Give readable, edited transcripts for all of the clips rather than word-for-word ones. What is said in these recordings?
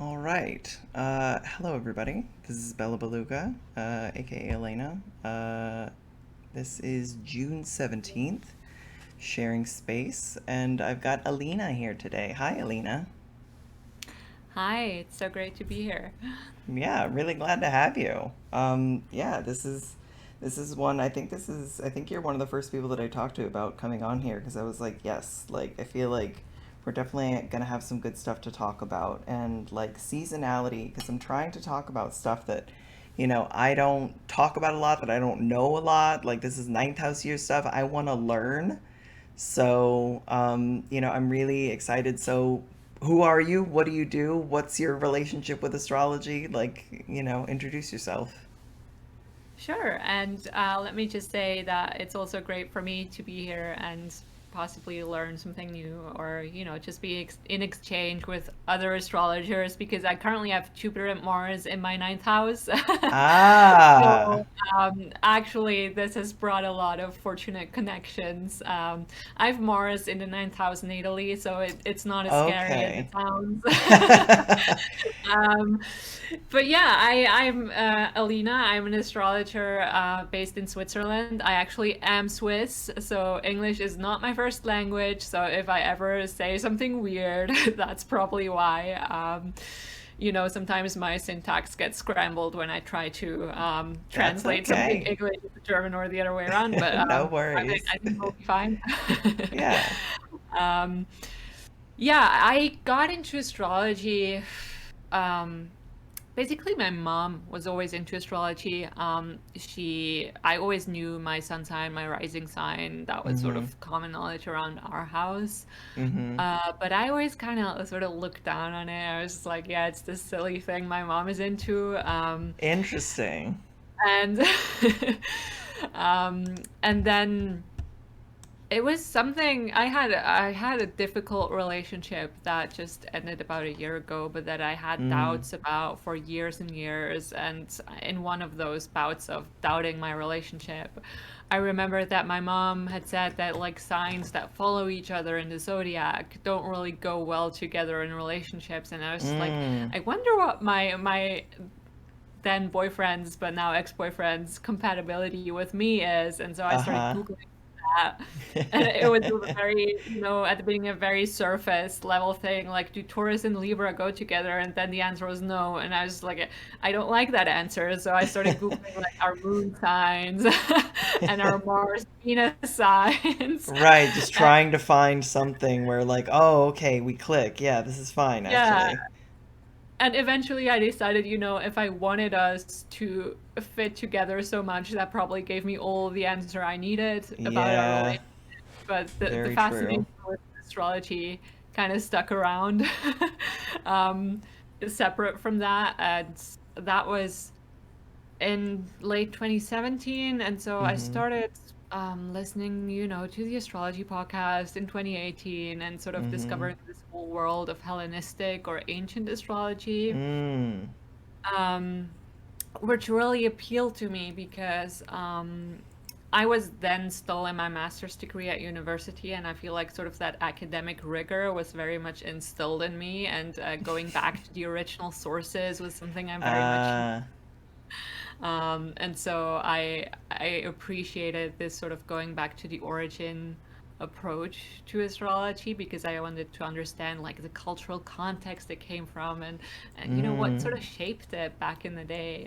All right. Hello, everybody. This is Bella Beluga, aka Elena. This is June 17th, sharing space, and I've got Alina here today. Hi, Alina. Hi, it's so great to be here. Yeah, really glad to have you. Yeah, this is one. I think you're one of the first people that I talked to about coming on here because I was like, yes, like I feel like we're definitely gonna have some good stuff to talk about and like seasonality because I'm trying to talk about stuff that, I don't talk about a lot, that I don't know a lot. Like this is ninth house year stuff. I want to learn. So, I'm really excited. So, who are you? What do you do? What's your relationship with astrology? Like, introduce yourself. Sure, and let me just say that it's also great for me to be here and possibly learn something new or, just be in exchange with other astrologers because I currently have Jupiter and Mars in my ninth house. Ah, So, actually, this has brought a lot of fortunate connections. I have Mars in the ninth house natally, so it's not as scary as it okay. sounds. Um, but yeah, I'm Alina. I'm an astrologer based in Switzerland. I actually am Swiss, so English is not my first language. So if I ever say something weird, that's probably why. Sometimes my syntax gets scrambled when I try to That's translate something okay. English into German or the other way around. But No I think worries. I think we'll be fine. Yeah. um, yeah, I got into astrology. Um, Basically, my mom was always into astrology. I always knew my sun sign, my rising sign. That was sort Mm-hmm. of common knowledge around our house. Mm-hmm. But I always kind of sort of looked down on it. I was just like, yeah, it's this silly thing my mom is into. Interesting. And and then it was something I had a difficult relationship that just ended about a year ago, but that I had Mm. doubts about for years and years. And in one of those bouts of doubting my relationship, I remember that my mom had said that like signs that follow each other in the zodiac don't really go well together in relationships. And I was like, Mm. I wonder what my then boyfriend's but now ex-boyfriend's compatibility with me is. And so I started Uh-huh. googling that, and it was a very, at the beginning, a very surface level thing, like, do Taurus and Libra go together? And then the answer was no, and I was like, I don't like that answer. So I started googling like our moon signs and our Mars Venus signs. Right, just And trying to find something where like, oh, okay, we click. Yeah, this is fine yeah, actually. and eventually I decided, if I wanted us to fit together so much, that probably gave me all the answer I needed about our Yeah, relationship. But the very true. fascination with astrology kind of stuck around, um, separate from that. And that was in late 2017. And so I Mm-hmm. started listening, to the astrology podcast in 2018 and sort of Mm-hmm. discovered this whole world of Hellenistic or ancient astrology, Mm. um, which really appealed to me because I was then still in my master's degree at university, and I feel like sort of that academic rigor was very much instilled in me, and going back to the original sources was something I'm very much. Uh, And so I appreciated this sort of going back to the origin approach to astrology because I wanted to understand like the cultural context it came from, and what mm. sort of shaped it back in the day.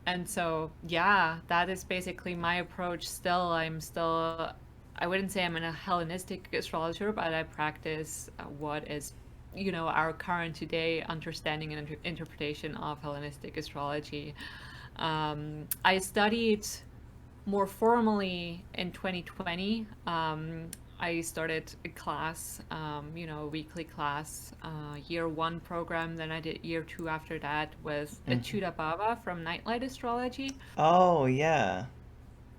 And so yeah, that is basically my approach. Still, I wouldn't say I'm a Hellenistic astrologer, but I practice what is our current today understanding and interpretation of Hellenistic astrology. I studied more formally in 2020. I started a class, a weekly class, year one program. Then I did year two after that with Mm-hmm. Achuda Baba from Nightlight Astrology. Oh, yeah.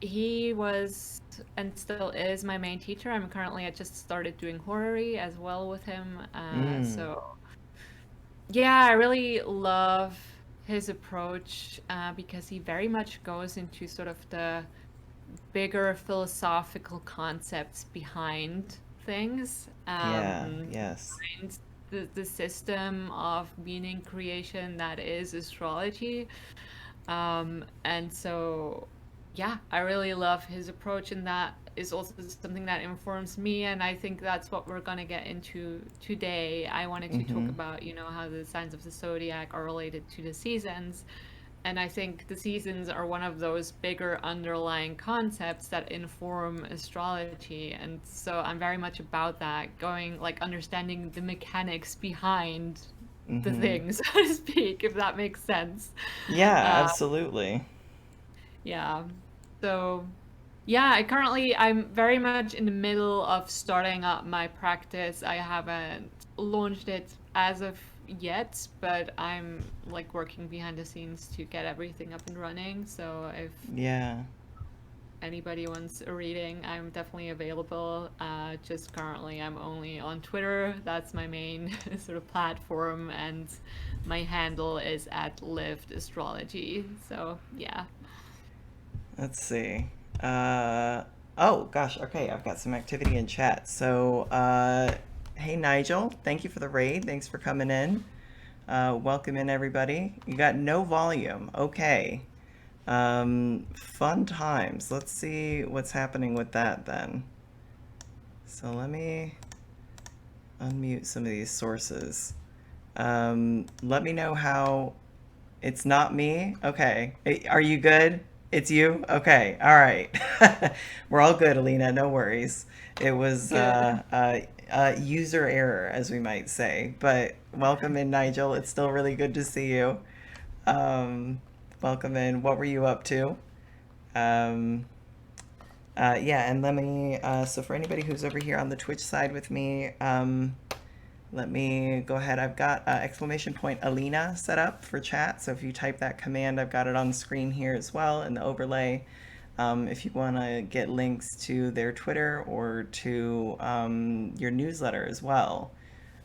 He was and still is my main teacher. I just started doing horary as well with him. Mm. So yeah, I really love his approach because he very much goes into sort of the bigger philosophical concepts behind things. Yeah, yes. the system of meaning creation that is astrology. And so, yeah, I really love his approach, and that is also something that informs me. And I think that's what we're going to get into today. I wanted to talk Mm-hmm. about, how the signs of the zodiac are related to the seasons. And I think the seasons are one of those bigger underlying concepts that inform astrology. And so I'm very much about that, going like understanding the mechanics behind the Mm-hmm. thing, so to speak, if that makes sense. Yeah, Uh, absolutely. yeah. So, yeah, I'm very much in the middle of starting up my practice. I haven't launched it as of yet, but I'm like working behind the scenes to get everything up and running. So if Yeah. anybody wants a reading, I'm definitely available. Just currently, I'm only on Twitter. That's my main sort of platform, and my handle is at Lived Astrology. So, yeah. Let's see. Uh, oh gosh, okay, I've got some activity in chat. So, hey Nigel, thank you for the raid. Thanks for coming in. Welcome in everybody. You got no volume. Okay. Fun times. Let's see what's happening with that then. So let me unmute some of these sources. Let me know how it's not me. Okay. Are you good? It's you? Okay. All right. We're all good, Alina. No worries. It was Good. user error, as we might say. But welcome in, Nigel. It's still really good to see you. Um, welcome in. What were you up to? Um, yeah, and let me, so for anybody who's over here on the Twitch side with me, let me go ahead. I've got exclamation point Alina set up for chat. So if you type that command, I've got it on the screen here as well in the overlay. If you want to get links to their Twitter or to your newsletter as well,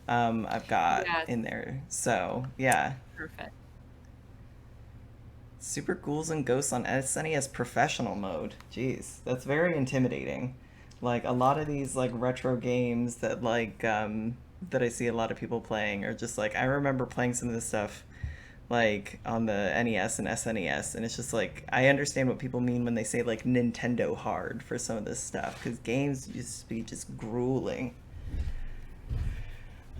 I've got Yes. in there. So yeah, Perfect. Super Ghouls and Ghosts on SNES professional mode. Jeez, that's very intimidating. Like a lot of these like retro games that that I see a lot of people playing are just like I remember playing some of this stuff like on the NES and SNES, and it's just like I understand what people mean when they say like Nintendo hard for some of this stuff because games used to be just grueling.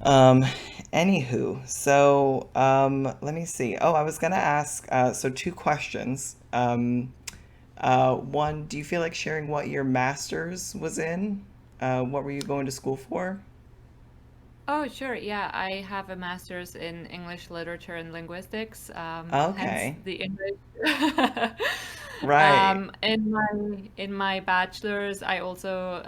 Um, Anywho, so let me see. Oh, I was gonna ask. So two questions. One, do you feel like sharing what your master's was in? What were you going to school for? Oh, sure. Yeah, I have a master's in English literature and linguistics, hence Okay, the English. right. In my bachelor's, I also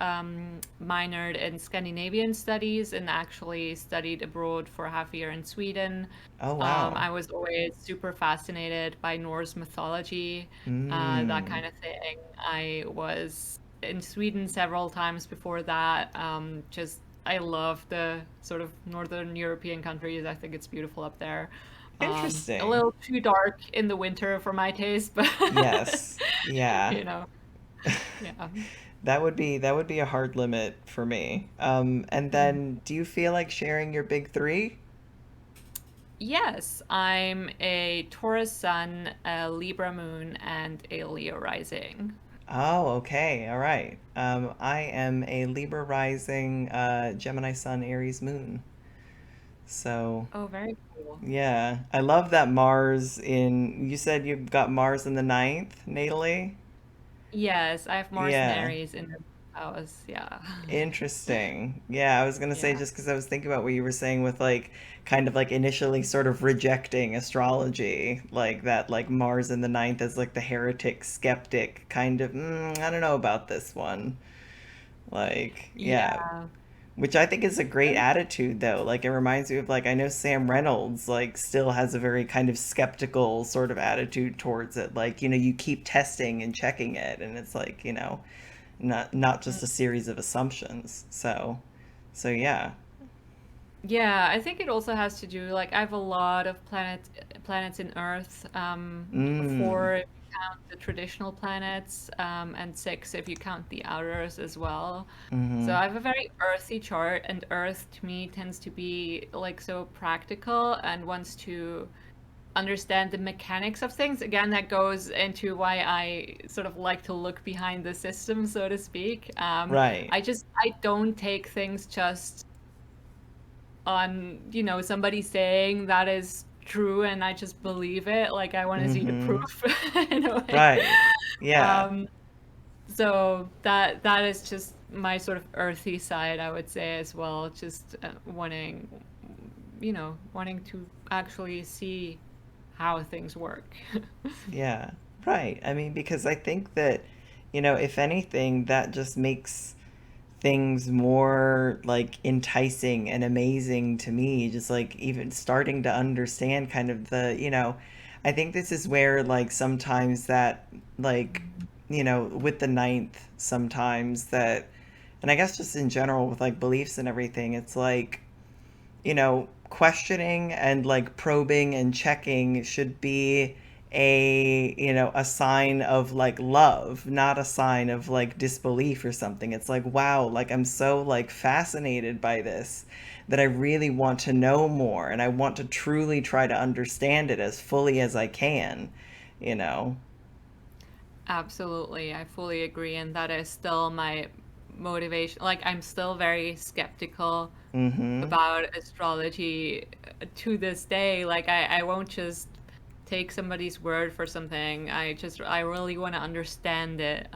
minored in Scandinavian studies and actually studied abroad for half a year in Sweden. Oh wow. I was always super fascinated by Norse mythology, that Mm, kind of thing. I was in Sweden several times before that. Just I love the sort of northern European countries. I think it's beautiful up there. A interesting. little too dark in the winter for my taste, but Yes. Yeah. you know, yeah. That would be a hard limit for me. And then do you feel like sharing your big three? Yes, I'm a Taurus sun, a Libra moon, and a Leo rising. Oh, okay. All right. I am a Libra rising, Gemini sun, Aries moon. So, Oh, very cool. yeah. I love that Mars in, you said you've got Mars in the ninth natally? Yes, I have Mars and Yeah. Aries in the house. Yeah. Interesting. Yeah, I was gonna say Yeah. just because I was thinking about what you were saying with like kind of like initially sort of rejecting astrology, like that like Mars in the ninth as like the heretic skeptic kind of I don't know about this one. Like, yeah, Yeah. which I think is a great attitude though. Like it reminds me of like I know Sam Reynolds like still has a very kind of skeptical sort of attitude towards it. Like, you keep testing and checking it and it's like, not just a series of assumptions. So yeah. Yeah, I think it also has to do like I have a lot of planets in Earth Mm. count the traditional planets, and 6 if you count the outers as well. So Mm-hmm. I have a very earthy chart, and Earth to me tends to be like so practical and wants to understand the mechanics of things. Again, that goes into why I sort of like to look behind the system, so to speak. Right. I don't take things just on, somebody saying that is true and I just believe it. Like I want to see the Mm-hmm. proof in a way. Right. Yeah. Um, so that is just my sort of earthy side, I would say as well. Just wanting to actually see how things work. Yeah. Right. I mean, because I think that, if anything, that just makes things more like enticing and amazing to me, just like even starting to understand kind of I think this is where like sometimes that like with the ninth sometimes that, and I guess just in general with like beliefs and everything, it's like questioning and like probing and checking should be a sign of like love, not a sign of like disbelief or something. It's like, wow, like I'm so like fascinated by this that I really want to know more and I want to truly try to understand it as fully as I can, you know. Absolutely, I fully agree, and that is still my motivation. Like, I'm still very skeptical Mhm. about astrology to this day. Like, I won't just take somebody's word for something. I really want to understand it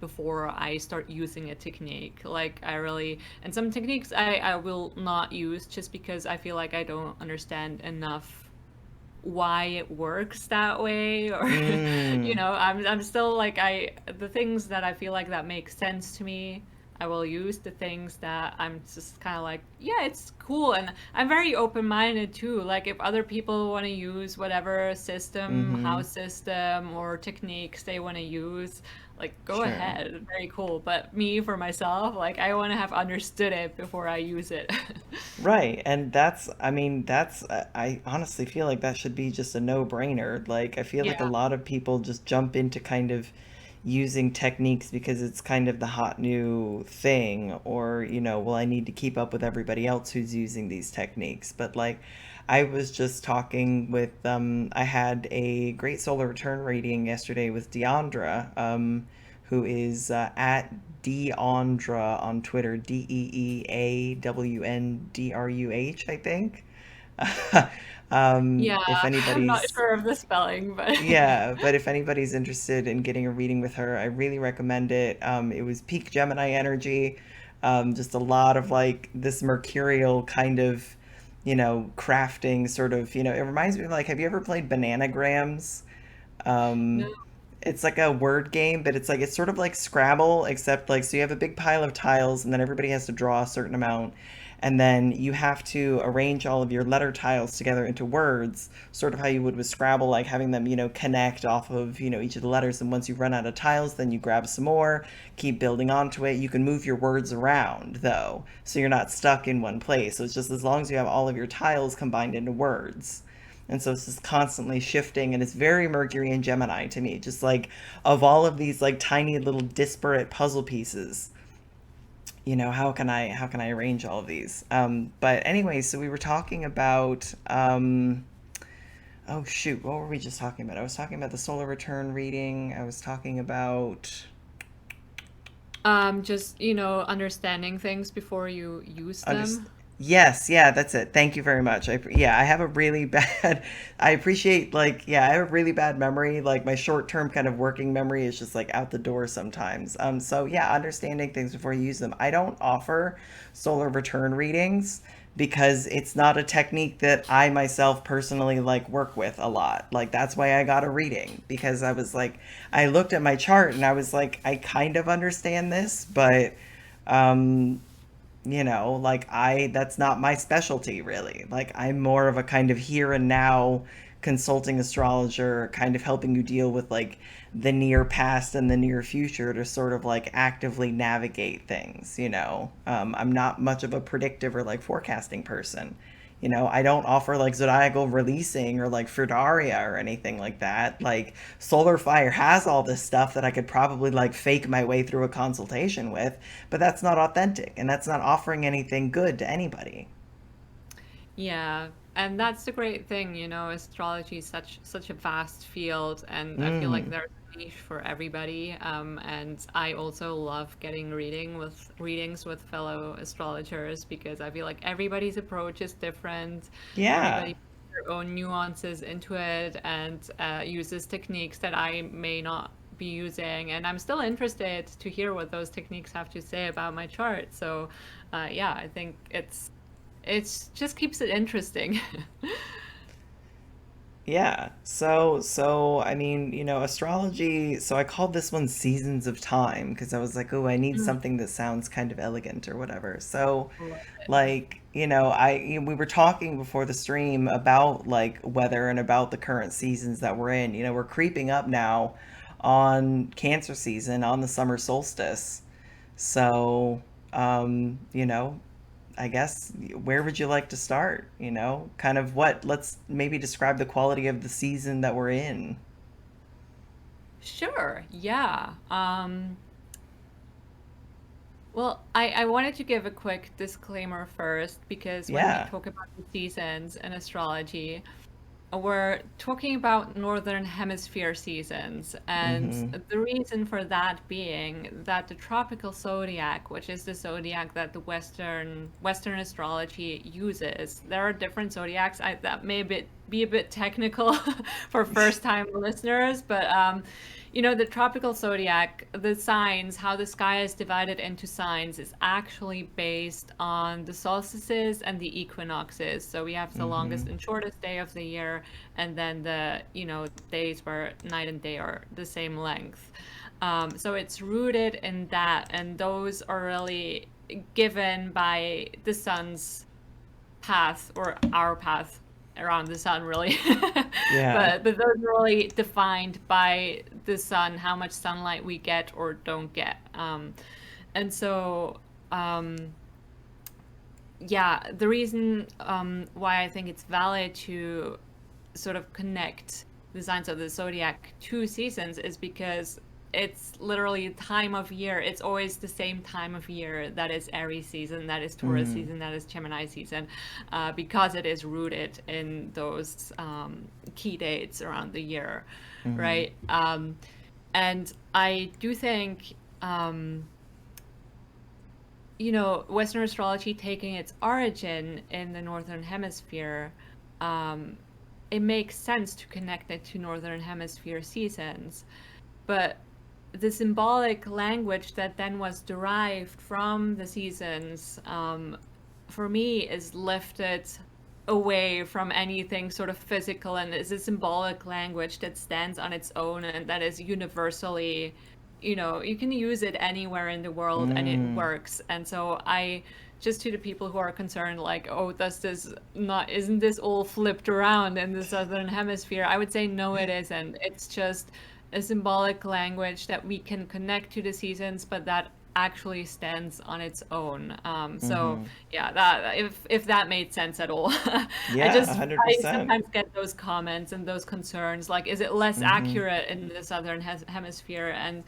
before I start using a technique. Like, and some techniques I will not use just because I feel like I don't understand enough why it works that way, or Mm. I'm still like, I the things that I feel like that make sense to me, I will use. The things that I'm just kind of like, yeah, it's cool, and I'm very open-minded too. Like if other people want to use whatever system, Mhm. house system, or techniques they want to use, like go Sure. ahead, very cool. But me, for myself, like I want to have understood it before I use it. Right, and I mean, I honestly feel like that should be just a no-brainer. Like, I feel like a Yeah. lot of people just jump into kind of using techniques because it's kind of the hot new thing, or, well, I need to keep up with everybody else who's using these techniques. But, like, I was just talking with, I had a great solar return reading yesterday with Deandra, who is at Deandra on Twitter, DeeAWNDRUH, I think. Yeah, If I'm not anybody's, sure of the spelling, but yeah, but if anybody's interested in getting a reading with her, I really recommend it. It was peak Gemini energy, just a lot of like this mercurial kind of, crafting sort of, it reminds me of like, have you ever played Bananagrams? no. Um, it's like a word game, but it's sort of like Scrabble, except like so you have a big pile of tiles, and then everybody has to draw a certain amount, and then you have to arrange all of your letter tiles together into words, sort of how you would with Scrabble, like having them connect off of each of the letters. And once you run out of tiles, then you grab some more, keep building onto it. You can move your words around though, so you're not stuck in one place. So it's just as long as you have all of your tiles combined into words. And so it's just constantly shifting, and it's very Mercury and Gemini to me, just like of all of these like tiny little disparate puzzle pieces, how can I arrange all of these? But anyway, so we were talking about oh shoot, what were we just talking about? I was talking about the solar return reading. I was talking about Just, understanding things before you use Underst- them. yes, yeah, that's it. Thank you very much. Yeah, I have a really bad. I appreciate like yeah, I have a really bad memory. Like my short-term kind of working memory is just like out the door sometimes. So yeah, understanding things before you use them. I don't offer solar return readings because it's not a technique that I myself personally like work with a lot. Like that's why I got a reading, because I was like I looked at my chart and I was like I kind of understand this, but um like that's not my specialty really. Like I'm more of a kind of here and now consulting astrologer, kind of helping you deal with like the near past and the near future to sort of like actively navigate things. I'm not much of a predictive or like forecasting person, I don't offer like zodiacal releasing or like Fruitaria or anything like that. Like Solar Fire has all this stuff that I could probably like fake my way through a consultation with, but that's not authentic and that's not offering anything good to anybody. Yeah, and that's the great thing, astrology is such a vast field, and I feel like Mm. there's a niche for everybody. And I also love getting readings with fellow astrologers because I feel like everybody's approach is different. Yeah. Everybody puts their own nuances into it and uses techniques that I may not be using, and I'm still interested to hear what those techniques have to say about my chart. So, yeah, I think it's just keeps it interesting. Yeah. So I mean, astrology, so I called this one Seasons of Time because I was like, "Oh, I need Mm. something that sounds kind of elegant or whatever." So, Love it. like, we were talking before the stream about like weather and about the current seasons that we're in. We're creeping up now on Cancer season, on the summer solstice. So, I guess where would you like to start? Kind of let's maybe describe the quality of the season that we're in. Sure, yeah. Well, I wanted to give a quick disclaimer first because when we Yeah. talk about the seasons in astrology, we're talking about Northern Hemisphere seasons, and Mm-hmm. the reason for that being that the tropical zodiac, which is the zodiac that the Western astrology uses, there are different zodiacs. That may be a bit technical for first-time listeners, but the tropical zodiac, the signs, how the sky is divided into signs, is actually based on the solstices and the equinoxes. So we have the Mm-hmm. longest and shortest day of the year, and then the days where night and day are the same length. So it's rooted in that, and those are really given by the sun's path or our path around the sun really Yeah. but those are really defined by the sun, how much sunlight we get or don't get. And so um, yeah, the reason why I think it's valid to sort of connect the signs of the zodiac to seasons is because it's literally time of year. It's always the same time of year. That is Aries season, that is Taurus Mm-hmm. season, that is Gemini season, because it is rooted in those key dates around the year, Mm-hmm. right? And I do think Western astrology taking its origin in the Northern Hemisphere, um, it makes sense to connect it to Northern Hemisphere seasons. But the symbolic language that then was derived from the seasons, for me, is lifted away from anything sort of physical and is a symbolic language that stands on its own and that is universally, you can use it anywhere in the world and it Mm. works. And so just to the people who are concerned, like, oh, isn't this all flipped around in the Southern Hemisphere? I would say no, it isn't. It's just a symbolic language that we can connect to the seasons, but that actually stands on its own. So Mm-hmm. yeah, that if that made sense at all. Yeah, 100%. Sometimes get those comments and those concerns, like, is it less Mm-hmm. accurate in the Southern Hemisphere? And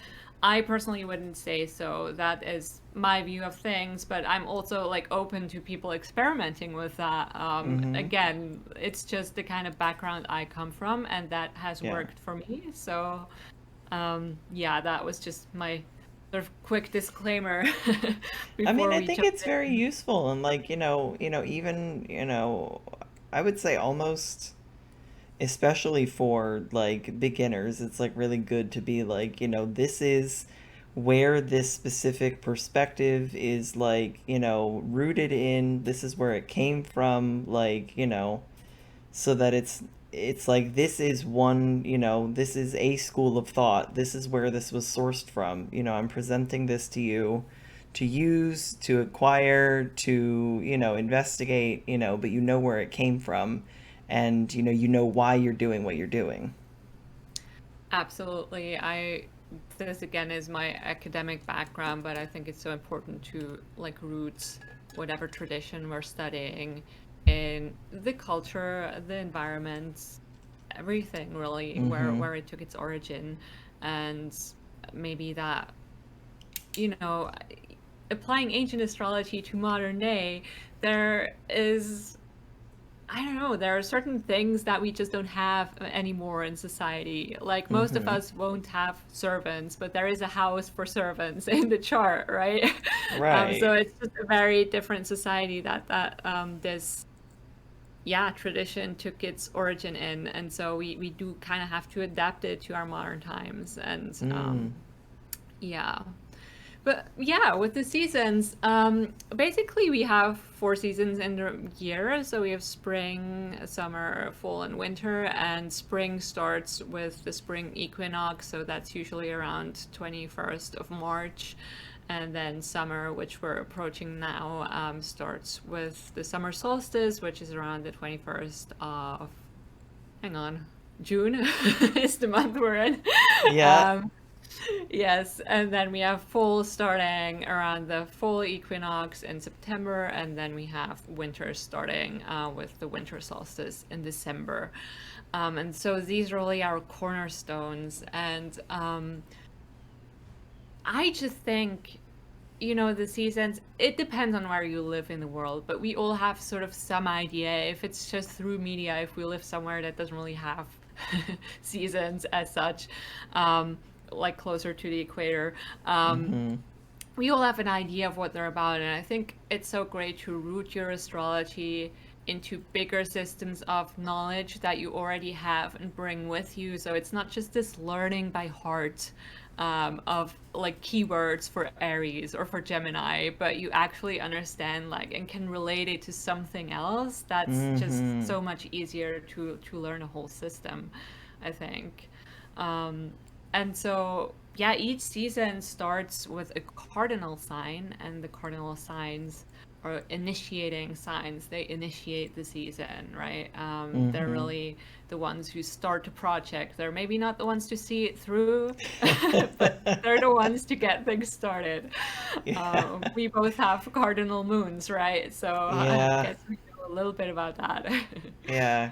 I personally wouldn't say so. That is my view of things, but I'm also like open to people experimenting with that. Mm-hmm. Again, it's just the kind of background I come from, and that has Yeah. worked for me. So, yeah, that was just my sort of quick disclaimer I mean, before I we think jump it's very in. useful and like, even, I would say almost especially for like beginners, it's like really good to be like, this is where this specific perspective is like, rooted in, this is where it came from, like, so that it's like this is one, this is a school of thought. This is where this was sourced from. I'm presenting this to you to use, to acquire, to, investigate, but you know where it came from and you know why you're doing what you're doing. Absolutely. This again is my academic background, but I think it's so important to like root whatever tradition we're studying in the culture, the environment, everything really, Mm-hmm. where it took its origin, and maybe that, you know, applying ancient astrology to modern day, there is, I don't know, there are certain things that we just don't have anymore in society. Like most of Mm-hmm. us won't have servants, but there is a house for servants in the chart, right? So Right. it's just a very different society that this, yeah, tradition took its origin in, and so we do kind of have to adapt it to our modern times, and Mm. yeah. But yeah, with the seasons, basically we have four seasons in the year. So we have spring, summer, fall, and winter. And spring starts with the spring equinox, so that's usually around 21st of March. And then summer, which we're approaching now, starts with the summer solstice, which is around the 21st of, hang on, June is the month we're in. Yeah. Um, Yes, and then we have fall starting around the fall equinox in September, and then we have winter starting with the winter solstice in December. And so these are really our cornerstones. And I just think, the seasons, it depends on where you live in the world, but we all have sort of some idea, if it's just through media, if we live somewhere that doesn't really have seasons as such, um, like closer to the equator. Um, Mm-hmm. we all have an idea of what they're about, and I think it's so great to root your astrology into bigger systems of knowledge that you already have and bring with you. So it's not just this learning by heart of like keywords for Aries or for Gemini, but you actually understand like and can relate it to something else. That's just Mm-hmm. so much easier to learn a whole system, I think. Um, and so, yeah, each season starts with a cardinal sign, and the cardinal signs are initiating signs. They initiate the season, right? They're Mm-hmm. really the ones who start a project. They're maybe not the ones to see it through, but they're the ones to get things started. Yeah. We both have cardinal moons, right? So I Yeah. guess we know a little bit about that. Yeah.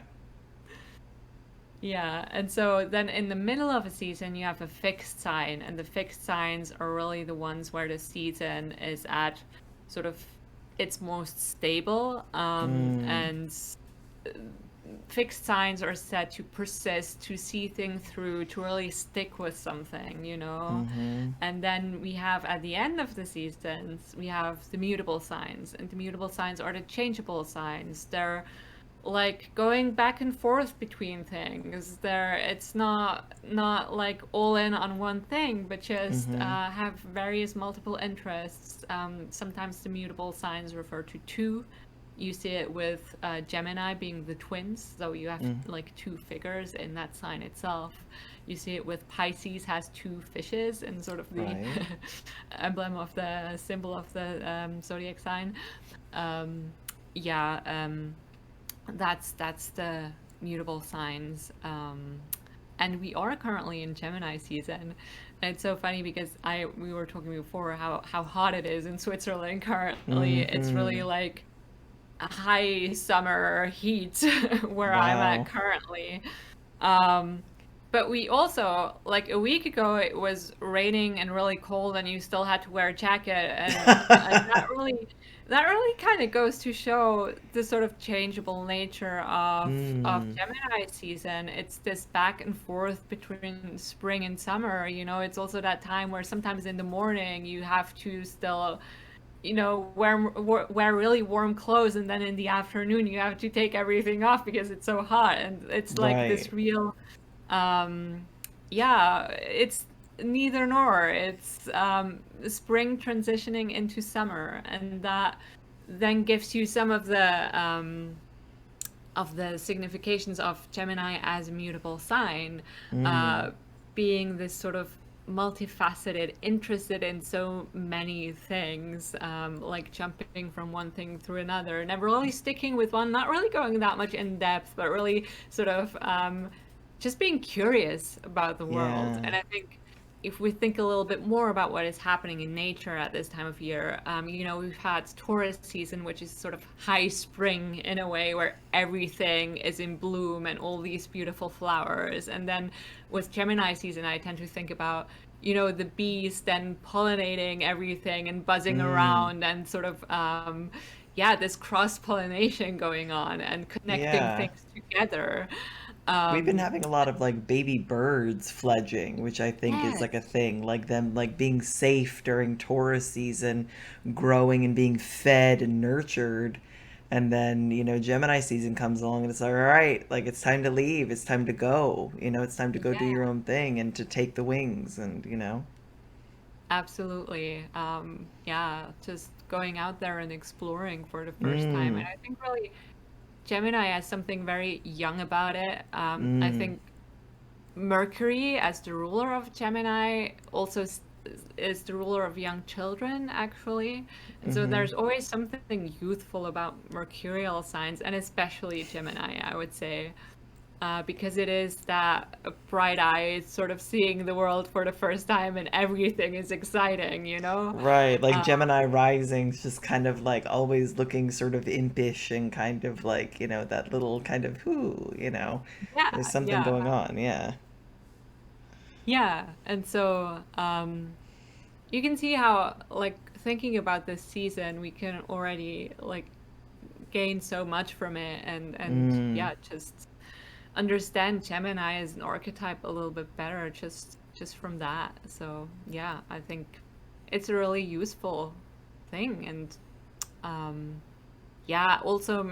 Yeah, and so then in the middle of a season, you have a fixed sign, and the fixed signs are really the ones where the season is at sort of its most stable. Mm. And fixed signs are said to persist, to see things through, to really stick with something. Mm-hmm. And then we have at the end of the seasons, we have the mutable signs, and the mutable signs are the changeable signs. They're like going back and forth between things. It's not like all in on one thing, but just Mm-hmm. have various multiple interests. Sometimes the mutable signs refer to two. You see it with Gemini being the twins, so you have Mm. like two figures in that sign itself. You see it with Pisces has two fishes and sort of the Right. emblem of the symbol of the zodiac sign. Um, yeah, that's the mutable signs. And we are currently in Gemini season. And it's so funny because I we were talking before how hot it is in Switzerland currently. It's Mm-hmm. really like a high summer heat where I'm at Wow. currently. Um, but we also, like a week ago, it was raining and really cold, and you still had to wear a jacket, and that really kind of goes to show the sort of changeable nature of Mm. Gemini season. It's this back and forth between spring and summer. It's also that time where sometimes in the morning you have to still wear really warm clothes, and then in the afternoon you have to take everything off because it's so hot, and it's like Right. this real um yeah, it's neither nor. It's spring transitioning into summer, and that then gives you some of the significations of Gemini as a mutable sign, Mm. uh, being this sort of multifaceted, interested in so many things, like jumping from one thing through another, never really sticking with one, not really going that much in depth, but really sort of just being curious about the world. Yeah. And I think if we think a little bit more about what is happening in nature at this time of year, we've had Taurus season, which is sort of high spring in a way, where everything is in bloom and all these beautiful flowers. And then with Gemini season, I tend to think about, the bees then pollinating everything and buzzing Mm, around and sort of, yeah, this cross pollination going on and connecting yeah. things together. We've been Um, having a lot of like baby birds fledging, which I think is like a yes. thing, like them like being safe during Taurus season, growing and being fed and nurtured. And then, Gemini season comes along and it's like, all right, like it's time to leave, it's time to go, it's time to go do your Yeah. own thing and to take the wings Absolutely. Yeah, just going out there and exploring for the first time. And Mm, I think really Gemini has something very young about it. I mm, think Mercury, as the ruler of Gemini, also is the ruler of young children, actually. And so mm-hmm. there's always something youthful about mercurial signs, and especially Gemini, I would say, because it is that bright eyes sort of seeing the world for the first time and everything is exciting, you know? Right, like Uh, Gemini rising's just kind of like always looking sort of impish and kind of like, that little kind of whoo. There's yeah, something yeah, going on, yeah. yeah. And so you can see how, like, thinking about this season, we can already, like, gain so much from it and Mm, yeah, just understand Gemini as an archetype a little bit better just from that. So yeah, I think it's a really useful thing. And um, yeah, also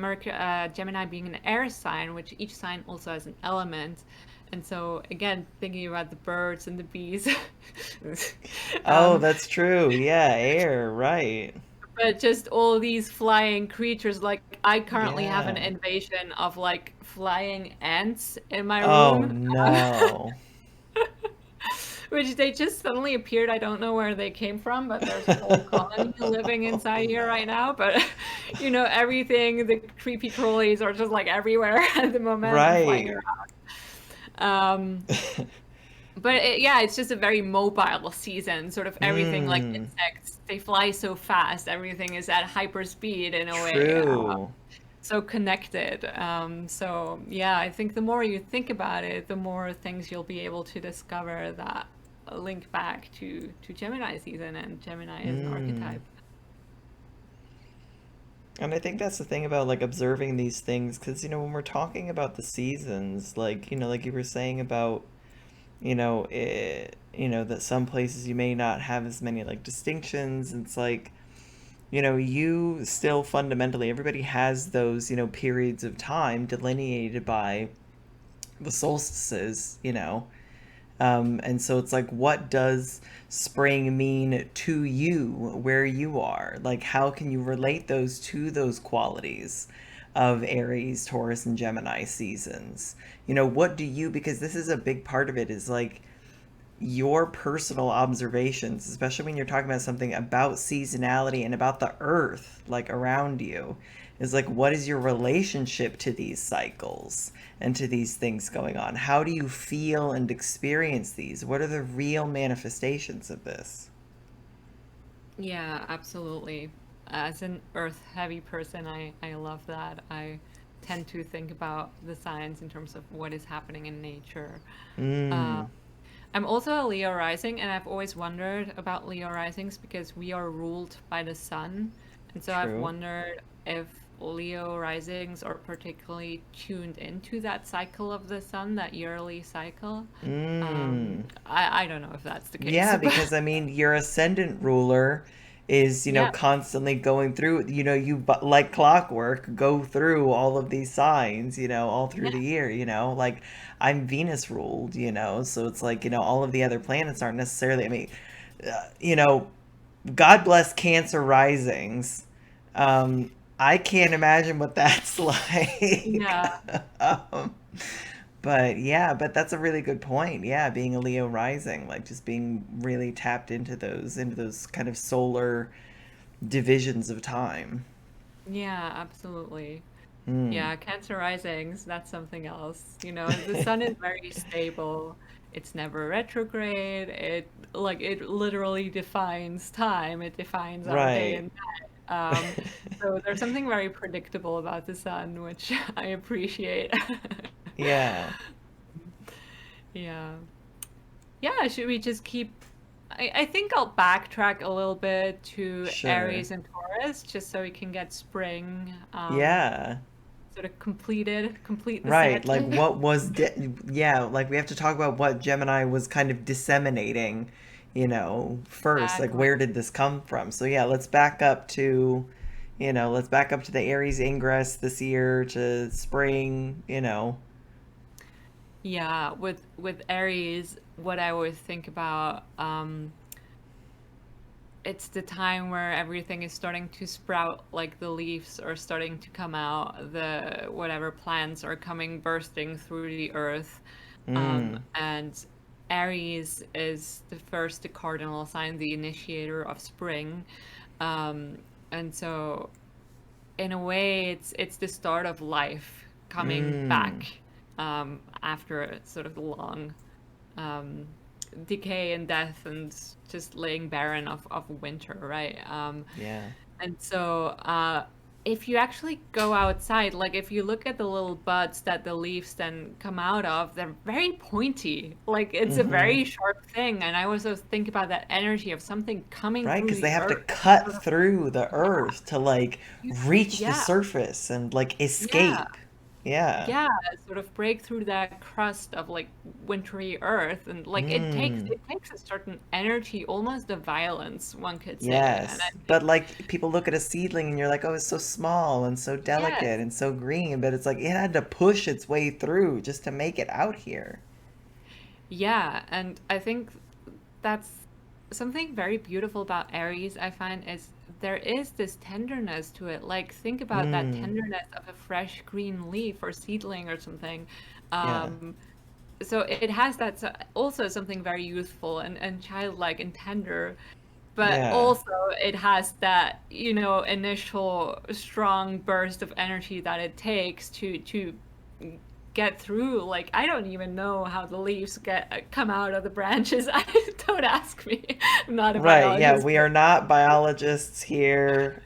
Gemini being an air sign, which each sign also has an element. And so again, thinking about the birds and the bees, oh, um, that's true. Yeah, air, right. but just all these flying creatures. Like I currently have an Yeah. invasion of like flying ants in my Oh room. no. Which they just suddenly appeared. I don't know where they came from, but there's a whole colony living Oh inside here right no. now. But everything, the creepy crawlies are just like everywhere at the moment and flying Right. around. Um, but yeah, it's just a very mobile season. Sort of everything, like Mm, insects, they fly so fast. Everything is at hyper speed in a way. true. So connected. So yeah, I think the more you think about it, the more things you'll be able to discover that link back to Gemini season and Gemini as an Mm. archetype. And I think that's the thing about like observing these things, because when we're talking about the seasons, like like you were saying about that some places you may not have as many like distinctions. It's like you still fundamentally everybody has those periods of time delineated by the solstices. And so it's like, what does spring mean to you where you are? Like, how can you relate those to those qualities of Aries, Taurus, and Gemini seasons? What do you, because this is a big part of it, is like your personal observations, especially when you're talking about something about seasonality and about the earth, like around you, is like, what is your relationship to these cycles and to these things going on? How do you feel and experience these? What are the real manifestations of this? Yeah, absolutely. As an earth heavy person, I love that. I tend to think about the signs in terms of what is happening in nature. Uh, Mm, I'm also a Leo rising, and I've always wondered about Leo risings because we are ruled by the sun. And so I've true. wondered if Leo risings are particularly tuned into that cycle of the sun, that yearly cycle. Mm. I don't know if that's the case, Yeah, but because I mean, your ascendant ruler is, yeah, constantly going through, like clockwork, go through all of these signs, all through the yeah, year. Like I'm Venus ruled, so it's like, all of the other planets aren't necessarily, I mean, uh, you know, God bless Cancer risings. I can't imagine what that's like. yeah. um, but yeah, but that's a really good point. Yeah, being a Leo rising, like just being really tapped into those kind of solar divisions of time. Yeah, absolutely. Mm. Yeah, Cancer risings, that's something else. You know, the sun is very stable. It's never retrograde. It literally defines time. It defines our day Right. and night. So there's something very predictable about the sun, which I appreciate. Yeah. Yeah. Yeah, should we just keep I think I'll backtrack a little bit to Sure. Aries and Taurus just so we can get spring Yeah. sort of complete the Right. set. Like what was yeah, like we have to talk about what Gemini was kind of disseminating, first. Like Exactly. where did this come from? So yeah, let's back up to, let's back up to the Aries ingress this year to spring. Yeah, with Aries, what I always think about, it's the time where everything is starting to sprout, like the leaves are starting to come out, the whatever plants are coming bursting through the earth. Mm. And Aries is the cardinal sign, the initiator of spring. Um, and so in a way it's the start of life coming Mm. back after a sort of long um, decay and death and just laying barren of winter, right? Yeah. And so if you actually go outside, like if you look at the little buds that the leaves then come out of, they're very pointy. Like it's a Mm-hmm. very sharp thing. And I also think about that energy of something coming Right? through Because they the have to earth. cut Sort of, through the earth to like reach the yeah, surface and like yeah. escape. Yeah. Yeah, sort of break through that crust of like wintry earth, and like Mm. it takes a certain energy, almost a violence, one could say. And I Yes. think But like people look at a seedling and you're like, oh, it's so small and so delicate yes, and so green, but it's like it had to push its way through just to make it out here. yeah, and I think that's something very beautiful about Aries. I find is there is this tenderness to it. Like think about that Mm. tenderness of a fresh green leaf or seedling or something. Yeah. Um, so it has that also something very youthful and childlike and tender, but Yeah. also it has that initial strong burst of energy that it takes to get through. Like I don't even know how the leaves get come out of the branches. I don't ask me. I'm not a Right. Yeah, biologist. we are not biologists here.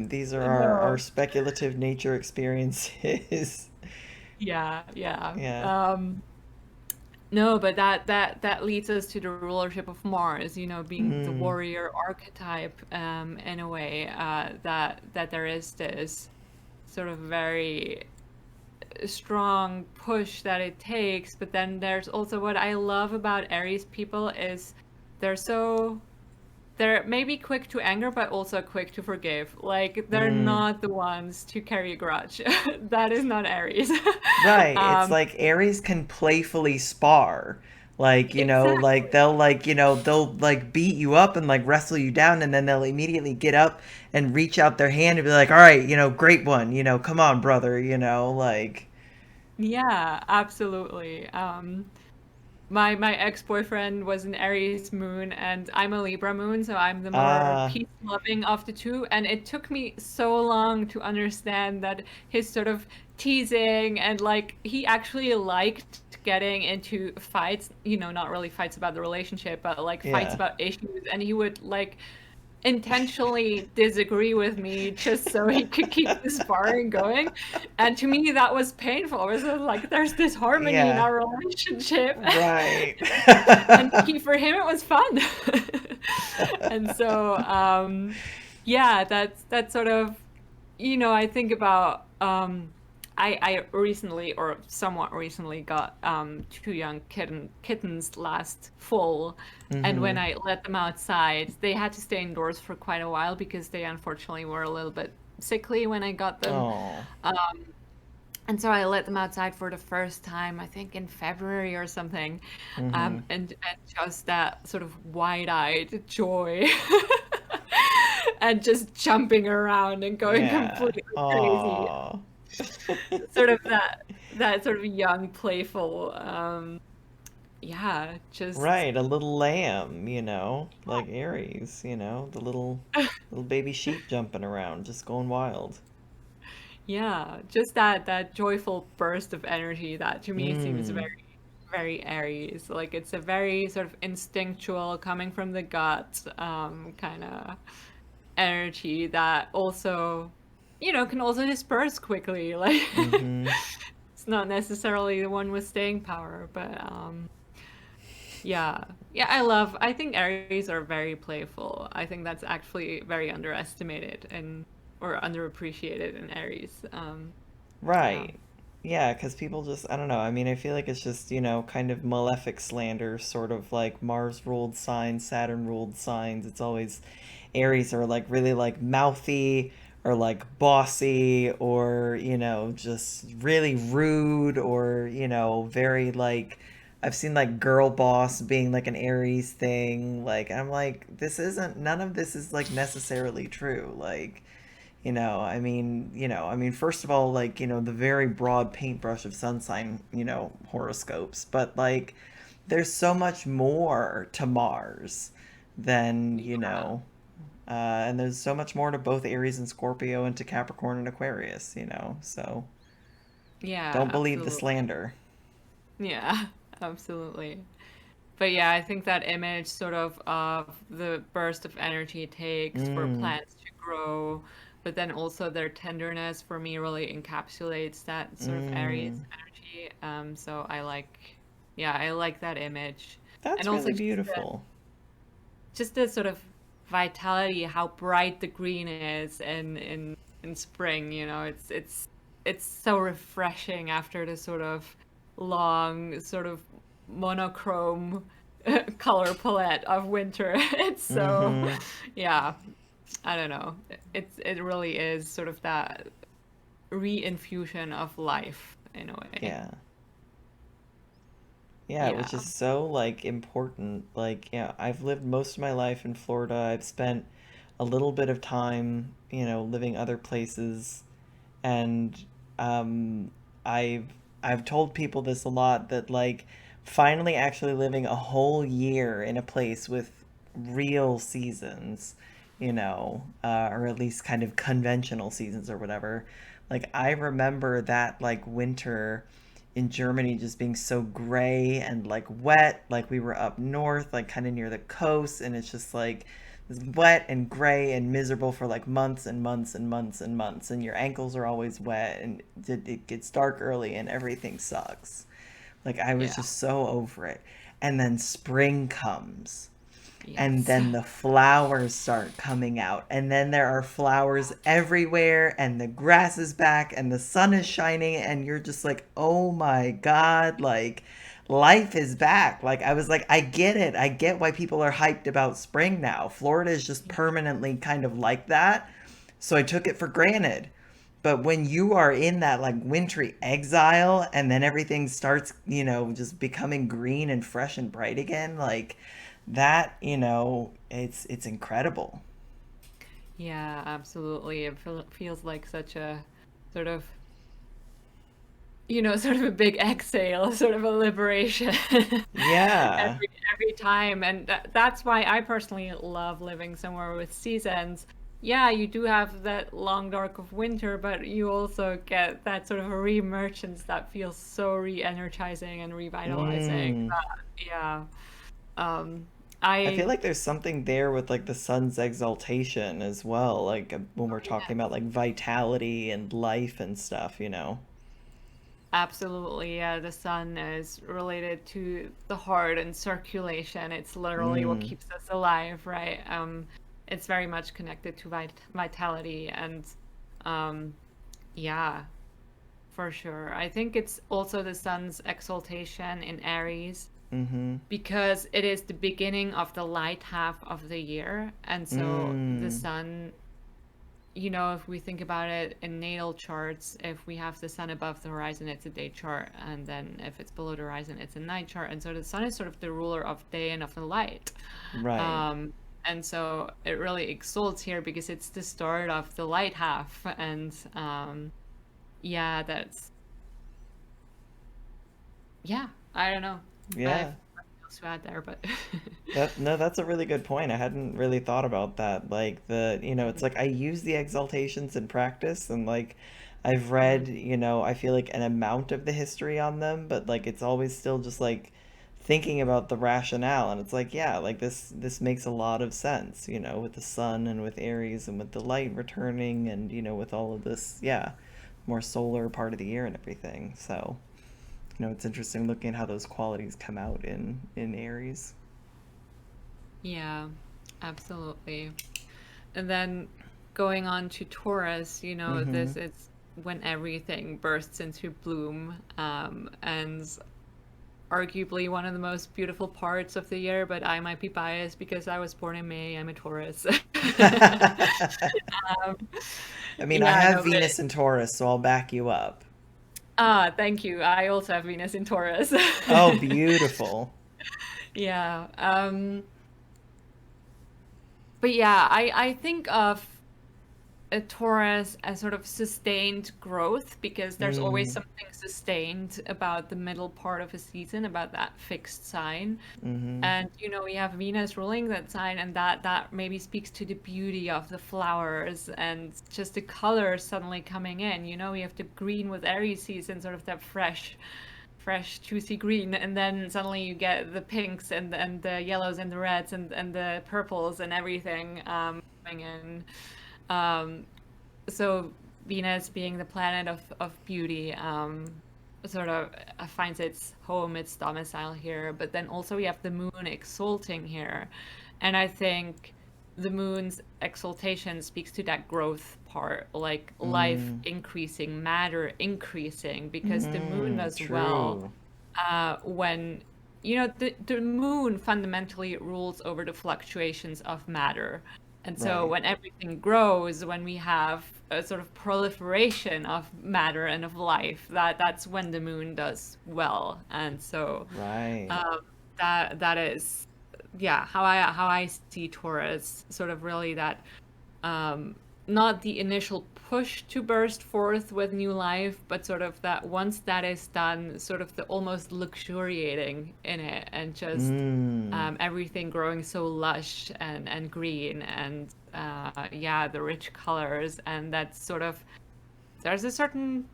These are our No. speculative nature experiences. Yeah, yeah. Yeah. No, but that leads us to the rulership of Mars, being the Mm. warrior archetype, in a way, that there is this sort of very strong push that it takes, but then there's also what I love about Aries people is they're so they're maybe quick to anger, but also quick to forgive. Like they're Mm. not the ones to carry a grudge. That is not Aries. Right. It's um, like Aries can playfully spar. Like, like exactly. they'll like beat you up and like wrestle you down and then they'll immediately get up and reach out their hand and be like, "All right, great one. Come on, brother." Like Yeah, absolutely. My ex-boyfriend was an Aries moon and I'm a Libra moon, so I'm the more ah, peace-loving of the two. And it took me so long to understand that his sort of teasing and like he actually liked getting into fights, not really fights about the relationship, but like fights yeah. about issues. And he would like intentionally disagree with me just so he could keep the sparring going. And to me, that was painful. It was like there's this harmony in Yeah. our relationship. Right. And for him, it was fun. And so, yeah, that's sort of, I think about, I recently or somewhat recently got two young kittens last fall, and when Mhm. I let them outside, they had to stay indoors for quite a while because they unfortunately were a little bit sickly when I got them. Oh. And so I let them outside for the first time, I think in February or something. Mhm. And just that sort of wide-eyed joy and just jumping around and going Yeah. completely crazy. Oh. Sort of that sort of young, playful, yeah, just Right, a little lamb, like Aries, the little baby sheep jumping around, just going wild. Yeah, just that joyful burst of energy that to me seems Mm, very Aries. Like it's a very sort of instinctual, coming from the gut, kind of energy that also, can also disperse quickly. Like mm-hmm. it's not necessarily the one with staying power, but yeah. Yeah, I think Aries are very playful. I think that's actually very underestimated and or underappreciated in Aries. Yeah. Right. Yeah, because people just, I don't know. I mean, I feel like it's just, kind of malefic slander, sort of like Mars ruled signs, Saturn ruled signs. It's always Aries are like really like mouthy or like bossy or, just really rude or, very like, I've seen like girl boss being like an Aries thing. Like, I'm like, none of this is like necessarily true. Like, first of all, like, the very broad paintbrush of sun sign, horoscopes, but like, there's so much more to Mars than, Yeah. and there's so much more to both Aries and Scorpio and to Capricorn and Aquarius, so Yeah, don't believe the absolutely. slander. Yeah, absolutely. But yeah, I think that image sort of the burst of energy it takes for Mm, plants to grow, but then also their tenderness for me really encapsulates that sort of Aries mm. energy. So yeah, I like that image. And That's also really beautiful. just the sort of vitality, how bright the green is in spring, it's so refreshing after the sort of long sort of monochrome color palette of winter. It's so Mm-hmm. yeah, I don't know. It really is sort of that reinfusion of life in a way. Yeah. Yeah, which Yeah. is so like important. Like, I've lived most of my life in Florida. I've spent a little bit of time, living other places, and um, I've I've told people this a lot that like finally actually living a whole year in a place with real seasons, or at least kind of conventional seasons or whatever. Like I remember that like winter in Germany just being so gray and like wet, like we were up north, like kind of near the coast, and it's just like it's wet and gray and miserable for like months and months and months and months, and your ankles are always wet, and it gets dark early, and everything sucks. Like I was Yeah. just so over it. And then spring comes, and Yes. then the flowers start coming out, and then there are flowers everywhere, and the grass is back and the sun is shining, and you're just like, oh my god, like life is back. Like I was like, I get it, I get why people are hyped about spring now. Florida is just permanently kind of like that, so I took it for granted. But when you are in that like wintry exile, and then everything starts, just becoming green and fresh and bright again, like that, it's incredible. Yeah, absolutely. Feels like such a sort of, sort of a big exhale, sort of a liberation Yeah. every time. And that's why I personally love living somewhere with seasons. Yeah, you do have that long dark of winter, but you also get that sort of re-emergence that feels so re-energizing and revitalizing. Mm. Yeah. Um, I feel I, like there's something there with like the sun's exaltation as well, like when we're talking about like vitality and life and stuff. Absolutely, yeah. The sun is related to the heart and circulation. It's literally what Mm. keeps us alive, right? It's very much connected to vitality and, um, yeah, for sure. I think it's also the sun's exaltation in Aries Mm-hmm. because it is the beginning of the light half of the year, and so the Mm. sun, if we think about it in natal charts, if we have the sun above the horizon, it's a day chart, and then if it's below the horizon, it's a night chart. And so the sun is sort of the ruler of day and of the light. Right. Um, and so it really exalts here because it's the start of the light half. And yeah, yeah, I don't know. I have Yeah. nothing else to add there, but That no, that's a really good point. I hadn't really thought about that. Like it's like I use the exaltations in practice, and like I've Mm. read, I feel like an amount of the history on them, but like it's always still just like thinking about the rationale, and it's like, yeah, like this makes a lot of sense, with the sun and with Aries and with the light returning and with all of this, yeah, more solar part of the year and everything. So, it's interesting looking at how those qualities come out in Aries. Yeah, absolutely. And then going on to Taurus, Mm-hmm. this is when everything bursts into bloom, and arguably one of the most beautiful parts of the year, but I might be biased because I was born in May. I'm a Taurus. um, I mean, I yeah, have no, but Venus in Taurus, so I'll back you up. thank you. I also have Venus in Taurus. Oh, beautiful. Yeah. But yeah, I think of a Taurus as sort of sustained growth because there's always Mm, something sustained about the middle part of a season, about that fixed sign. mm-hmm. And we have Venus ruling that sign, and that maybe speaks to the beauty of the flowers and just the colors suddenly coming in. We have the green with Aries season, sort of that fresh, juicy green, and then suddenly you get the pinks and the yellows and the reds and the purples and everything coming in. Um, so Venus being the planet of beauty, sort of finds its home, its domicile here. But then also we have the moon exalting here. And I think the moon's exaltation speaks to that growth part, like life Mm, increasing, matter increasing, because the moon mm, does well true. when the moon fundamentally rules over the fluctuations of matter. And so Right. when everything grows, when we have a sort of proliferation of matter and of life, that's when the moon does well. And so Right. um, that is, yeah, how I see Taurus, sort of really that um, not the initial push to burst forth with new life, but sort of that once that is done, sort of the almost luxuriating in it and just Mm, everything growing so lush and green and yeah, the rich colors. And that's sort of, there's a certain,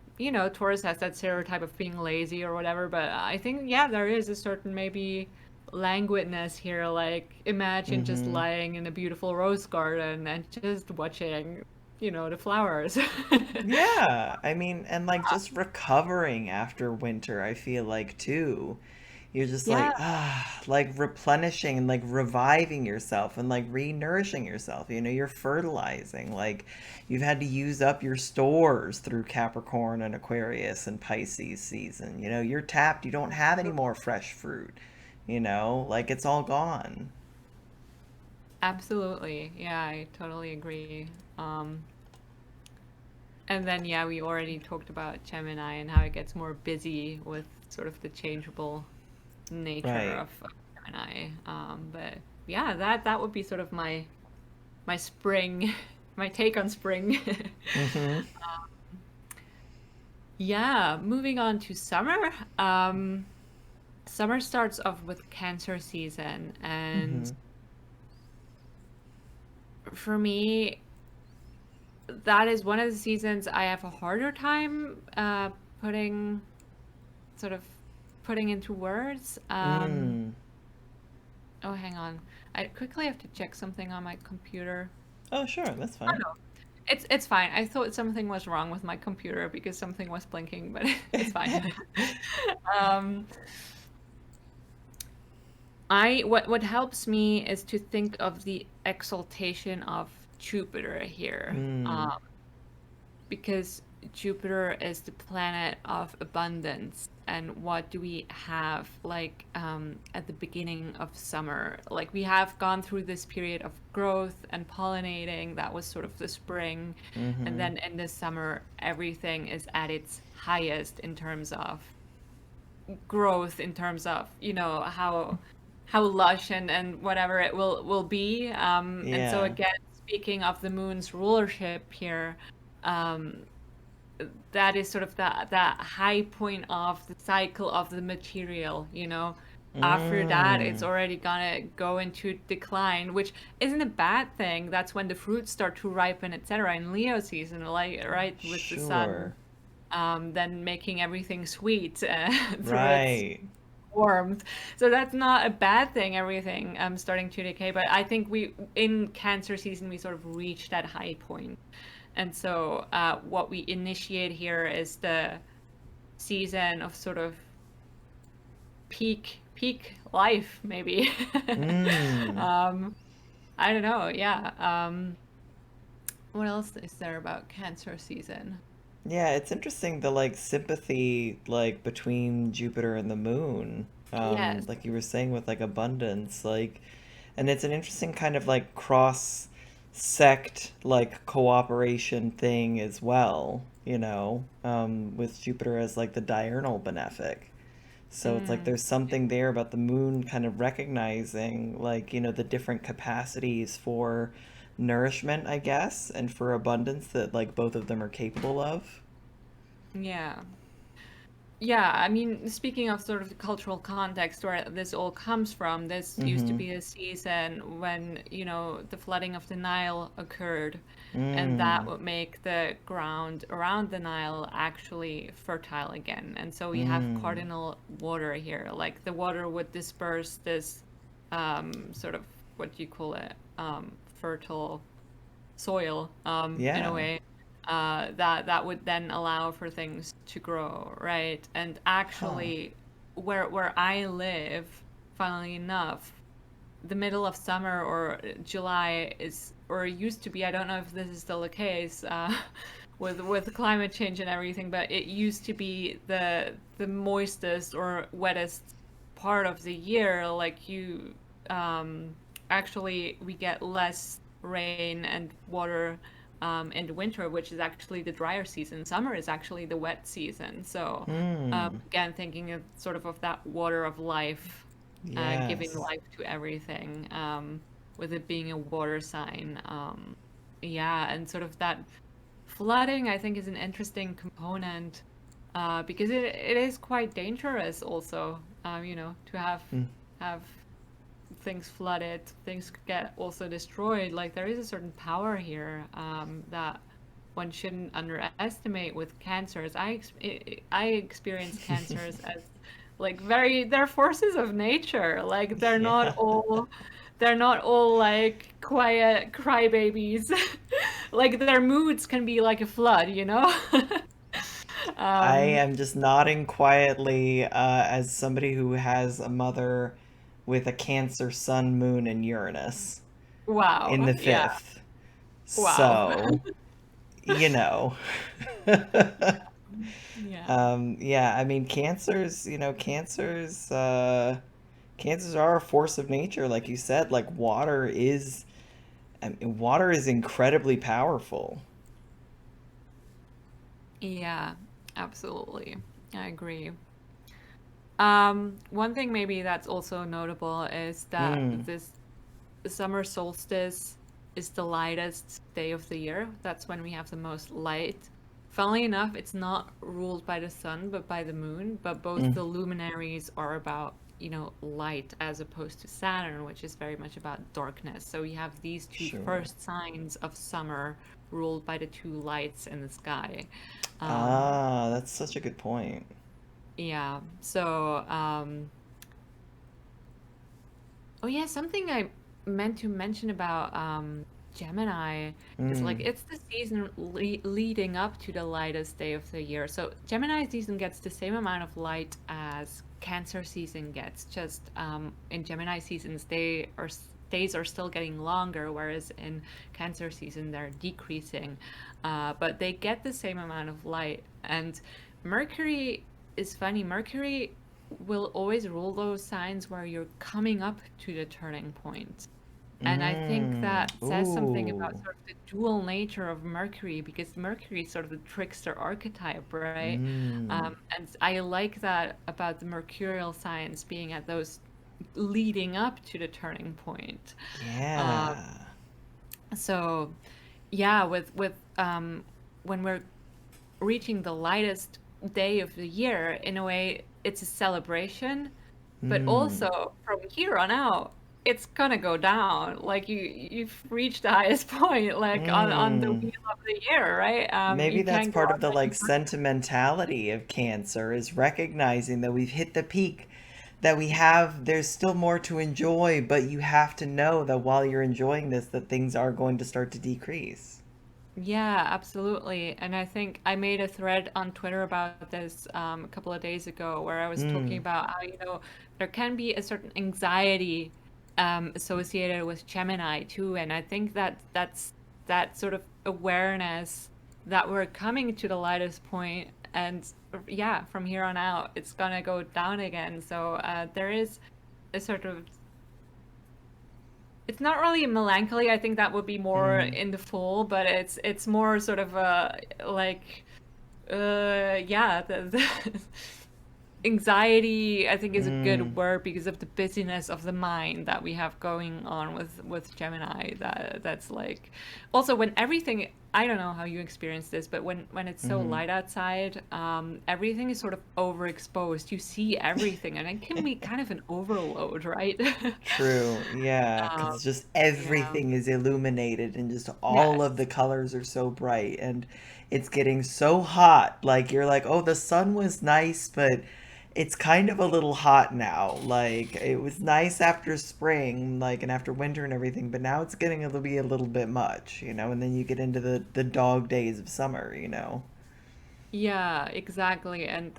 Taurus has that stereotype of being lazy or whatever, but I think, yeah, there is a certain maybe languidness here. Like, imagine just mm-hmm. lying in a beautiful rose garden and just watching, the flowers. Yeah, I mean, and like just recovering after winter, I feel like too. You're just Yeah, like, like replenishing and like reviving yourself and like re-nourishing yourself. You're fertilizing. Like you've had to use up your stores through Capricorn and Aquarius and Pisces season. You're tapped. You don't have any more fresh fruit. Like it's all gone. absolutely. Yeah, I totally agree. Um, and then, yeah, we already talked about Gemini and how it gets more busy with sort of the changeable nature Right. of Gemini. But yeah, that would be sort of my spring, my take on spring. Mm-hmm. Yeah, moving on to summer. Um, Summer starts off with Cancer season, and Mm-hmm. for me, that is one of the seasons I have a harder time putting sort of putting into words. Mm. Oh, hang on. I quickly have to check something on my computer. Oh, sure, that's Oh fine. no, it's fine. I thought something was wrong with my computer because something was blinking, but it's fine. Um, what helps me is to think of the exaltation of Jupiter here, Mm. because Jupiter is the planet of abundance. And what do we have like at the beginning of summer? Like we have gone through this period of growth and pollinating. That was sort of the spring, and Mm-hmm. then in the summer, everything is at its highest in terms of growth, in terms of how lush and whatever it will be. And so Yeah. again, speaking of the moon's rulership here, um, that is sort of that high point of the cycle of the material. After that, it's Mm, already gonna go into decline, which isn't a bad thing. That's when the fruits start to ripen, etc. In Leo season, like right with the sun, sure. then making everything sweet through its Right. warmth. So that's not a bad thing, everything starting to decay. But I think we, in Cancer season, we sort of reach that high point. And so what we initiate here is the season of sort of peak life, maybe. Mm. um, I don't know. Yeah. What else is there about Cancer season? Yeah, it's interesting the like sympathy like between Jupiter and the moon. Yes. Like you were saying with like abundance, like and it's an interesting kind of like cross sect like cooperation thing as well, with Jupiter as like the diurnal benefic. So it's like Mm. there's something there about the moon kind of recognizing like, the different capacities for nourishment, I guess, and for abundance that like both of them are capable of. Yeah. Yeah, I mean, speaking of sort of the cultural context where this all comes from, this used to Mm-hmm. be a season when, the flooding of the Nile occurred, and that Mm. would make the ground around the Nile actually fertile again. And so we have Mm. cardinal water here. Like the water would disperse this sort of, what do you call it? Fertile soil, in a Yeah. way, that would then allow for things to grow, right? And Huh. actually, where I live, funnily enough, the middle of summer or July is, or used to be, I don't know if this is still the case, with climate change and everything, but it used to be the moistest or wettest part of the year. Like um, actually, we get less rain and water in the winter, which is actually the drier season. Summer is actually the wet season. So Hmm. again, thinking of sort of that water of life, giving Yes. life to everything, with it being a water sign. Yeah, and sort of that flooding, I think, is an interesting component because it is quite dangerous also, to Mm. have things flooded, things get also destroyed. Like there is a certain power here that one shouldn't underestimate with cancers. I experience cancers as like they're forces of nature. Like Yeah. they're not all like quiet crybabies. Like their moods can be like a flood. I um, am just nodding quietly as somebody who has a mother with a Cancer Sun, Moon, and Uranus in wow, the yeah, fifth. wow. So, you know. Yeah. Yeah, I mean, cancers are a force of nature, like you said. Like water is incredibly powerful. Yeah, absolutely. I agree. One thing maybe that's also notable is that Mm, this summer solstice is the lightest day of the year. That's when we have the most light. Funnily enough, it's not ruled by the sun, but by the moon. But both mm, the luminaries are about, light as opposed to Saturn, which is very much about darkness. So we have these two sure. first signs of summer ruled by the two lights in the sky. Um, Ah, that's such a good point. yeah. So, oh yeah, something I meant to mention about Gemini is like Mm, it's the season leading up to the lightest day of the year. So Gemini season gets the same amount of light as Cancer season gets. Just in Gemini seasons, days are still getting longer, whereas in Cancer season they're decreasing. But they get the same amount of light. And Mercury is funny. Mercury will always rule those signs where you're coming up to the turning point. And I think mm, that says something about ooh, sort of the dual nature of Mercury, because Mercury is sort of the trickster archetype, right? mm, And I like that about the mercurial signs being at those leading up to the turning point. Um, yeah. so, yeah, with when we're reaching the lightest day of the year, in a way, it's a celebration but Mm. also from here on out, it's gonna go down. Like you've reached the highest point, like on the Mm. wheel of the year, right? Maybe You that's can't go part of up the like anymore. sentimentality of Cancer is recognizing that we've hit the peak, that we have there's still more to enjoy, but you have to know that while you're enjoying this that things are going to start to decrease. Yeah, absolutely. And I think I made a thread on Twitter about this a couple of days ago where I was talking Mm. about how, there can be a certain anxiety associated with Gemini too. And I think that that's that sort of awareness that we're coming to the lightest point, and yeah, from here on out, it's gonna go down again. So there is a sort of, it's not really melancholy. I think that would be more Mm. in the fall, but it's more sort of like yeah, the anxiety, I think, is a Mm. good word because of the busyness of the mind that we have going on with Gemini. That's like, also when everything, I don't know how you experience this, but when it's so Mm-hmm. light outside, everything is sort of overexposed. You see everything, and it can be kind of an overload, right? True, yeah, because um, it's just yeah. everything is illuminated and just all of Yes. the colors are so bright and it's getting so hot. Like you're like, oh, the sun was nice, but it's kind of a little hot now. Like it was nice after spring, like and after winter and everything, but now it's getting to be a little bit much, and then you get into the dog days of summer. Yeah, exactly. And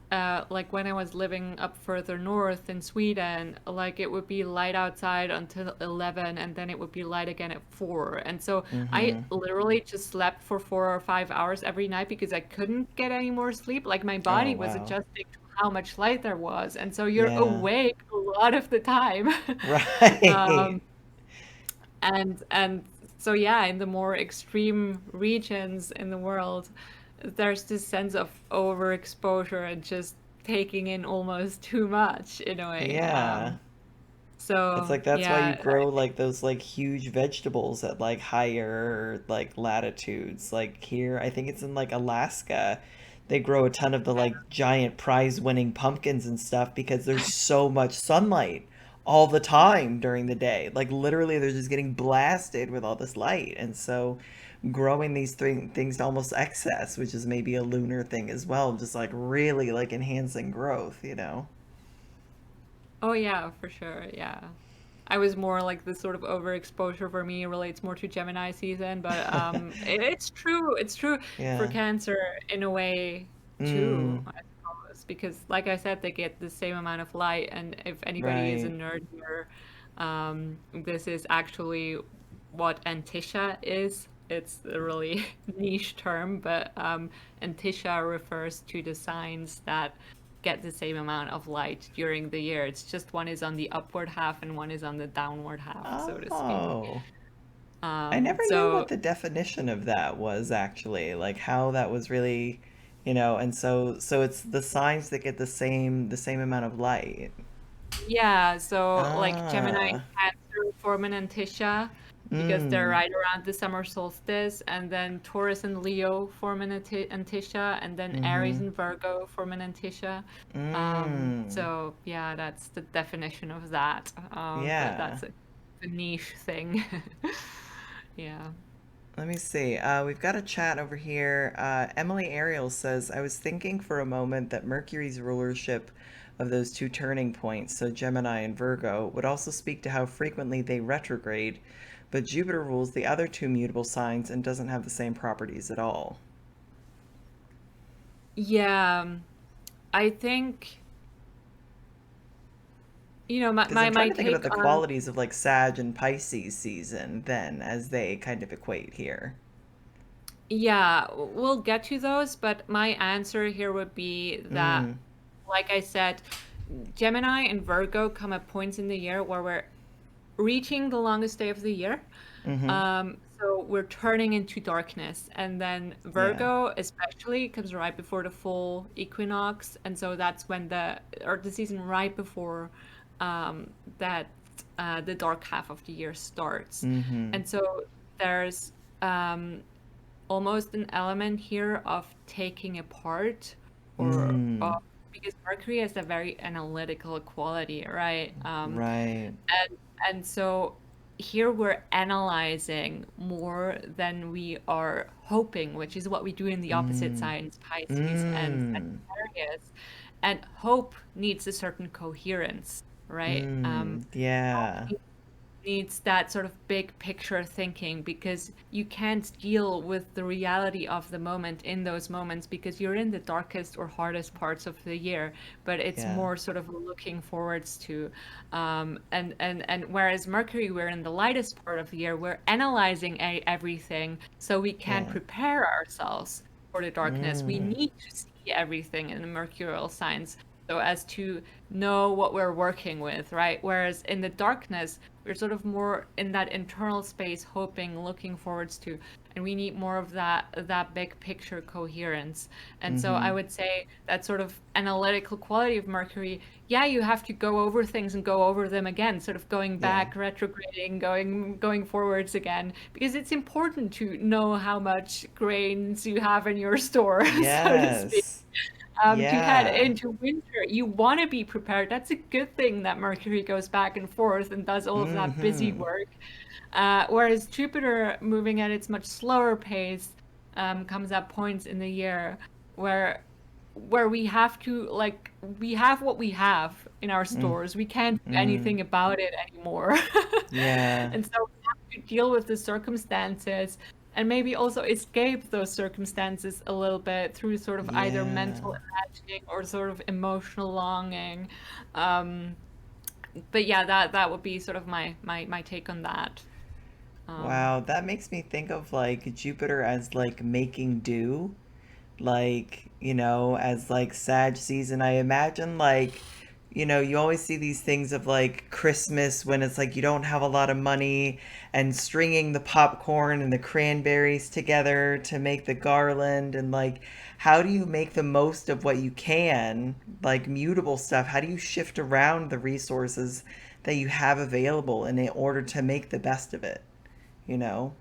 like when I was living up further north in Sweden, like it would be light outside until 11 and then it would be light again at 4. And so I Mm-hmm. literally just slept for 4 or 5 hours every night because I couldn't get any more sleep. Like my Oh, body was wow. adjusting to how much light there was. And so you're Yeah. awake a lot of the time. Right. Um, and so yeah, in the more extreme regions in the world, there's this sense of overexposure and just taking in almost too much in a way. Yeah. It's So like that's why you yeah, grow like those like huge vegetables at like higher like latitudes. Like here, I think it's in like Alaska. They grow a ton of the like giant prize-winning pumpkins and stuff because there's so much sunlight all the time during the day. Like literally they're just getting blasted with all this light. And so growing these things to almost excess, which is maybe a lunar thing as well, just like really like enhancing growth. oh yeah, for sure, yeah. I was more like the sort of overexposure for me relates more to Gemini season, but it's true. It's true for Yeah. Cancer in a way too, Mm, I suppose, because like I said, they get the same amount of light, and if anybody is a right. nerd here, this is actually what Antisha is. It's a really niche term, but Antisha refers to the signs that get the same amount of light during the year. It's just one is on the upward half and one is on the downward half, so to speak. Oh. I never knew what So the definition of that was actually, like how that was really, and so it's the signs that get the same amount of light. yeah, so like Gemini and Ah. Cancer form an Antisha because they're Mm. right around the summer solstice, and then Taurus and Leo form an Antisha, and then Aries Mm-hmm. and Virgo form an Antisha. Mm. So yeah, that's the definition of that. But Yeah. that's a niche thing. Yeah. Let me see. We've got a chat over here. Emily Ariel says, I was thinking for a moment that Mercury's rulership of those two turning points, so Gemini and Virgo, would also speak to how frequently they retrograde, but Jupiter rules the other two mutable signs and doesn't have the same properties at all. Yeah, I think, Because I'm trying my to think about take the on, qualities of like Sag and Pisces season then as they kind of equate here. yeah, we'll get to those, but my answer here would be that, Mm. like I said, Gemini and Virgo come at points in the year where we're reaching the longest day of the year. Mm-hmm. So we're turning into darkness. And then Yeah. Virgo especially comes right before the full equinox. And so that's when or the season right before that the dark half of the year starts. Mm-hmm. And so there's um, almost an element here of taking apart or of Mm. because Mercury has a very analytical quality, right? Right. And and so here we're analyzing more than we are hoping, which is what we do in the opposite Mm. signs, Pisces and Mm. Sagittarius. And hope needs a certain coherence, right? Mm. Hope Yeah. needs that sort of big picture thinking because you can't deal with the reality of the moment in those moments because you're in the darkest or hardest parts of the year, but it's Yeah. more sort of looking forwards to and whereas Mercury, we're in the lightest part of the year, we're analyzing everything so we can Yeah. prepare ourselves for the darkness. We Mm. need to see everything in the mercurial signs so as to know what we're working with, right? Whereas in the darkness, we're sort of more in that internal space, hoping, looking forwards to, and we need more of that big picture coherence. And so I Mm-hmm. would say that sort of analytical quality of Mercury, yeah, you have to go over things and go over them again, sort of going Yeah. back, retrograding, going forwards again, because it's important to know how much grains you have in your store, so to speak, Yes. to head Yeah. into winter. You want to be prepared. That's a good thing that Mercury goes back and forth and does all of that busy Mm-hmm. work. Whereas Jupiter, moving at its much slower pace, comes at points in the year where we have to like we have what we have in our Mm. stores. We can't do Mm. anything about it anymore. Yeah. And so we have to deal with the circumstances and maybe also escape those circumstances a little bit through sort of either Yeah. mental imagining or sort of emotional longing. Um, but yeah, that would be sort of my take on that. Um, Wow, that makes me think of like Jupiter as like making do, like, as like Sag season. I imagine like, you always see these things of like Christmas when it's like you don't have a lot of money and stringing the popcorn and the cranberries together to make the garland, and like how do you make the most of what you can, like mutable stuff? How do you shift around the resources that you have available in order to make the best of it, you know?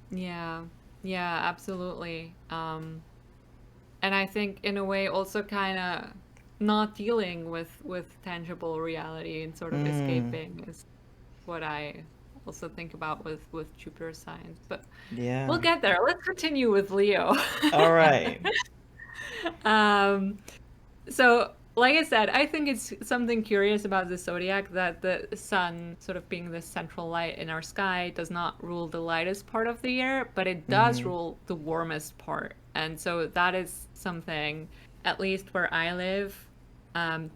yeah, yeah, absolutely. And I think in a way also kind of not dealing with tangible reality and sort of Mm, escaping is what I also think about with Jupiter signs. But we'll yeah. get there. Let's continue with Leo. All right. um, So, like I said, I think it's something curious about the zodiac that the sun, sort of being the central light in our sky, does not rule the lightest part of the year, but it does Mm-hmm. rule the warmest part. And so that is something, at least where I live,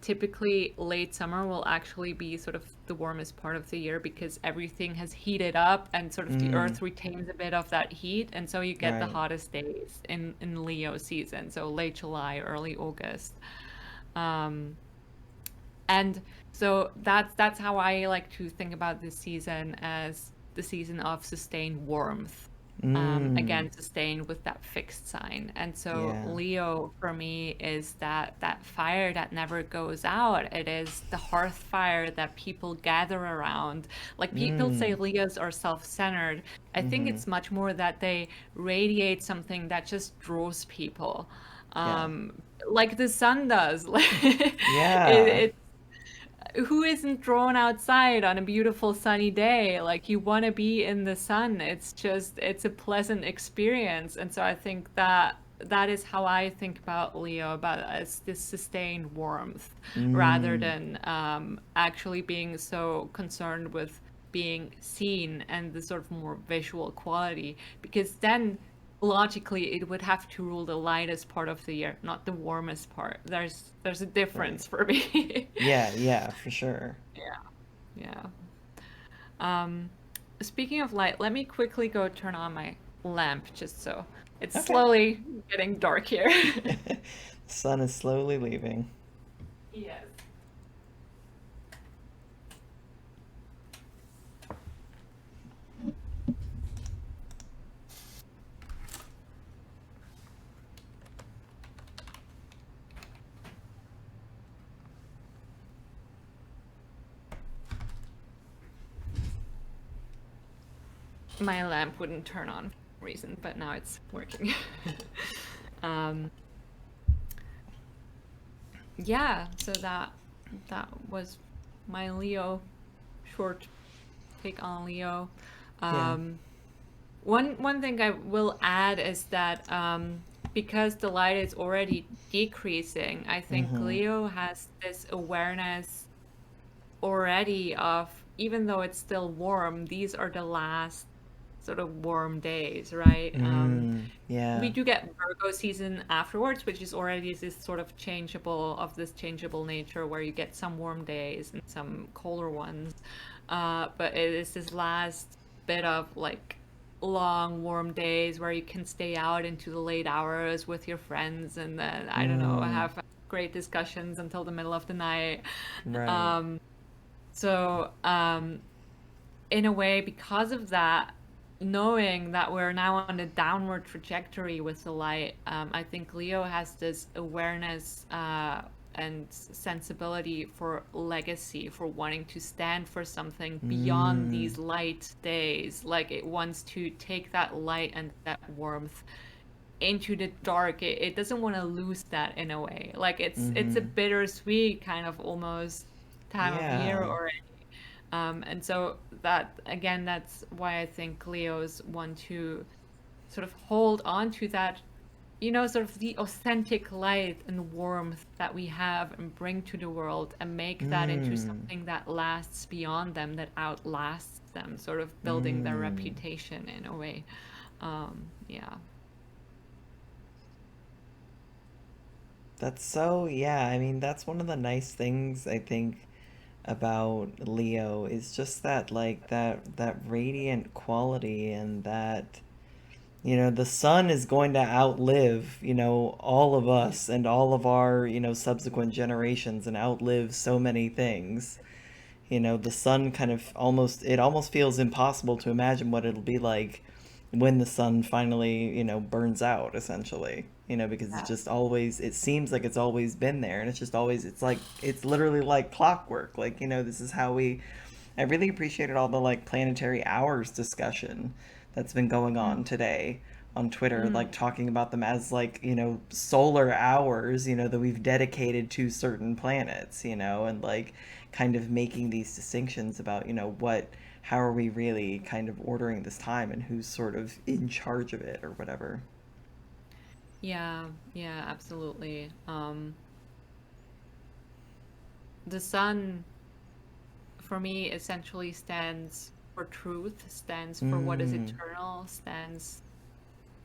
typically late summer will actually be sort of the warmest part of the year because everything has heated up and sort of the Mm, earth retains a bit of that heat. And so you get the right. hottest days in Leo season, so late July, early August. Um, and so that's how I like to think about this season as the season of sustained warmth. Mm, Again, sustained with that fixed sign. And so yeah. Leo for me is that fire that never goes out. It is the hearth fire that people gather around. Like people say Mm, Leos are self-centered. I think mm-hmm. it's much more that they radiate something that just draws people. Yeah. Um, like the sun does. Like Yeah. it, who isn't drawn outside on a beautiful sunny day? Like you want to be in the sun. It's just it's a pleasant experience. And so I think that that is how I think about Leo, about as this sustained warmth rather Mm, than actually being so concerned with being seen and the sort of more visual quality, because then logically it would have to rule the lightest part of the year, not the warmest part. There's a right. difference for me. Yeah, yeah, for sure. Yeah, yeah. Um, Speaking of light, let me quickly go turn on my lamp just so it's Okay. slowly getting dark here. The sun is slowly leaving. Yes. My lamp wouldn't turn on for some reason, but now it's working. um, yeah, so that was my Leo short take on Leo. Yeah. Um, one thing I will add is that because the light is already decreasing, I think Mm-hmm. Leo has this awareness already of, even though it's still warm, these are the last sort of warm days, right? We Yeah. do get Virgo season afterwards, which is already this sort of changeable of this changeable nature where you get some warm days and some colder ones. But it is this last bit of like long warm days where you can stay out into the late hours with your friends and then I don't know Mm. have great discussions until the middle of the night. Right. Um, so in a way, because of that, knowing that we're now on a downward trajectory with the light, I think Leo has this awareness and sensibility for legacy, for wanting to stand for something beyond Mm. these light days. Like it wants to take that light and that warmth into the dark. It doesn't want to lose that in a way. Like it's a Mm-hmm. bittersweet kind of almost time of year Yeah. already. And so that again, that's why I think Leos want to sort of hold on to that, sort of the authentic light and warmth that we have and bring to the world and make that into Mm. something that lasts beyond them, that outlasts them, sort of building their Mm. reputation in a way. Yeah. That's so, yeah, I mean, that's one of the nice things I think about Leo is just that like that radiant quality and that the sun is going to outlive, all of us and all of our, subsequent generations and outlive so many things. The sun kind of almost feels impossible to imagine what it'll be like when the sun finally, burns out essentially. Because it's Yeah. just always it seems like it's always been there and it's just always it's like it's literally like clockwork. Like, this is how we I really appreciated all the like planetary hours discussion that's been going on today on Twitter, like Mm. talking about them as like, solar hours, that we've dedicated to certain planets, and like kind of making these distinctions about, how are we really kind of ordering this time and who's sort of in charge of it or whatever. Yeah, yeah, absolutely. The sun for me essentially stands for truth, stands for what is Mm, eternal, stands,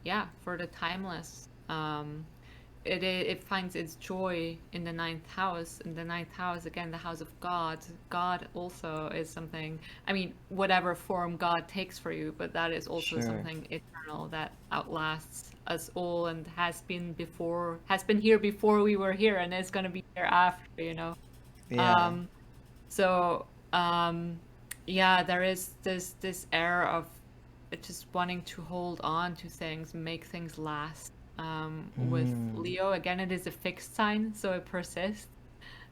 yeah, for the timeless. It finds its joy in the ninth house. In the ninth house, again, the house of God. God also is something, I mean, whatever form God takes for you, but that is also sure. something eternal that outlasts us all and has been here before we were here and is going to be here after. Yeah. Um, so yeah, there is this air of just wanting to hold on to things, make things last. With Mm, Leo, again, it is a fixed sign, so it persists,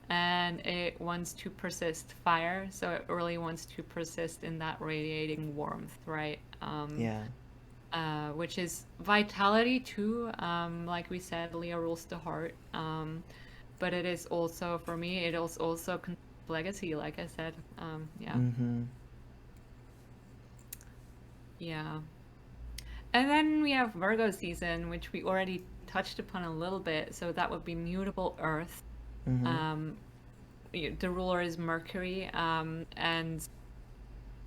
and it wants to persist fire, so it really wants to persist in that radiating warmth, right? yeah. Which is vitality too. Like we said, Leo rules the heart. But it is also, for me, it is also legacy, like I said. Yeah. Mm-hmm. Yeah. And then we have Virgo season, which we already touched upon a little bit. So that would be mutable Earth. Mm-hmm. Um, the ruler is Mercury. And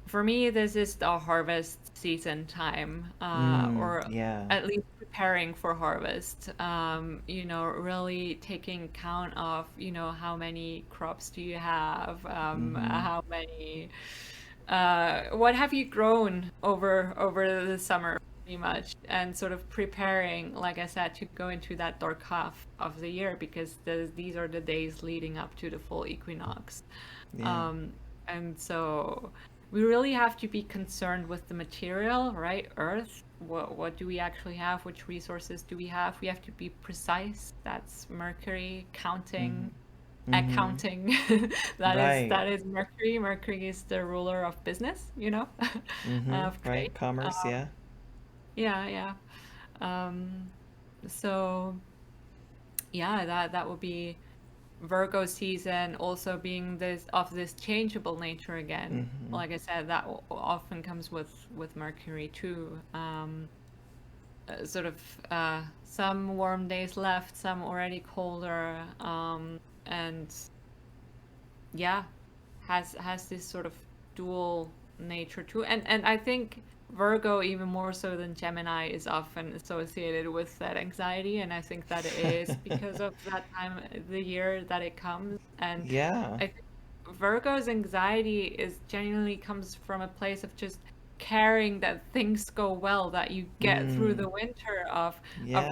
for me, this is the harvest season time, or Yeah. at least preparing for harvest. Really taking account of, how many crops do you have, Mm-hmm. how many, what have you grown over the summer, pretty much, and sort of preparing, like I said, to go into that dark half of the year because these are the days leading up to the full equinox. Yeah. Um, and so we really have to be concerned with the material, right? Earth. What do we actually have? Which resources do we have? We have to be precise. That's Mercury Mm-hmm. counting, Mm-hmm. accounting. that is Right. that is Mercury. Mercury is the ruler of business, Mm-hmm. of trade. Right. Commerce, Um, yeah. yeah, yeah. Um, so yeah, that would be. Virgo season also being this changeable nature again. Mm-hmm. Like I said, that often comes with Mercury too. Sort of some warm days left, some already colder, and yeah, has this sort of dual nature too. And I think Virgo, even more so than Gemini, is often associated with that anxiety, and I think that it is because of that time of the year that it comes. And Yeah. I think Virgo's anxiety is genuinely comes from a place of just caring that things go well, that you get through Mm. the winter of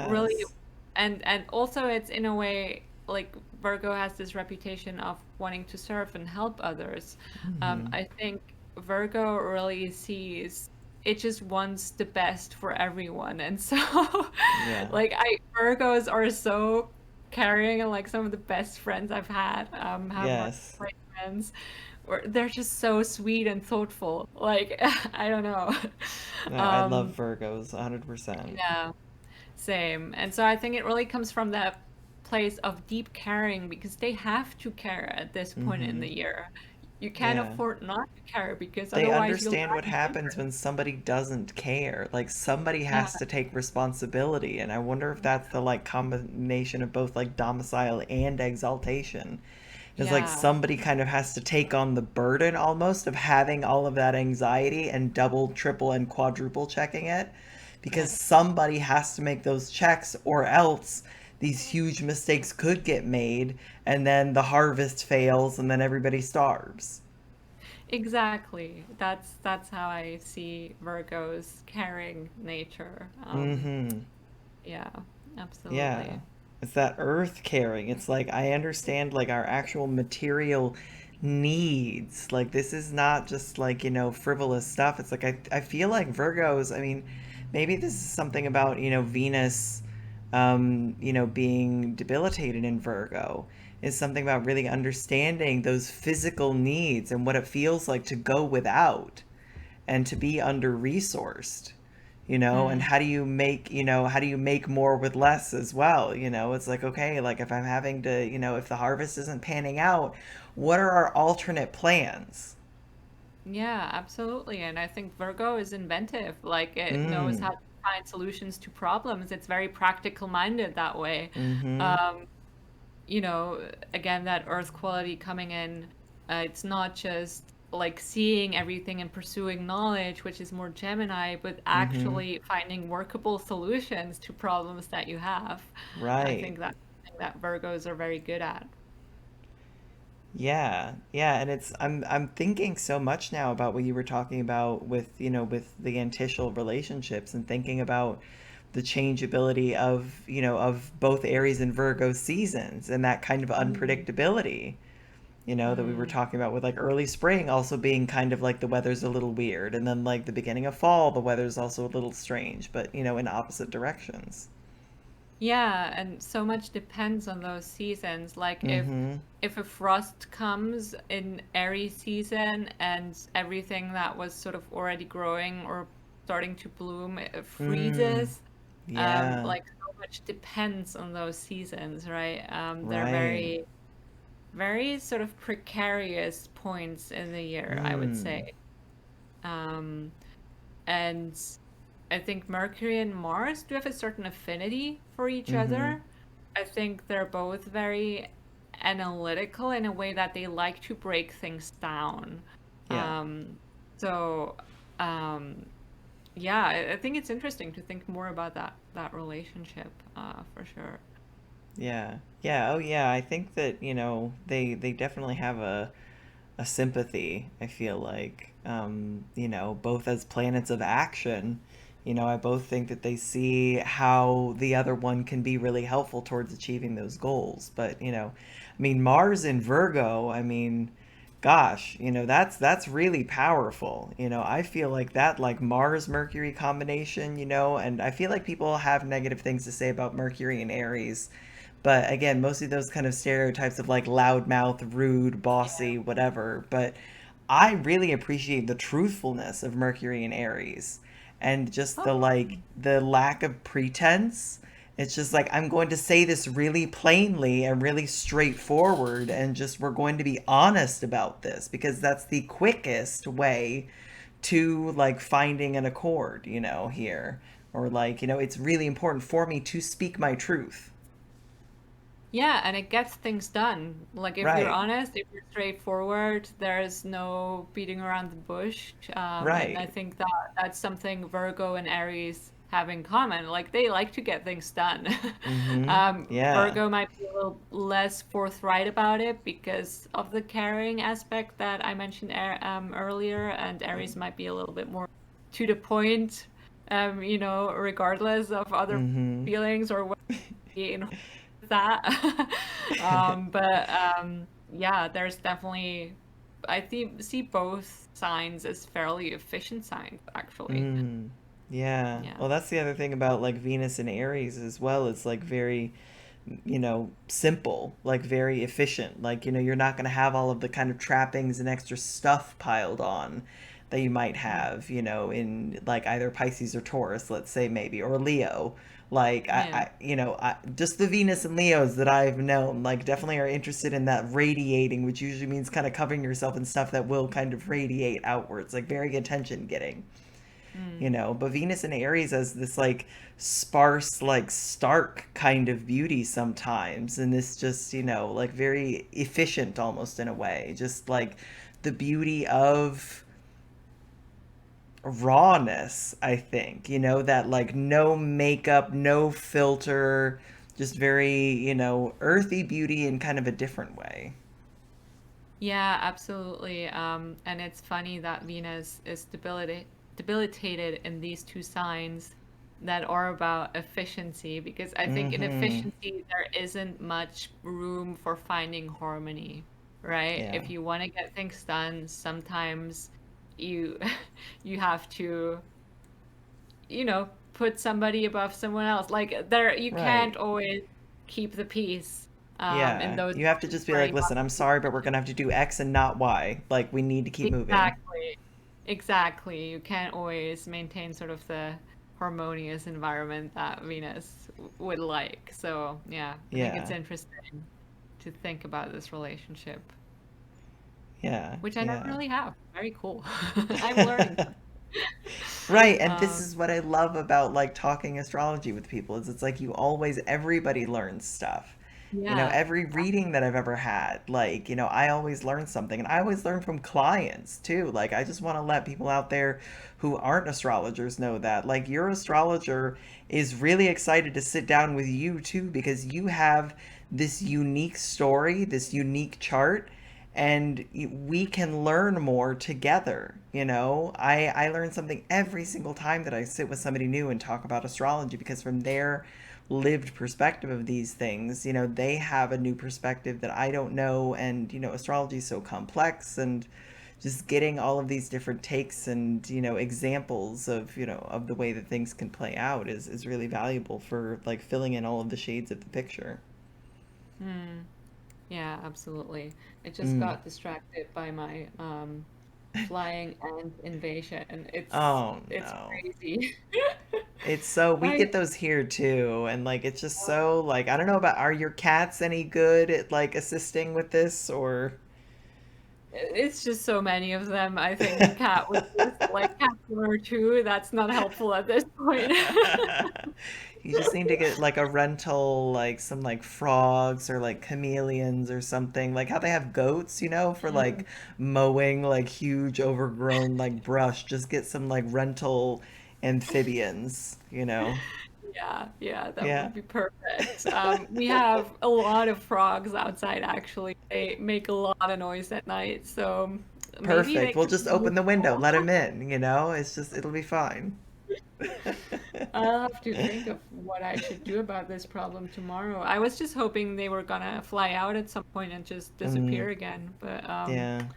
really, Yes. and also it's in a way like Virgo has this reputation of wanting to serve and help others. Mm-hmm. I think Virgo really sees it just wants the best for everyone, and so Yeah. like I Virgos are so caring, and like some of the best friends I've had have Virgo Yes. friends, or they're just so sweet and thoughtful. Like I don't know. No, I love um, Virgos 100%. yeah. Same. And so I think it really comes from that place of deep caring because they have to care at this point in Mm-hmm. the year. You can't Yeah. afford not to care because They otherwise you'll understand die what in happens winter. when somebody doesn't care. Like somebody Yeah. has to take responsibility, and I wonder if that's the like combination of both like domicile and exaltation. It's like Yeah. somebody kind of has to take on the burden almost of having all of that anxiety and double, triple, and quadruple checking it because Yes. somebody has to make those checks or else these huge mistakes could get made and then the harvest fails and then everybody starves. Exactly. That's how I see Virgo's caring nature. Mm-hmm. Yeah, Yeah. absolutely. It's that earth caring. It's like I understand like our actual material needs. Like this is not just like, frivolous stuff. It's like I feel like Virgos, I mean, maybe this is something about, Venus being debilitated in Virgo. Is something about really understanding those physical needs and what it feels like to go without and to be under resourced, and Mm. how do you make more with less as well. It's like, okay, like if I'm having to, if the harvest isn't panning out, what are our alternate plans? Yeah, absolutely. And I think Virgo is inventive. Like it knows Mm. how to find solutions to problems. It's very practical minded that way. Mm-hmm. Um, you know, again, that earth quality coming in, it's not just like seeing everything and pursuing knowledge, which is more Gemini, but Mm-hmm. actually finding workable solutions to problems that you have. I Right. think that's something that Virgos are very good at. Yeah, yeah, and I'm thinking so much now about what you were talking about with the antitial relationships and thinking about the changeability of both Aries and Virgo seasons and that kind of Mm, unpredictability, that we were mm. talking about with like early spring also being kind of like the weather's a little weird and then like the beginning of fall the weather's also a little strange, but in opposite directions. Yeah, and so much depends on those seasons. Like Mm-hmm. if a frost comes in Aries season and everything that was sort of already growing or starting to bloom Mm. freezes, Yeah. like so much depends on those seasons, right? They're Right. very sort of precarious points in the year, I would Mm. say. Um, and I think Mercury and Mars do have a certain affinity for each Mm-hmm. other. I think they're both very analytical in a way that they like to break things down. Yeah. Um, so, um, yeah, I think it's interesting to think more about that relationship, for sure. Yeah. Yeah. Oh, yeah. I think that, they definitely have a sympathy, I feel like, both as planets of action. I both think that they see how the other one can be really helpful towards achieving those goals. But, I mean, Mars in Virgo, I mean, gosh, that's really powerful. I feel like that like Mars Mercury combination, and I feel like people have negative things to say about Mercury and Aries. But again, mostly those kind of stereotypes of like loudmouth, rude, bossy, whatever. But I really appreciate the truthfulness of Mercury and Aries and just the Oh, like the lack of pretense It's just like, I'm going to say this really plainly and really straightforward, and just we're going to be honest about this because that's the quickest way to like finding an accord, here. Or like, it's really important for me to speak my truth. Yeah, and it gets things done. Like if you're Right. honest, if you're straightforward, there's no beating around the bush. And I Right. think that that's something Virgo and Aries have in common. Like they like to get things done. Mm-hmm. Yeah. Virgo might be a little less forthright about it because of the caring aspect that I mentioned earlier, and Aries might be a little bit more to the point, regardless of other Mm-hmm. feelings or what in that. But yeah, there's definitely see both signs as fairly efficient signs actually. Mm. Yeah. Yeah. Well, that's the other thing about like Venus and Aries as well. It's like very, simple, like very efficient. Like, you're not going to have all of the kind of trappings and extra stuff piled on that you might Mm. have, in like either Pisces or Taurus, let's say maybe, or Leo. Like Yeah. just the Venus and Leos that I've known, like definitely are interested in that radiating, which usually means kind of covering yourself in stuff that will kind of radiate outwards, like very attention getting. Mm. But Venus and Aries as this like sparse, like stark kind of beauty sometimes, and this just, like very efficient almost in a way, just like the beauty of rawness, I think, that like no makeup, no filter, just very, earthy beauty in kind of a different way. Yeah, absolutely. And it's funny that Venus is debilitated in these two signs that are about efficiency, because I think in Mm-hmm. efficiency there isn't much room for finding harmony, right? Yeah. If you want to get things done, sometimes you you have to, put somebody above someone else. Like there, you Right. can't always keep the peace in Yeah, those you have to moments just be where like, you have listen, I'm to keep sorry, but we're pushing. gonna have to do X and not Y. Like, we need to keep moving. Exactly. Exactly. You can't always maintain sort of the harmonious environment that Venus would like. So, yeah, I think it's Yeah, interesting to think about this relationship, yeah, which I never yeah. really have. Very cool. I'm learning. Right, and this Um, is what I love about like talking astrology with people is it's like everybody learns stuff. yeah. Every reading that I've ever had, like, I always learn something, and I always learn from clients too. Like, I just want to let people out there who aren't astrologers know that like your astrologer is really excited to sit down with you too because you have this unique story, this unique chart, and we can learn more together. I learn something every single time that I sit with somebody new and talk about astrology because from their lived perspective of these things, they have a new perspective that I don't know. And astrology is so complex, and just getting all of these different takes and examples of of the way that things can play out is really valuable for like filling in all of the shades of the picture. Hmm. Yeah, absolutely. I just Mm. got distracted by my flying ant invasion. Oh It's no. crazy. It's so we I get those here too, and like it's just so like I don't know about, are your cats any good at like assisting with this or It's just so many of them. I think a cat would just like cat one or two. That's not helpful at this point. you just need to get like a rental, like some like frogs or like chameleons or something, like how they have goats, for like mowing like huge overgrown like brush. Just get some like rental amphibians. Yeah, yeah, that Yeah. would be perfect. We have a lot of frogs outside, actually. They make a lot of noise at night, so maybe they Perfect. We'll could just be open the window, useful. let him in. It's just, it'll be fine. I'll have to think of what I should do about this problem tomorrow. I was just hoping they were gonna fly out at some point and just Mm, disappear again, but yeah.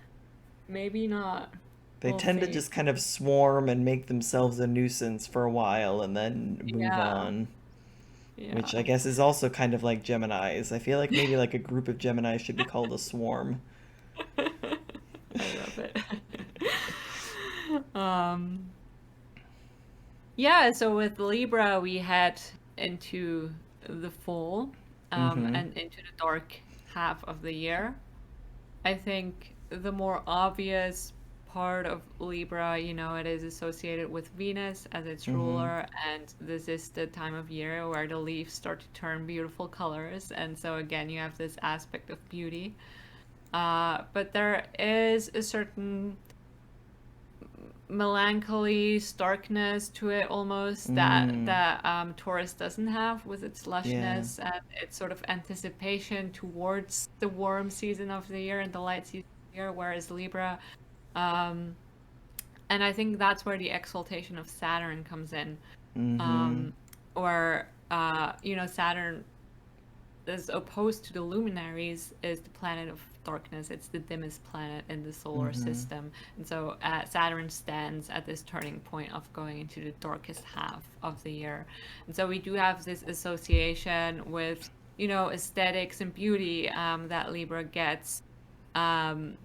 maybe not. They We'll tend to see. just kind of swarm and make themselves a nuisance for a while and then move Yeah, on, yeah. which I guess is also kind of like Geminis. I feel like maybe like a group of Geminis should be called a swarm. I love it. Um, yeah, so with Libra, we head into the fall, Mm-hmm. and into the dark half of the year. I think the more obvious part of Libra, it is associated with Venus as its Mm-hmm. ruler, and this is the time of year where the leaves start to turn beautiful colors. And so, again, you have this aspect of beauty. But there is a certain melancholy, starkness to it almost Mm. that Taurus doesn't have with its Yeah. lushness and its sort of anticipation towards the warm season of the year and the light season of the year, whereas Libra, um, and I think that's where the exaltation of Saturn comes in, Mm-hmm. um, or Saturn as opposed to the luminaries, is the planet of darkness. It's the dimmest planet in the solar Mm-hmm. system. And so Saturn stands at this turning point of going into the darkest half of the year. And so we do have this association with, aesthetics and beauty that Libra gets. Um,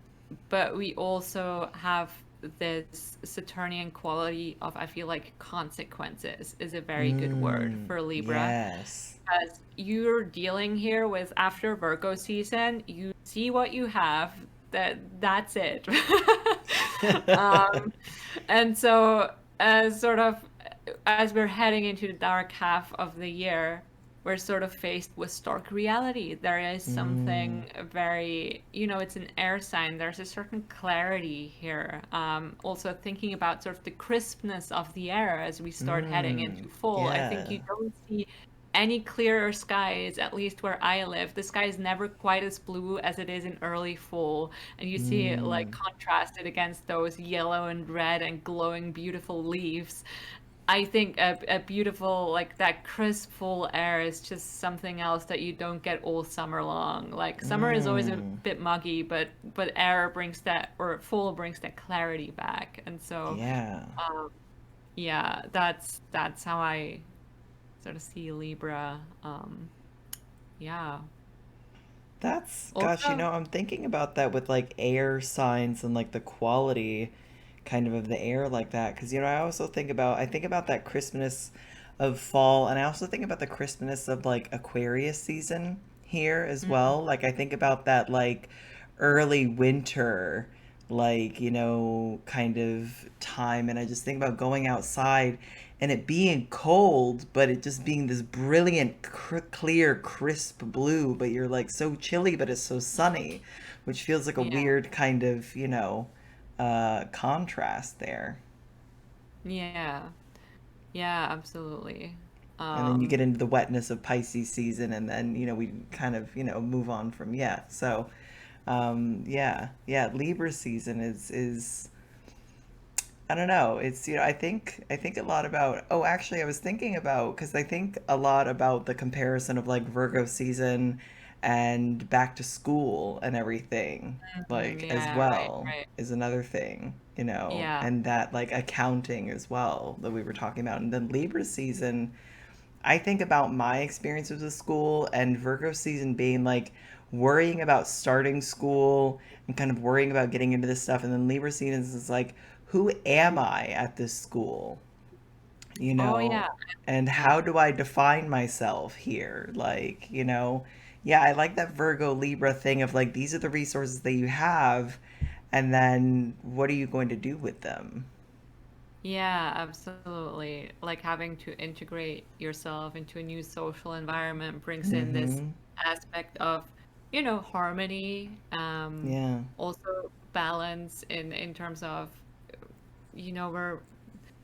but we also have this Saturnian quality of, I feel like, consequences is a very good word Mm. for Libra, Yes. because you're dealing here with, after Virgo season, you see what you have, that's it. um, and so as sort of as we're heading into the dark half of the year, we're sort of faced with stark reality. There is Mm. something very, it's an air sign. There's a certain clarity here. Also, thinking about sort of the crispness of the air as we start heading Mm. into fall, I think Yeah. you don't see any clearer skies, at least where I live. The sky is never quite as blue as it is in early fall. And you see it like Mm. contrasted against those yellow and red and glowing, beautiful leaves. I think a beautiful, like that crisp fall air is just something else that you don't get all summer long. Like summer is always a Mm. bit muggy, but air brings that, or fall brings that clarity back. And so, Yeah. um, yeah, that's how I sort of see Libra. Yeah. Gosh, Also, I'm thinking about that with like air signs and like the quality kind of the air like that. Because, I think about that crispness of fall. And I also think about the crispness of like Aquarius season here as mm, well. Like, I think about that like early winter, like, kind of time. And I just think about going outside and it being cold, but it just being this brilliant, clear, crisp blue. But you're like so chilly, but it's so sunny, which feels like a yeah, weird kind of, contrast there. yeah, yeah, absolutely. And then you Um, get into the wetness of Pisces season, and then we kind of move on from so yeah, Libra season is I don't know. It's I think a lot about. Oh, actually, I was thinking about because I think a lot about the comparison of like Virgo season and back to school and everything like as yeah, right, well right. is another thing, Yeah. and that like accounting as well that we were talking about. And then Libra season, I think about my experiences with school and Virgo season being like worrying about starting school and kind of worrying about getting into this stuff. And then Libra season is like, who am I at this school? You Oh, know, yeah. and Yeah. how do I define myself here? Like, yeah, I like that Virgo Libra thing of like, these are the resources that you have, and then what are you going to do with them? Yeah, absolutely. Like having to integrate yourself into a new social environment brings in this Mm-hmm. aspect of, harmony, Yeah. also balance in terms of, we're,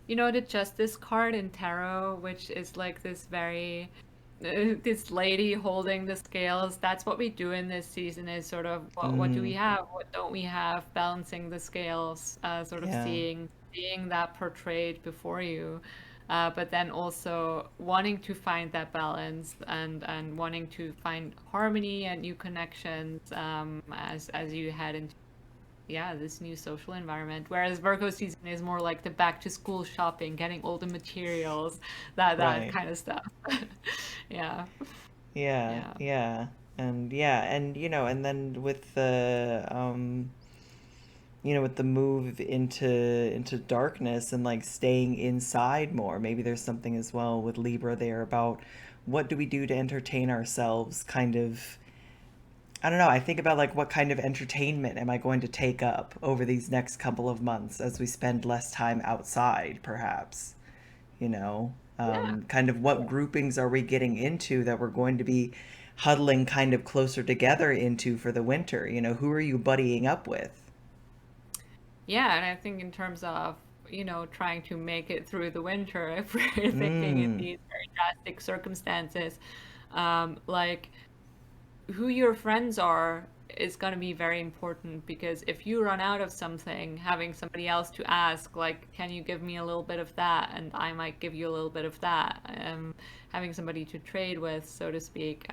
the Justice card in tarot, which is like this very this lady holding the scales. That's what we do in this season, is sort of what do we Mm. have, what don't we have, balancing the scales, sort of Yeah. seeing that portrayed before you, but then also wanting to find that balance and wanting to find harmony and new connections, as you head into, yeah, this new social environment. Whereas Virgo season is more like the back to school shopping, getting all the materials, that Right. kind of stuff. Yeah. Yeah, Yeah. and and then with with the move into darkness and like staying inside more, maybe there's something as well with Libra there about what do we do to entertain ourselves kind of. I don't know. I think about like what kind of entertainment am I going to take up over these next couple of months as we spend less time outside, perhaps. Yeah. Kind of what groupings are we getting into that we're going to be huddling kind of closer together into for the winter? Who are you buddying up with? Yeah, and I think in terms of, trying to make it through the winter, if we're thinking in Mm, these very drastic circumstances, like who your friends are is going to be very important because if you run out of something, having somebody else to ask, like, can you give me a little bit of that? And I might give you a little bit of that. Having somebody to trade with, so to speak,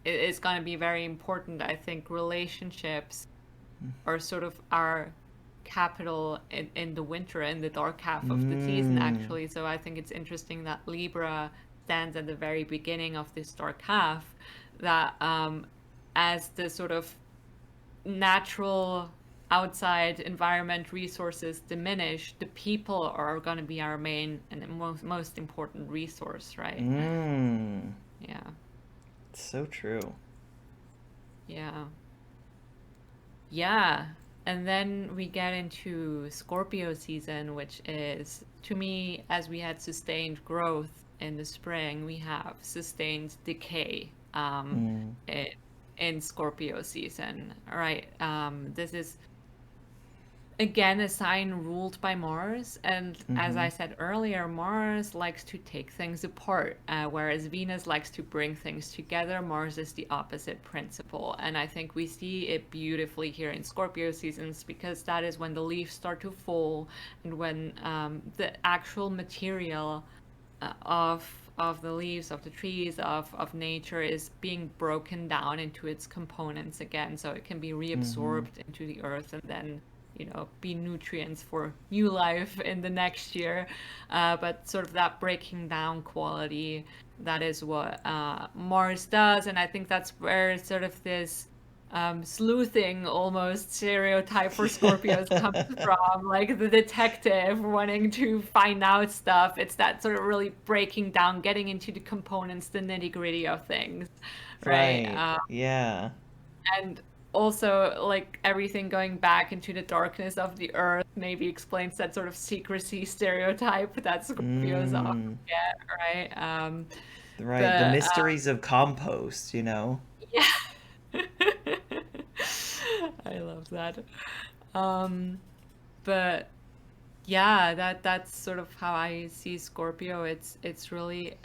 is going to be very important. I think relationships are sort of our capital in the winter, in the dark half of the season, mm, actually. So I think it's interesting that Libra stands at the very beginning of this dark half, that as the sort of natural outside environment resources diminish, the people are going to be our main and most important resource, right? mm. Yeah, So true. yeah. Yeah. And then we get into Scorpio season, which is, to me, as we had sustained growth in the spring, we have sustained decay Mm, in Scorpio season. All right. This is again a sign ruled by Mars, and as mm-hmm, I said earlier, Mars likes to take things apart, whereas Venus likes to bring things together. Mars is the opposite principle, and I think we see it beautifully here in Scorpio seasons because that is when the leaves start to fall and when the actual material of the leaves of the trees of nature is being broken down into its components again, so it can be mm-hmm. reabsorbed into the earth and then be nutrients for new life in the next year. But sort of that breaking down quality, that is what Mars does, and I think that's where sort of this sleuthing almost stereotype for Scorpios comes from, like the detective wanting to find out stuff. It's that sort of really breaking down, getting into the components, the nitty gritty of things, right? Right. Yeah. And also, like everything going back into the darkness of the earth maybe explains that sort of secrecy stereotype that Scorpios often Mm. get, right? Right. The But mysteries of compost. yeah. I love that. Um, but yeah, that's sort of how I see Scorpio. It's really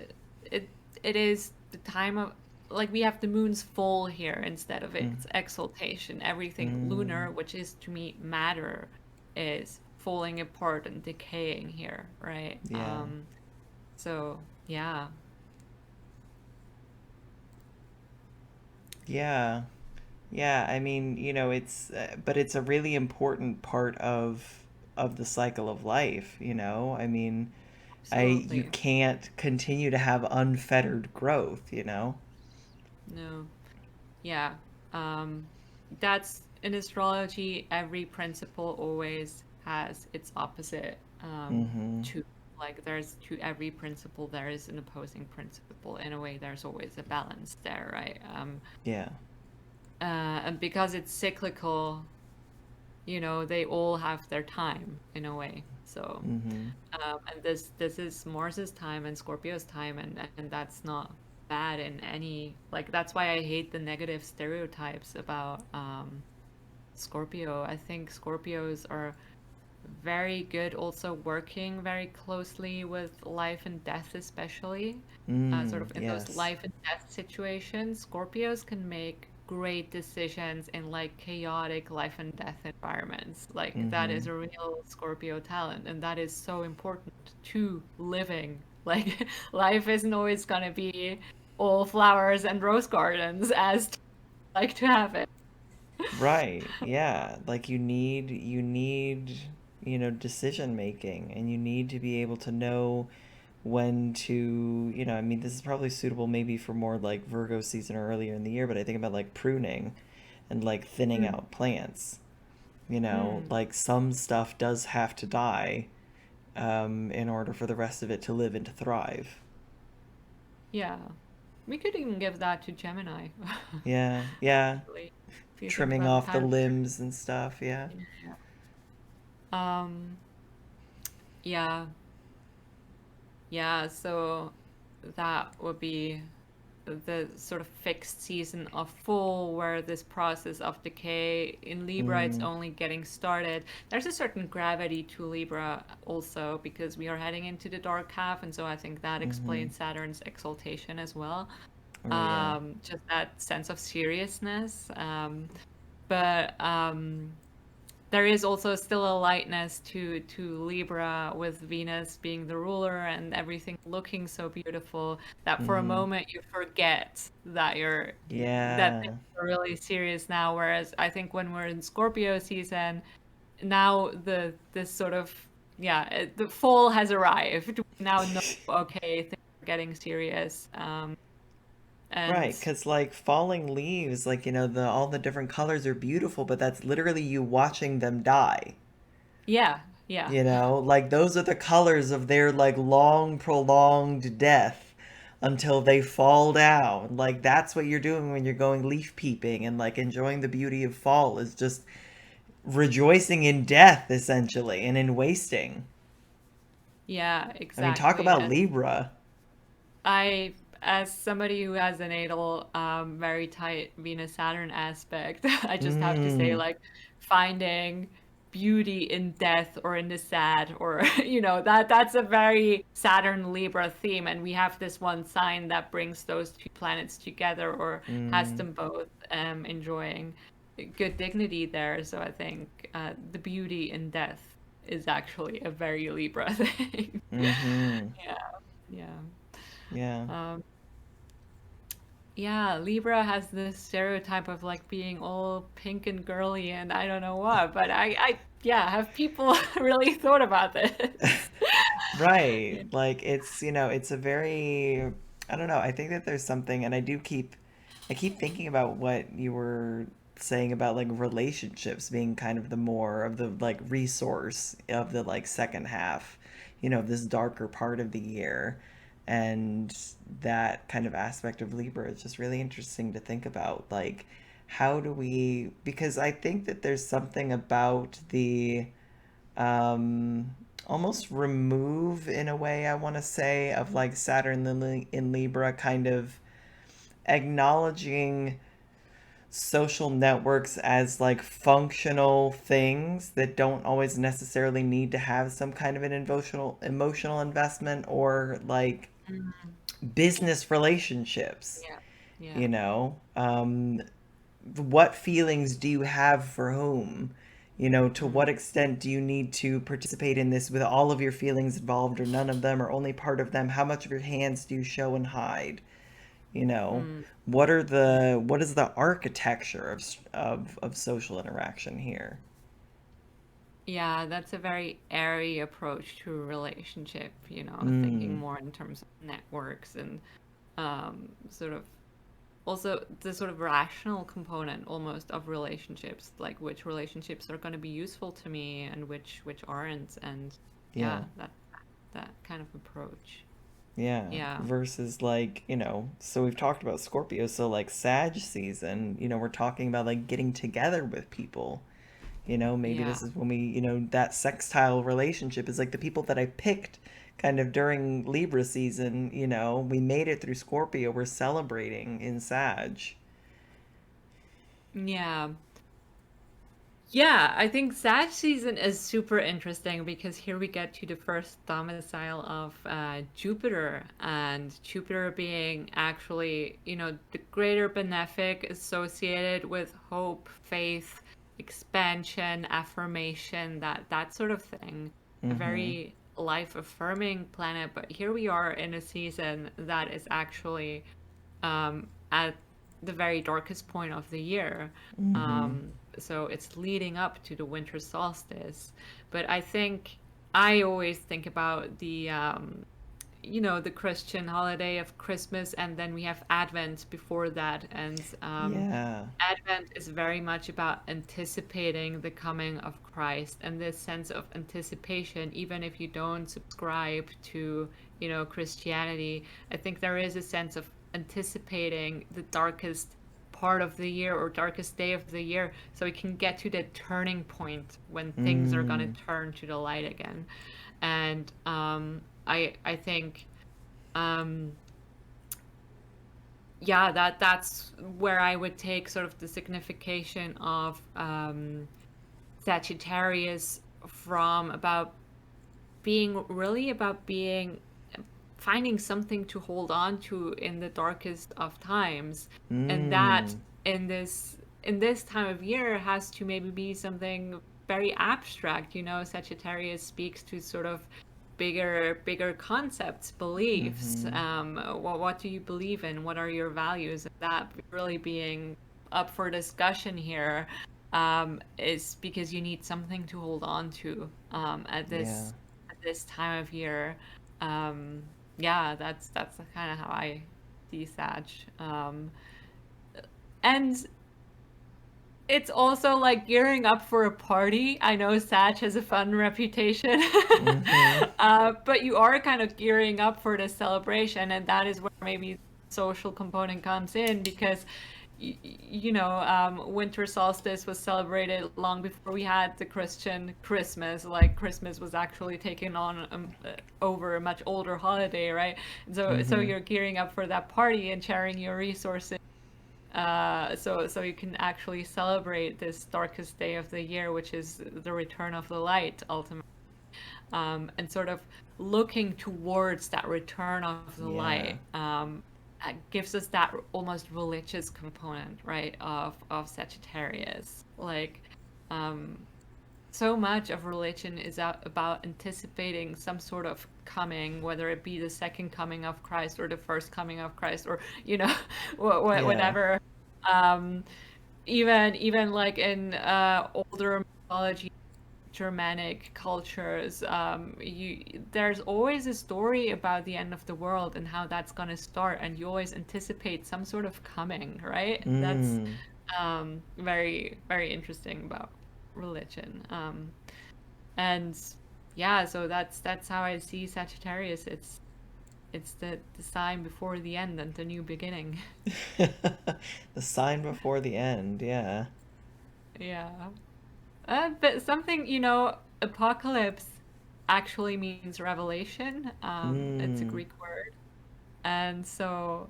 it it is the time of, like, we have the moon's full here instead of Mm, its exaltation. Everything mm, lunar, which is to me matter, is falling apart and decaying here, right? yeah. So yeah. Yeah. Yeah, I mean, but it's a really important part of the cycle of life. I mean, you Absolutely. can't continue to have unfettered growth. No. Yeah. Um, that's in astrology, every principle always has its opposite. Mm-hmm. To like, there's to every principle there is an opposing principle. In a way, there's always a balance there, right? Yeah. And because it's cyclical, they all have their time in a way. So, Mm-hmm. and this is Mars's time and Scorpio's time, and that's not bad in any, like, that's why I hate the negative stereotypes about Scorpio. I think Scorpios are very good also working very closely with life and death, especially sort Mm, of in those yes. life and death situations. Scorpios can make great decisions in like chaotic life and death environments. Like that Mm-hmm. is a real Scorpio talent, and that is so important to living. Like life isn't always gonna be all flowers and rose gardens as like to have it. Right. Yeah. Like you need decision making, and you need to be able to know when to, I mean, this is probably suitable maybe for more like Virgo season or earlier in the year, but I think about like pruning and like thinning Mm, out plants. mm, Like some stuff does have to die in order for the rest of it to live and to thrive. yeah. We could even give that to Gemini. Yeah, yeah. Actually, if you think Trimming about the off the pattern. limbs and stuff. Yeah. Yeah. Um, yeah, yeah, so that would be the sort of fixed season of full, where this process of decay in Libra, it's Mm, only getting started. There's a certain gravity to Libra also because we are heading into the dark half, and so I think that mm-hmm. explains Saturn's exaltation as well. Oh yeah. Just that sense of seriousness. But there is also still a lightness to Libra, with Venus being the ruler and everything looking so beautiful that for a Mm-hmm. moment you forget that things Yeah. are really serious now. Whereas I think when we're in Scorpio season, now this sort of the fall has arrived. We now know, okay, things are getting serious. And Right, because like falling leaves, like the all the different colors are beautiful, but that's literally you watching them die. yeah, yeah. Like those are the colors of their like long prolonged death until they fall down. Like that's what you're doing when you're going leaf peeping and like enjoying the beauty of fall is just rejoicing in death essentially and in wasting. Yeah, I mean, talk exactly. about And Libra. I, as somebody who has a natal, very tight Venus Saturn aspect, I just have to say, Mm, like, finding beauty in death or in the sad, or that's a very Saturn Libra theme, and we have this one sign that brings those two planets together, or has mm, them both enjoying good dignity there. So I think the beauty in death is actually a very Libra thing. mm-hmm. Yeah, yeah. Yeah. Um, yeah, Libra has this stereotype of like being all pink and girly and I don't know what, but yeah, have people really thought about this? Right. Yeah. Like it's a very I don't know. I think that there's something and I keep thinking about what you were saying about like relationships being kind of the more of the like resource of the like second half, this darker part of the year. And that kind of aspect of Libra is just really interesting to think about. Like, how do we, because I think that there's something about the um, almost remove in a way I want to say of like Saturn in Libra kind of acknowledging social networks as like functional things that don't always necessarily need to have some kind of an emotional investment or like Mm, business relationships, yeah. Yeah. you know what feelings do you have for whom? To Mm, what extent do you need to participate in this with all of your feelings involved or none of them or only part of them? How much of your hands do you show and hide? You know, mm. what is the architecture of social interaction here? Yeah, that's a very airy approach to a relationship, thinking Mm, more in terms of networks and sort of also the sort of rational component almost of relationships, like which relationships are going to be useful to me and which aren't, and yeah. yeah, that kind of approach. Yeah, Yeah. versus like, so we've talked about Scorpio, so like Sag season, we're talking about like getting together with people. Maybe Yeah. this is when we, that sextile relationship is like the people that I picked kind of during Libra season, we made it through Scorpio, we're celebrating in Sag. Yeah. Yeah, I think Sag season is super interesting because here we get to the first domicile of Jupiter, and Jupiter being actually, the greater benefic associated with hope, faith, expansion, affirmation, that sort of thing. A Mm-hmm. very life-affirming planet, but here we are in a season that is actually at the very darkest point of the year. Mm-hmm. So it's leading up to the winter solstice. But I think I always think about the Christian holiday of Christmas, and then we have Advent before that. And Yeah. Advent is very much about anticipating the coming of Christ, and this sense of anticipation, even if you don't subscribe to, Christianity, I think there is a sense of anticipating the darkest part of the year or darkest day of the year so we can get to the turning point when things are going to Mm. turn to the light again. And I think um, yeah, that's where I would take sort of the signification of Sagittarius from about being really about being finding something to hold on to in the darkest of times, and that Mm. in this time of year has to maybe be something very abstract. Sagittarius speaks to sort of bigger concepts, beliefs. Mm-hmm. What do you believe in? What are your values? And that really being up for discussion here, is because you need something to hold on to, Yeah. at this time of year. Um, yeah, that's kind of how I see Sag. And it's also like gearing up for a party. I know Sag has a fun reputation, Mm-hmm. but you are kind of gearing up for this celebration, and that is where maybe the social component comes in because, winter solstice was celebrated long before we had the Christian Christmas. Like Christmas was actually taken on over a much older holiday, right? So Mm-hmm. you're gearing up for that party and sharing your resources, so you can actually celebrate this darkest day of the year, which is the return of the light, ultimately, and sort of looking towards that return of the Yeah. light. Gives us that almost religious component, right, of Sagittarius. Like, um, so much of religion is about anticipating some sort of coming, whether it be the second coming of Christ or the first coming of Christ, or Yeah. whatever. Um, even like in older mythology, Germanic cultures, there's always a story about the end of the world and how that's gonna start, and you always anticipate some sort of coming, right? That's Mm. very very interesting about religion. And yeah, so that's how I see Sagittarius. It's the sign before the end and the new beginning. The sign before the end. Yeah. Yeah. But something, apocalypse actually means revelation. It's a Mm. Greek word. And so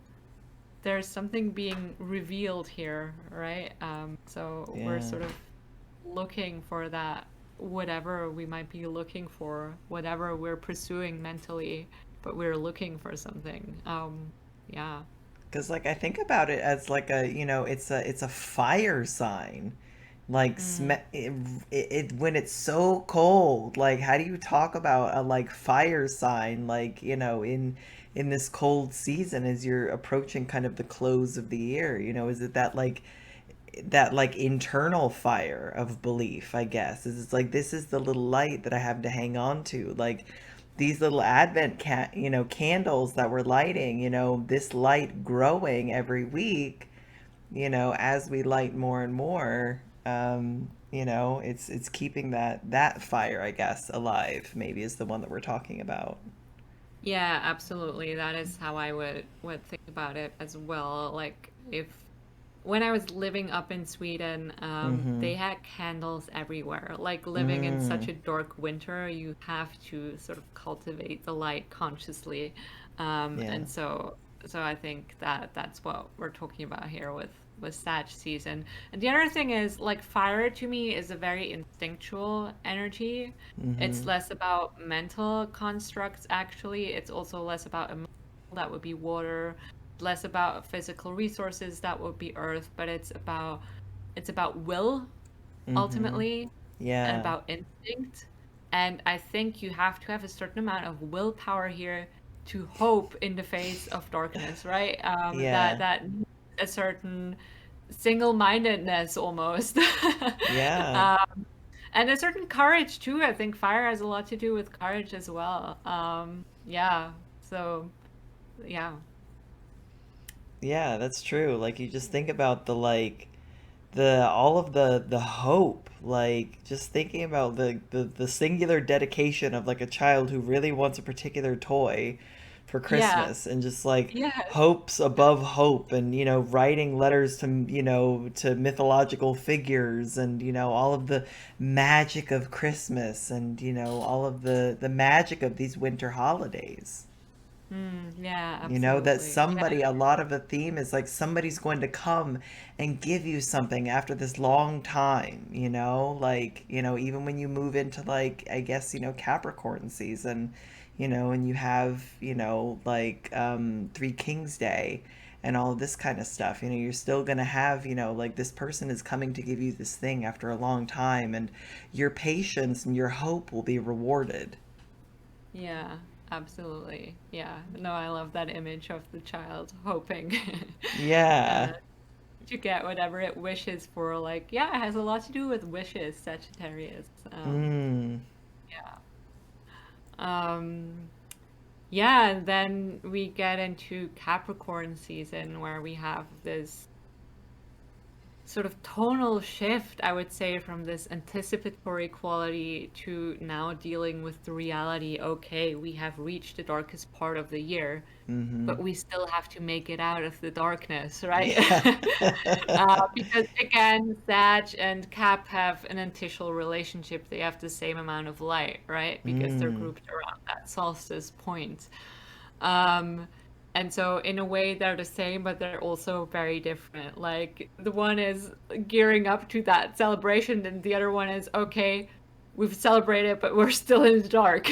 there's something being revealed here, right? So we're Yeah. sort of looking for that, whatever we might be looking for, whatever we're pursuing mentally, but we're looking for something. Yeah. Because like I think about it as like it's a fire sign. Like Mm. when it's so cold, like how do you talk about a like fire sign like, in this cold season as you're approaching kind of the close of the year, is it that like internal fire of belief, I guess. It's like this is the little light that I have to hang on to. Like these little candles that we're lighting, this light growing every week, as we light more and more, it's keeping that fire, I guess, alive, maybe is the one that we're talking about. Yeah, absolutely. That is how I would think about it as well. Like if when I was living up in Sweden, Mm-hmm. they had candles everywhere. Like living in such Mm. a dark winter, you have to sort of cultivate the light consciously. Yeah. And so I think that that's what we're talking about here with Sag season. And the other thing is like fire to me is a very instinctual energy. Mm-hmm. It's less about mental constructs actually. It's also less about emotional, that would be water, less about physical resources, that would be earth, but it's about will Mm-hmm. ultimately, and Yeah. about instinct. And I think you have to have a certain amount of willpower here to hope in the face of darkness, right? That Yeah. that needs a certain single-mindedness almost. Yeah. um, and a certain courage too. I think fire has a lot to do with courage as well. Yeah. So yeah. Yeah, that's true. Like you just think about the all of the hope, like just thinking about the singular dedication of like a child who really wants a particular toy for Yeah. Christmas, and just like Yes. hopes above hope, and writing letters to to mythological figures, and all of the magic of Christmas, and all of the magic of these winter holidays. Yeah, That absolutely. Yeah. somebody, a lot of the theme is like somebody's going to come and give you something after this long time, like, even when you move into, like, I guess, Capricorn season, and you have, like, Three Kings Day and all of this kind of stuff, you're still going to have, like, this person is coming to give you this thing after a long time, and your patience and your hope will be rewarded. Yeah, absolutely. Yeah. No, I love that image of the child hoping uh, Yeah. to get whatever it wishes for. Like, yeah, it has a lot to do with wishes, Sagittarius. Mm. Yeah. Um, yeah, and then we get into Capricorn season where we have this sort of tonal shift, I would say, from this anticipatory quality to now dealing with the reality. Okay, we have reached the darkest part of the year, Mm-hmm. but we still have to make it out of the darkness, right? Yeah. Because again, Sag and Cap have an antitial relationship. They have the same amount of light, right? Because they're Mm. grouped around that solstice point. Um, and so in a way they're the same, but they're also very different. Like the one is gearing up to that celebration, and the other one is okay, we've celebrated, but we're still in the dark.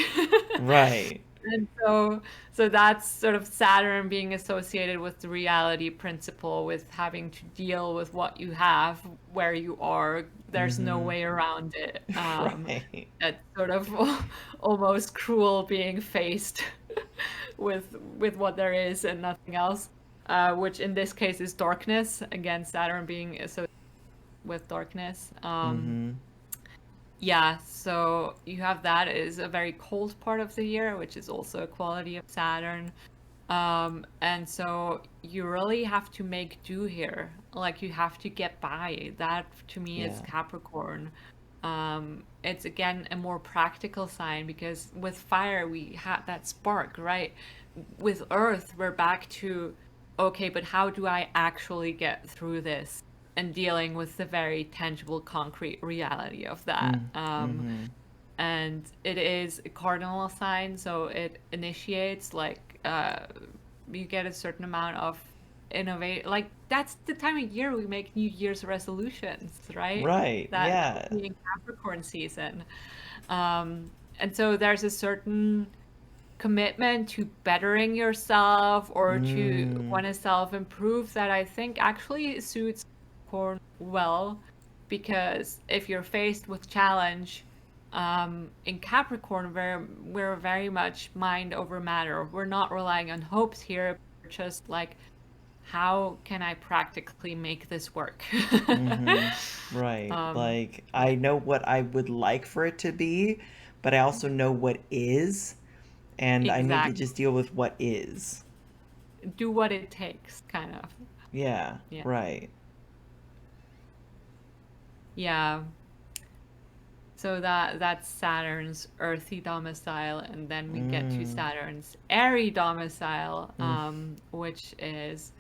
Right. And so that's sort of Saturn being associated with the reality principle, with having to deal with what you have where you are. There's no Mm-hmm. way around it. Right. That sort of almost cruel being faced with what there is and nothing else. Which in this case is darkness. Again, Saturn being associated with darkness. Mm-hmm. Yeah, so you have that is a very cold part of the year, which is also a quality of Saturn. And so you really have to make do here. Like you have to get by. That to me is Yeah. Capricorn. It's again a more practical sign because with fire we have that spark, right? With Earth, we're back to okay, but how do I actually get through this? And dealing with the very tangible, concrete reality of that. Mm. Mm-hmm. And it is a cardinal sign, so it initiates like you get a certain amount of innovate. Like that's the time of year we make New Year's resolutions, right? Right. That Yeah. being Capricorn season, and so there's a certain commitment to bettering yourself or to Mm. want to self improve that I think actually suits Capricorn well because if you're faced with challenge in Capricorn we're very much mind over matter. We're not relying on hopes here, we're just like how can I practically make this work? Mm-hmm. Right. Like, Yeah, I know what I would like for it to be, but I also know what is, and I need to exactly. just deal with what is. Do what it takes, kind of. Yeah. Yeah. Right. Yeah. So that's Saturn's earthy domicile, and then we get to Mm. Saturn's airy domicile, Mm. which is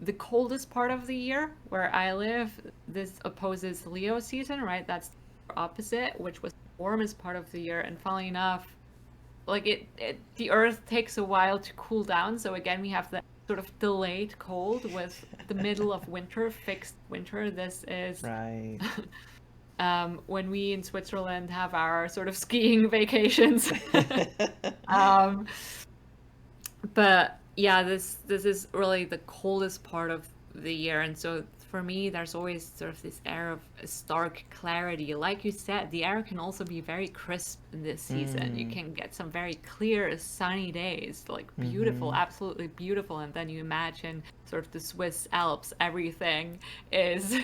the coldest part of the year where I live. This opposes Leo season, right? That's the opposite, which was the warmest part of the year. And funnily enough, like the Earth takes a while to cool down. So again, we have the sort of delayed cold with the middle of winter, fixed winter. This is Right. when we in Switzerland have our sort of skiing vacations. um, but yeah, this is really the coldest part of the year, and so for me, there's always sort of this air of stark clarity. Like you said, the air can also be very crisp in this season. You Mm. can get some very clear, sunny days, like beautiful, Mm-hmm. absolutely beautiful, and then you imagine sort of the Swiss Alps. Everything is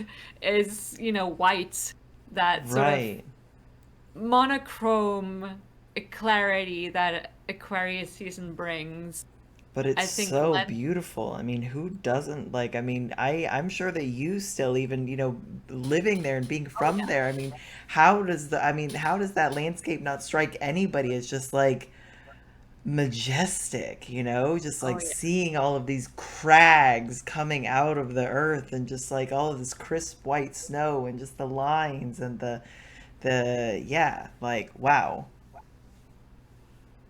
white. That sort of Right. monochrome clarity that Aquarius season brings. But it's I think so lend beautiful. I mean, who doesn't like, I mean, I'm sure that you still even, living there and being oh from yeah. there. I mean, how does that landscape not strike anybody? It's just like majestic, just Oh like yeah. seeing all of these crags coming out of the earth and just like all of this crisp white snow and just the lines and yeah, like wow.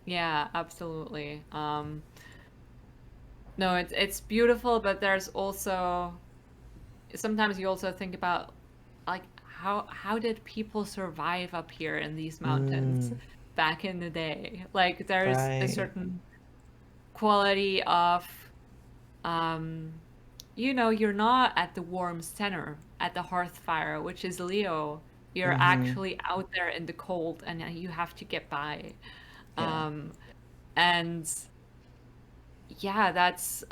Yeah, absolutely. No, it's beautiful, but there's also sometimes you also think about like how did people survive up here in these mountains Mm, back in the day? Like there's a right. certain quality of um you're not at the warm center at the hearth fire, which is Leo. You're Mm-hmm. actually out there in the cold and you have to get by. Yeah. Um and yeah, that's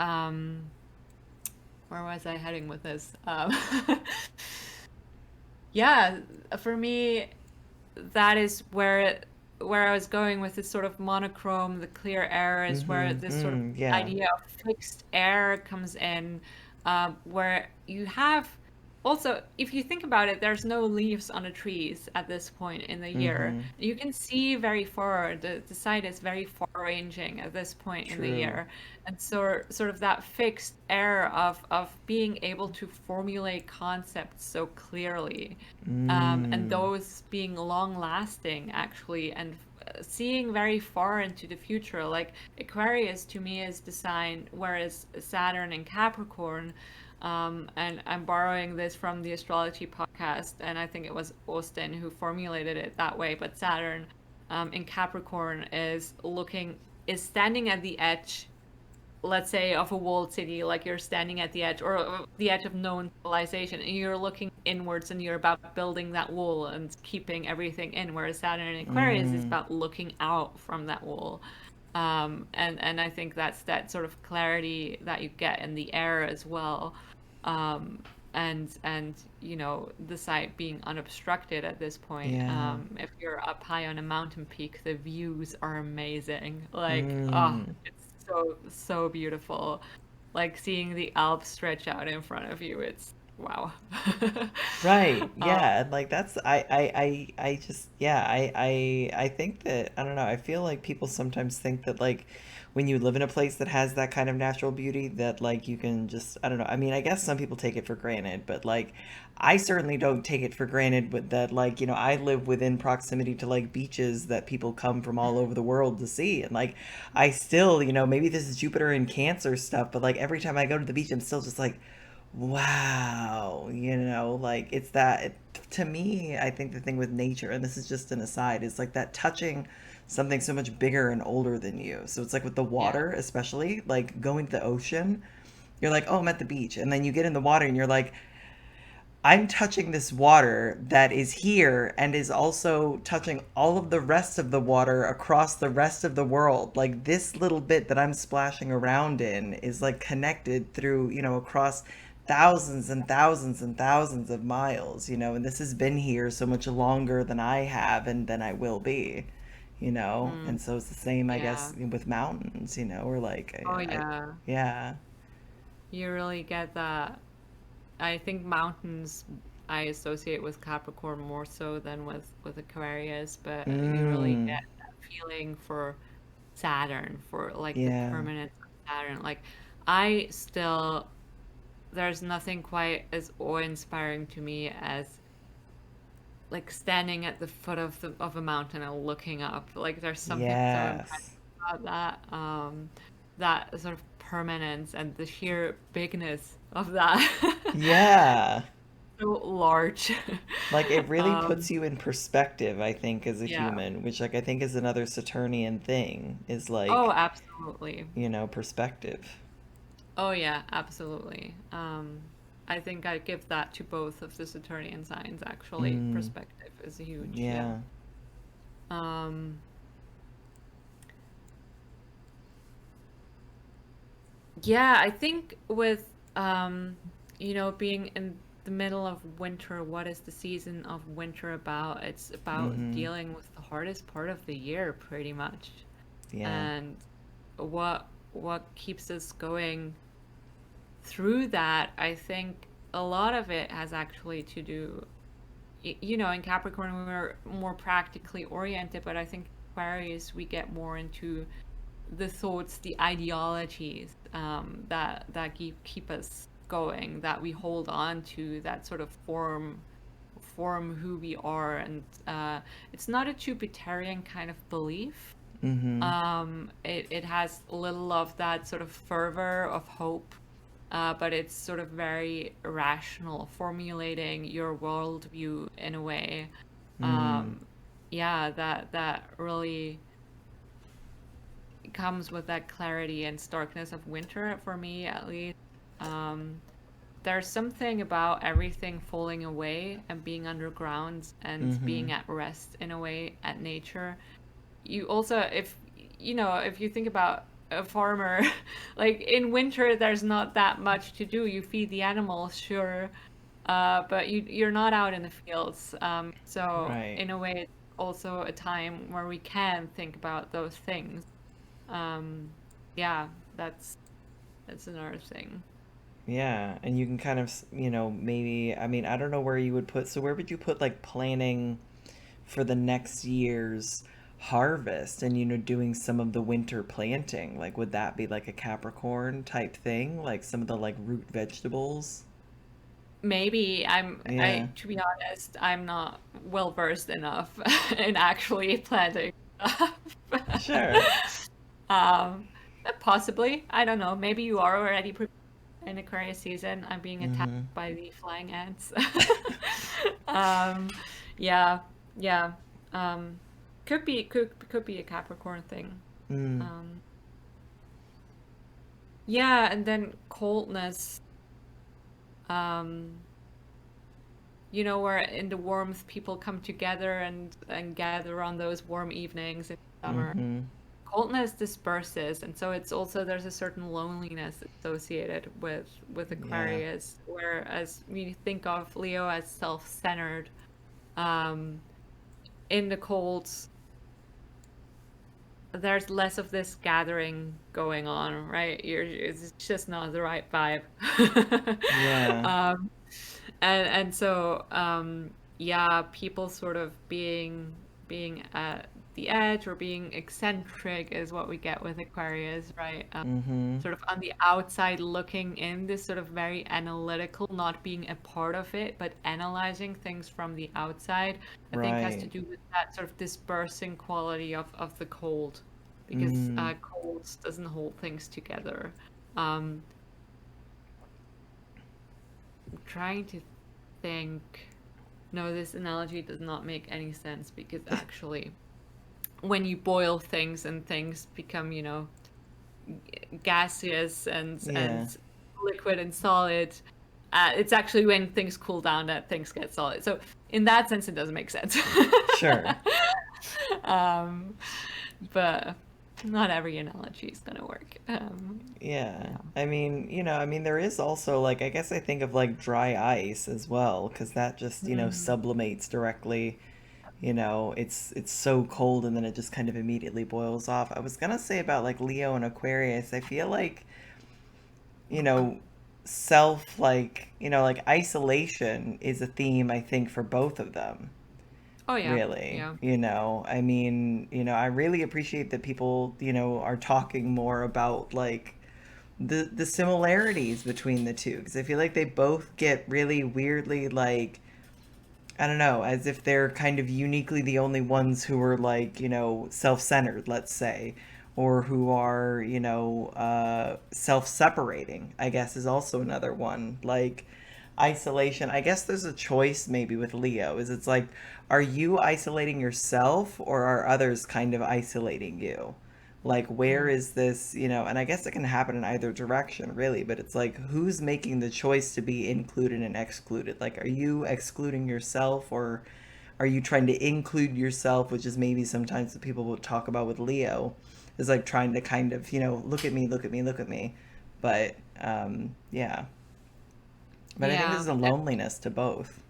where was I heading with this? Yeah, for me, that is where I was going with this sort of monochrome, the clear air is where Mm-hmm. this sort of Mm, yeah. idea of fixed air comes in, where you have also, if you think about it, there's no leaves on the trees at this point in the year. Mm-hmm. You can see very far. The site is very far ranging at this point in the True. year. And so sort of that fixed air of being able to formulate concepts so clearly, and Mm. those being long lasting actually, and seeing very far into the future. Like Aquarius to me is the sign, whereas Saturn and Capricorn, and I'm borrowing this from the astrology podcast, and I think it was Austin who formulated it that way. But Saturn, in Capricorn is standing at the edge, let's say, of a walled city, like you're standing at the edge or the edge of known civilization, and you're looking inwards and you're about building that wall and keeping everything in. Whereas Saturn and Aquarius is Mm. about looking out from that wall. And I think that's that sort of clarity that you get in the air as well. Um, and the site being unobstructed at this point. Yeah. If you're up high on a mountain peak, the views are amazing. Like, oh, Mm. it's so beautiful. Like seeing the Alps stretch out in front of you. It's wow. Right. um, Yeah. And like that's I just yeah, I think that I don't know, I feel like people sometimes think that like when you live in a place that has that kind of natural beauty that like you can just I don't know. I mean, I guess some people take it for granted, but like I certainly don't take it for granted with that like, I live within proximity to like beaches that people come from all over the world to see. And like I still, maybe this is Jupiter and Cancer stuff, but like every time I go to the beach I'm still just like wow, like it's to me, I think the thing with nature, and this is just an aside, is like that touching something so much bigger and older than you. So it's like with the yeah. water, especially like going to the ocean, you're like, oh, I'm at the beach. And then you get in the water and you're like, I'm touching this water that is here and is also touching all of the rest of the water across the rest of the world. Like this little bit that I'm splashing around in is like connected through, across thousands and thousands and thousands of miles, and this has been here so much longer than I have and than I will be. Mm, And so it's the same, I yeah. guess, with mountains, or like, Oh yeah. yeah. You really get that. I think mountains I associate with Capricorn more so than with Aquarius, but you really Mm, get that feeling for Saturn, for like the yeah. permanence of Saturn. Like I still there's nothing quite as awe-inspiring to me as like standing at the foot of a mountain and looking up. Like there's something so impressive Yes. about that. That sort of permanence and the sheer bigness of that. Yeah. So large. Like it really Um, puts you in perspective, I think, as a yeah. human, which like I think is another Saturnian thing, is Oh, like, absolutely. perspective. Oh, yeah, absolutely. I think I give that to both of the Saturnian signs, actually. Mm, Perspective is huge, yeah. yeah. Um, yeah, I think with, being in the middle of winter, what is the season of winter about? It's about Mm-hmm. dealing with the hardest part of the year, pretty much. Yeah. And what keeps us going through that, I think a lot of it has actually to do, in Capricorn we're more practically oriented, but I think Aquarius we get more into the thoughts, the ideologies that keep us going, that we hold on to, that sort of form who we are. And it's not a Jupiterian kind of belief. Mm-hmm. It has a little of that sort of fervor of hope, but it's sort of very rational, formulating your worldview in a way. Mm. Um, yeah, that really comes with that clarity and starkness of winter for me, at least. Um, there's something about everything falling away and being underground and Mm-hmm. being at rest in a way at nature. You also, if if you think about a farmer, like in winter there's not that much to do. You feed the animals, sure, but you're not out in the fields. So Right. in a way it's also a time where we can think about those things. um yeah, that's another thing. Yeah, and you can kind of, maybe, I mean, I don't know where you would put, so where would you put like planning for the next year's harvest and, doing some of the winter planting? Like, would that be like a Capricorn type thing? Like some of the like root vegetables? Maybe I Yeah, to be honest, I'm not well versed enough in actually planting stuff. sure. Um, possibly. I don't know. Maybe you are already prepared in Aquarius season. I'm being attacked Mm-hmm. by the flying ants. Um, yeah, yeah. Um, could be a Capricorn thing. Mm. Um, yeah, and then coldness. Um, where in the warmth people come together and gather on those warm evenings in summer. Mm-hmm. Coldness disperses, and so it's also there's a certain loneliness associated with Yeah. Aquarius, whereas we think of Leo as self-centered. um in the colds there's less of this gathering going on, right? It's just not the right vibe. Yeah. um and so yeah, people sort of being at the edge or being eccentric is what we get with Aquarius, right? Mm-hmm. Sort of on the outside looking in, this sort of very analytical, not being a part of it, but analyzing things from the outside, I think has to Right. do with that sort of dispersing quality of the cold, because Mm. cold doesn't hold things together. Um, I'm trying to think. No, this analogy does not make any sense because actually, when you boil things and things become, gaseous and Yeah. liquid and solid, it's actually when things cool down that things get solid. So in that sense, it doesn't make sense. Sure. um, but not every analogy is gonna work. Yeah. Yeah. I mean, there is also like, I guess I think of like dry ice as well, because that just, Mm. sublimates directly. It's so cold and then it just kind of immediately boils off. I was gonna say about like Leo and Aquarius, I feel like, you know, self like isolation is a theme I think for both of them. Oh yeah, Really. yeah. I mean, I really appreciate that people, are talking more about like the similarities between the two, because I feel like they both get really weirdly like, I don't know, as if they're kind of uniquely the only ones who are like, self-centered, let's say, or who are, self-separating, I guess is also another one. Like isolation. I guess there's a choice maybe with Leo. Is it's like, are you isolating yourself or are others kind of isolating you? Like where Mm. is this, and I guess it can happen in either direction really, but it's like who's making the choice to be included and excluded? Like are you excluding yourself or are you trying to include yourself, which is maybe sometimes what people will talk about with Leo, is like trying to kind of, look at me, look at me, look at me. But yeah. But I think Yeah. there's a loneliness to both.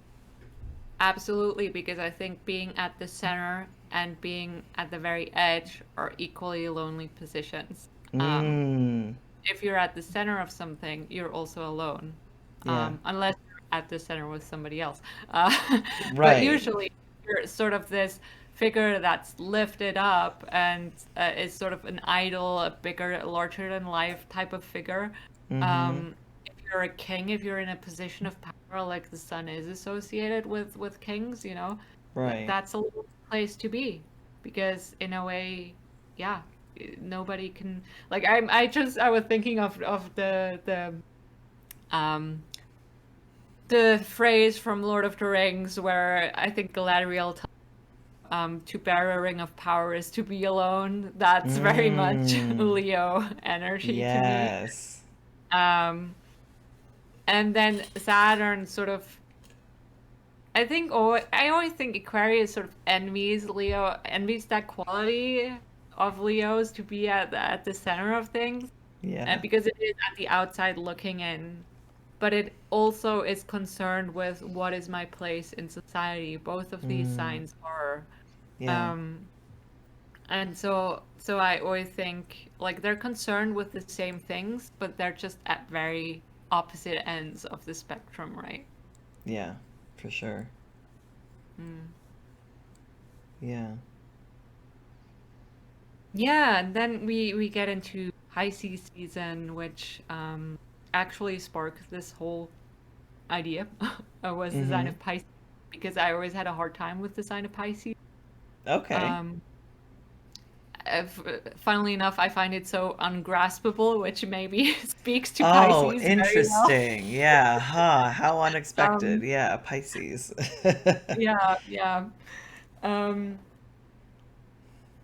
Absolutely, because I think being at the center and being at the very edge are equally lonely positions. Um, Mm, if you're at the center of something, you're also alone, yeah. unless you're at the center with somebody else. Uh, but Right. usually, you're sort of this figure that's lifted up and is sort of an idol, a bigger, larger than life type of figure. Mm-hmm. Um, if you're a king, if you're in a position of power, like the sun is associated with kings, Right. that's a little place to be, because in a way, yeah, nobody can like I was thinking of um the phrase from Lord of the Rings where I think Galadriel to bear a ring of power is to be alone. That's very much Mm. Leo energy to me. Yes. Um, and then Saturn sort of, I always think Aquarius sort of envies Leo, envies that quality of Leos to be at the center of things, Yeah. because it is at the outside looking in. But it also is concerned with what is my place in society. Both of these Mm. signs are. Yeah. Um, And so I always think like they're concerned with the same things, but they're just at very opposite ends of the spectrum, right? Yeah. For sure. Mm. Yeah. Yeah, and then we get into Pisces season, which actually sparked this whole idea was the sign Mm-hmm. of Pisces, because I always had a hard time with the sign of Pisces. Okay. Um, Funnily enough, I find it so ungraspable, which maybe speaks to Oh, Pisces very well. interesting. Yeah. Huh. How unexpected. Um, Yeah. Pisces. yeah, yeah. Um,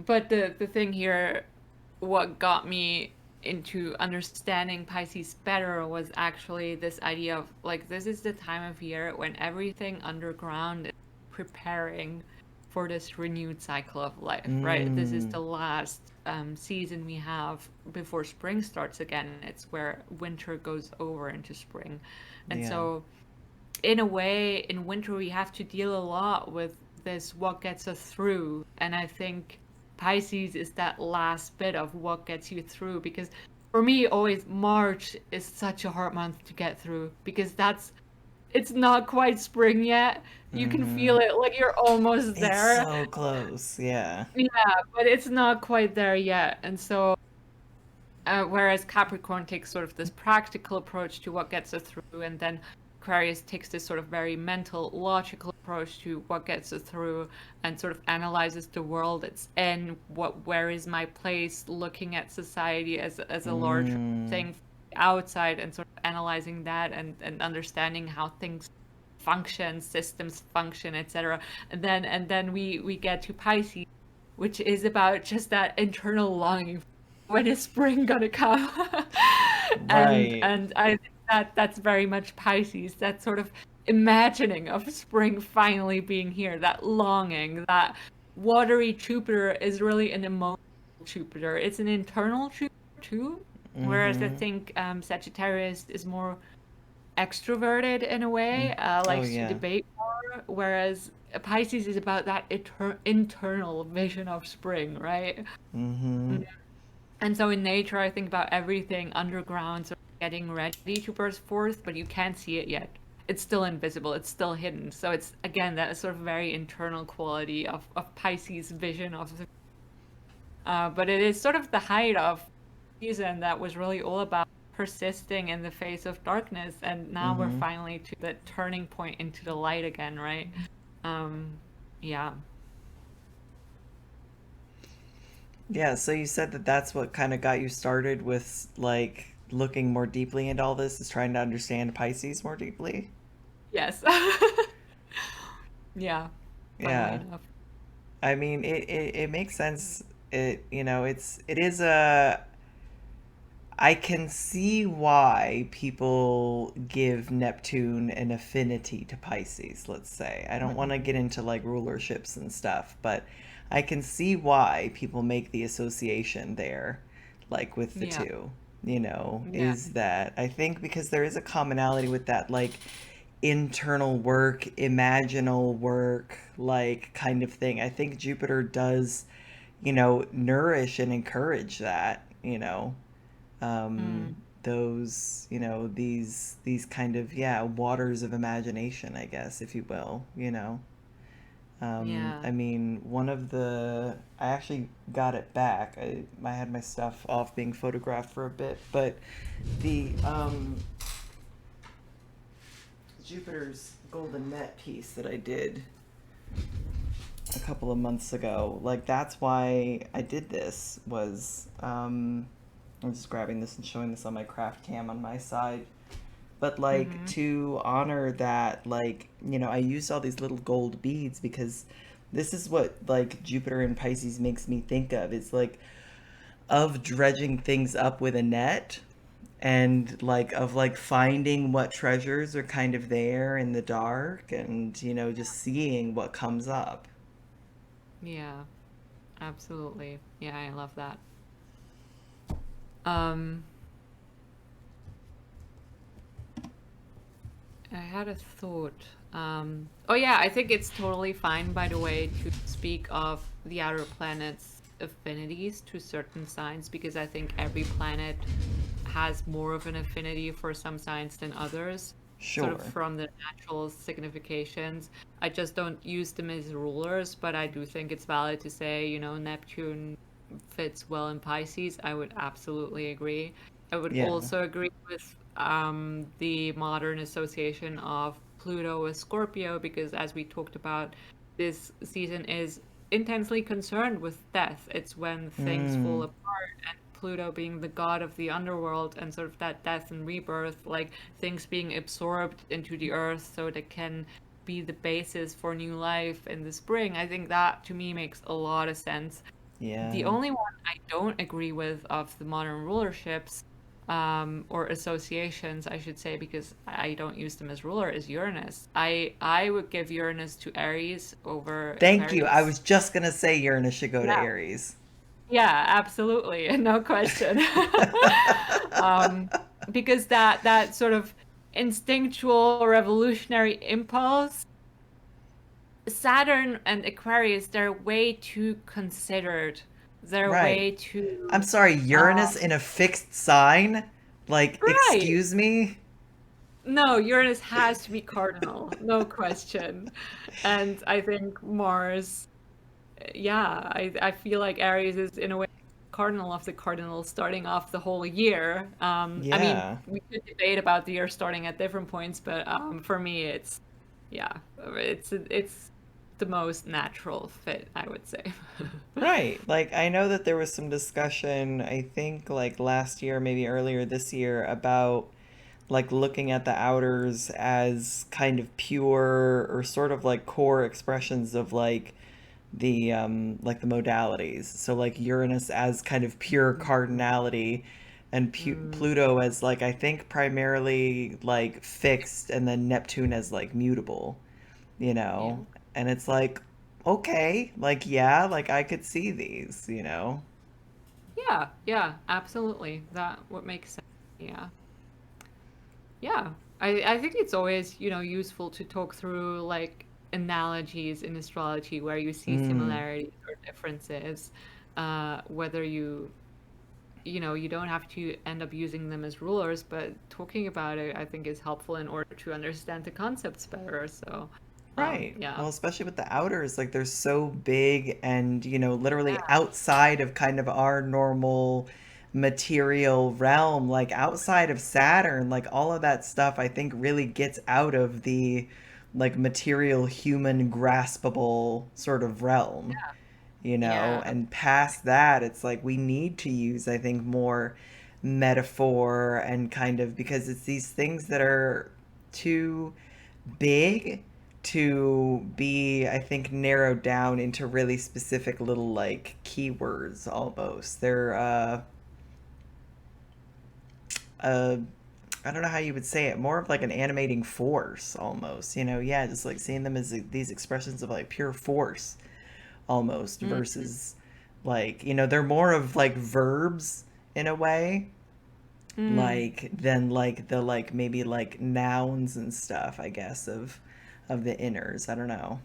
but the thing here, what got me into understanding Pisces better was actually this idea of like this is the time of year when everything underground is preparing for this renewed cycle of life, right? This is Mm. the last season we have before spring starts again. It's where winter goes over into spring. And Yeah. so in a way, in winter, we have to deal a lot with this what gets us through. And I think Pisces is that last bit of what gets you through. Because for me, always March is such a hard month to get through because it's not quite spring yet. You can Mm-hmm. feel it like you're almost It's there. so close. Yeah. Yeah, but it's not quite there yet. And so whereas Capricorn takes sort of this practical approach to what gets us through, and then Aquarius takes this sort of very mental, logical approach to what gets us through, and sort of analyzes the world it's in. Where is my place? Looking at society as a larger Mm. thing outside, and sort of analyzing that, and understanding how things function, systems function, etc. And then we get to Pisces, which is about just that internal longing, when is spring gonna come? and Right. and I think that's very much Pisces, that sort of imagining of spring finally being here, that longing, that watery Jupiter is really an emotional Jupiter. It's an internal Jupiter too, whereas I Mm-hmm. think Sagittarius is more extroverted in a way, Oh likes to yeah. debate more, whereas Pisces is about that internal vision of spring, right? Mm-hmm. And so in nature, I think about everything underground, sort of getting ready to burst forth, but you can't see it yet. It's still invisible, it's still hidden. So it's again that sort of very internal quality of Pisces' vision of the but it is sort of the height of season that was really all about persisting in the face of darkness, and now we're Mm-hmm. finally to the turning point into the light again, right? Um yeah. Yeah, so you said that that's what kind of got you started with like looking more deeply into all this, is trying to understand Pisces more deeply. Yes. Yeah, funnily Yeah. enough. I mean, it makes sense. It is a I can see why people give Neptune an affinity to Pisces, let's say. I don't want to Mhm. get into like rulerships and stuff, but I can see why people make the association there, like with the Yeah. two, Yeah. is that I think because there is a commonality with that, like internal work, imaginal work, like kind of thing. I think Jupiter does, nourish and encourage that, Mm. those these kind of, yeah, waters of imagination, I guess, if you will. Yeah. I mean, one of the I actually got it back. I had my stuff off being photographed for a bit, but the Jupiter's golden net piece that I did a couple of months ago, like that's why I did this was I'm just grabbing this and showing this on my craft cam on my side. But like Mm-hmm. to honor that, like, I used all these little gold beads because this is what like Jupiter and Pisces makes me think of. It's like of dredging things up with a net and like of like finding what treasures are kind of there in the dark and just seeing what comes up. Yeah, absolutely. Yeah, I love that. Um, I had a thought. Oh yeah, I think it's totally fine, by the way, to speak of the outer planets' affinities to certain signs because I think every planet has more of an affinity for some signs than others, sort of Sure. from the natural significations. I just don't use them as rulers, but I do think it's valid to say, Neptune fits well in Pisces. I would absolutely agree. I would Yeah. also agree with the modern association of Pluto with Scorpio because, as we talked about, this season is intensely concerned with death. It's when things fall Mm. apart, and Pluto being the god of the underworld and sort of that death and rebirth, like things being absorbed into the earth so they can be the basis for new life in the spring. I think that to me makes a lot of sense. The Yeah. only one I don't agree with of the modern rulerships, or associations, I should say, because I don't use them as ruler, is Uranus. I would give Uranus to Aries over Thank you. I Aquarius. was just gonna say Uranus should go to Yeah, Aries. yeah, absolutely, no question. um, because that sort of instinctual revolutionary impulse, Saturn and Aquarius, they're way too considered. They're Right. way I'm too sorry, Uranus in a fixed sign? Like, right. excuse me? No, Uranus has to be cardinal, no question. And I think Mars, yeah, I feel like Aries is in a way cardinal of the cardinal starting off the whole year. I mean, Yeah. we could debate about the year starting at different points, but for me, yeah, it's the most natural fit, I would say. Right. Like, I know that there was some discussion, I think, like last year, maybe earlier this year, about like looking at the outers as kind of pure or sort of like core expressions of like the modalities. So like Uranus as kind of pure cardinality and Mm, Pluto as like I think primarily like fixed and then Neptune as like mutable, you yeah. know. And it's like okay, like yeah, like I could see these. Yeah, yeah, absolutely. That would make sense. Yeah. Yeah, I think it's always, useful to talk through like analogies in astrology where you see Mm, similarities or differences, whether you don't have to end up using them as rulers, but talking about it, I think, is helpful in order to understand the concepts better. So, right. yeah. Well, especially with the outers, like they're so big and, literally Yeah. outside of kind of our normal material realm, like outside of Saturn, like all of that stuff I think really gets out of the like material human graspable sort of realm, Yeah. and past that it's like we need to use I think more metaphor and kind of because it's these things that are too big to be I think narrowed down into really specific little like keywords almost uh I don't know how you would say it, more of like an animating force almost, yeah, just like seeing them as these expressions of like pure force almost Mm, versus like they're more of like verbs in a way mm. like than like the like maybe like nouns and stuff I guess of the inners. I don't know.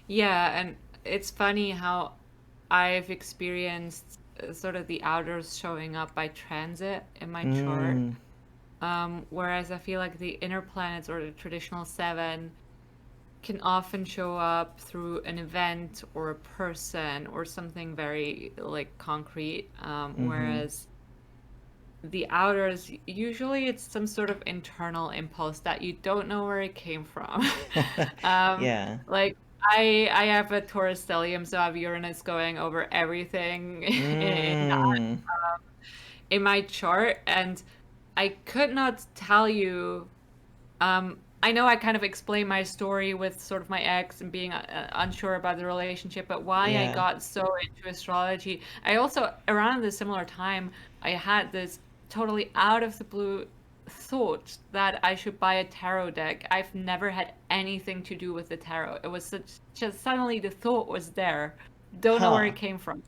Yeah, and it's funny how I've experienced sort of the outers showing up by transit in my chart. Mm, Whereas I feel like the inner planets or the traditional seven can often show up through an event or a person or something very like concrete, Mm-hmm. whereas the outers, usually it's some sort of internal impulse that you don't know where it came from. um, Yeah. like I have a Taurus stellium, so I have Uranus going over everything in Mm. in my chart, and I could not tell you. I know I kind of explained my story with sort of my ex and being unsure about the relationship, but why I Yeah. got so into astrology. I also, around the similar time, I had this totally out of the blue thought that I should buy a tarot deck. I've never had anything to do with the tarot. It was such, just suddenly the thought was there. Don't know where Huh. it came from.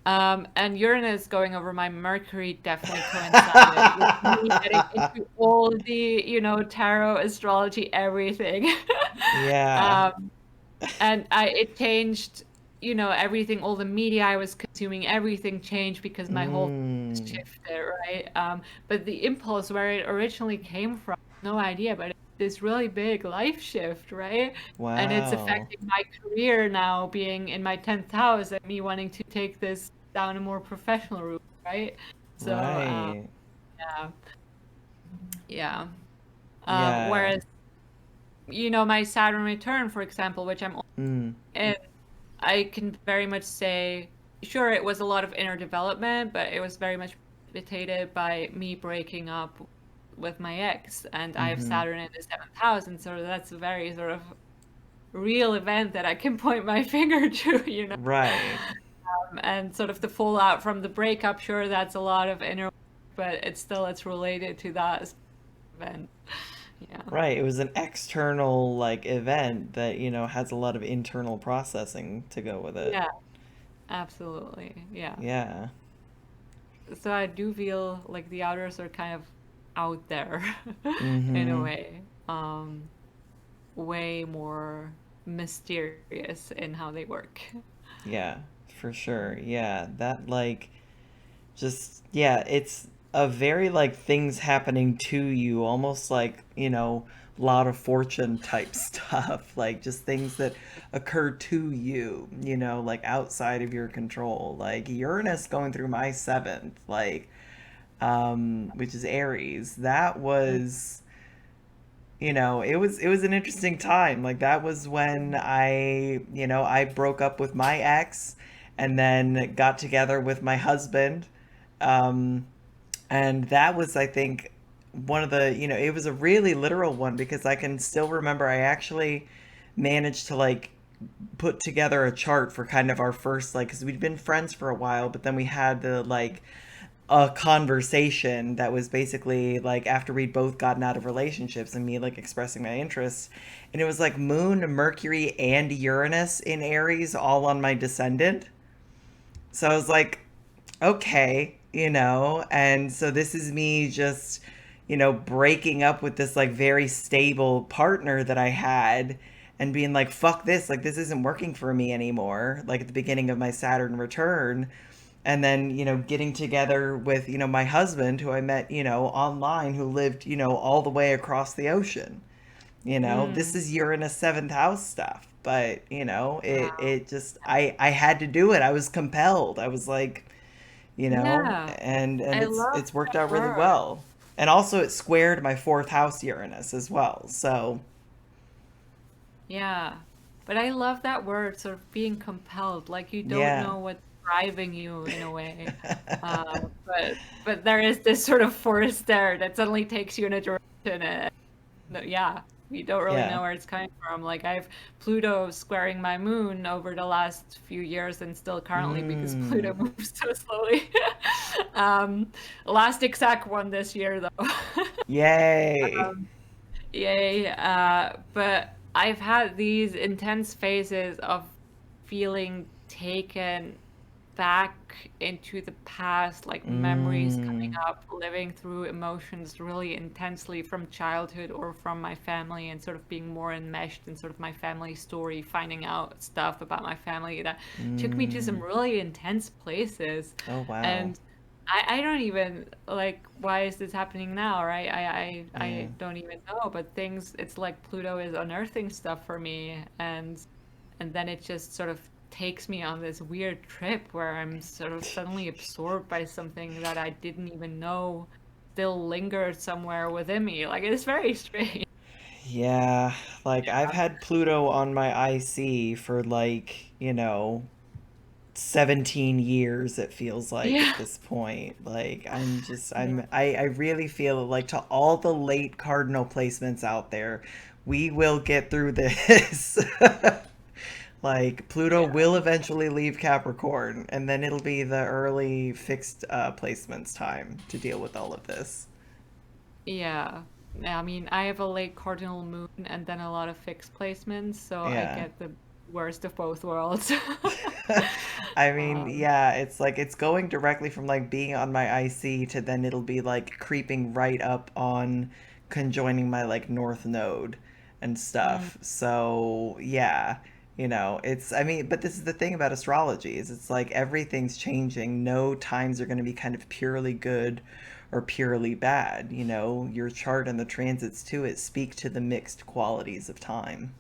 And Uranus going over my Mercury definitely coincided with me getting into all the, tarot, astrology, everything. Yeah. Um, and it changed, everything, all the media I was consuming, everything changed because my whole Mm. shifted, right? But the impulse where it originally came from, no idea, but it's this really big life shift, right? And it's Wow. affecting my career now, being in my 10th house and me wanting to take this down a more professional route, right? So, Right. yeah, yeah. Yeah. Whereas, my Saturn return, for example, which I'm Mm. in, I can very much say, sure, it was a lot of inner development, but it was very much precipitated by me breaking up with my ex, and I have Mm-hmm. Saturn in the seventh house, and so that's a very sort of real event that I can point my finger to. Right. And sort of the fallout from the breakup, sure, that's a lot of inner, but it's related to that event. Yeah, Right. It was an external like event that, has a lot of internal processing to go with it. yeah, absolutely, yeah. Yeah. So I do feel like the outers are kind of out there in a Mm-hmm. way. Way more mysterious in how they work. Yeah, for sure. Yeah. That like just yeah, it's a very like things happening to you, almost like, lot of fortune type stuff, like just things that occur to you, like outside of your control. Like Uranus going through my seventh, like which is Aries. That was, it was an interesting time. Like that was when I broke up with my ex and then got together with my husband. Um and that was, I think, one of the, it was a really literal one because I can still remember I actually managed to like put together a chart for kind of our first, like, because we'd been friends for a while, but then we had the like a conversation that was basically like after we'd both gotten out of relationships and me like expressing my interests, and it was like Moon, Mercury, and Uranus in Aries all on my descendant. So I was like, okay, and so this is me just, breaking up with this like very stable partner that I had and being like, fuck this, like this isn't working for me anymore, like at the beginning of my Saturn return. And then, getting together with, my husband who I met, online, who lived, all the way across the ocean. This Mm, is Uranus seventh house stuff. But, wow. it just I had to do it. I was compelled. I was like, Yeah, and I it's love it's worked that out really word. well. And also it squared my fourth house Uranus as well. So Yeah, but I love that word, sort of being compelled, like you don't yeah. know what's driving you in a way. But there is this sort of force there that suddenly takes you in a direction, and yeah, we don't really Yeah. know where it's coming from. Like I have Pluto squaring my moon over the last few years and still currently because Mm. Pluto moves so slowly. Last exact one this year though. Yay. Yay. But I've had these intense phases of feeling taken back into the past, like memories coming Mm. up, living through emotions really intensely from childhood or from my family, and sort of being more enmeshed in sort of my family story, finding out stuff about my family that took me to some Mm. really intense places. Oh wow. And I don't even like why is this happening now, right? Yeah. I don't even know, but things it's like Pluto is unearthing stuff for me, and then it just sort of takes me on this weird trip where I'm sort of suddenly absorbed by something that I didn't even know still lingered somewhere within me. Like it's very strange. Yeah, like I've had Pluto on my IC for like, 17 years it feels like at Yeah. this point. Like Yeah. I really feel like to all the late cardinal placements out there, we will get through this. Like Pluto Yeah. will eventually leave Capricorn, and then it'll be the early fixed placements time to deal with all of this. Yeah. Yeah, I mean, I have a late cardinal moon and then a lot of fixed placements, so I Yeah. get the worst of both worlds. I mean, Um, yeah, it's like it's going directly from like being on my IC to then it'll be like creeping right up on conjoining my like north node and mm, stuff. So, yeah, it's I mean, but this is the thing about astrology is it's like everything's changing. No times are going to be kind of purely good or purely bad, Your chart and the transits to it speak to the mixed qualities of time.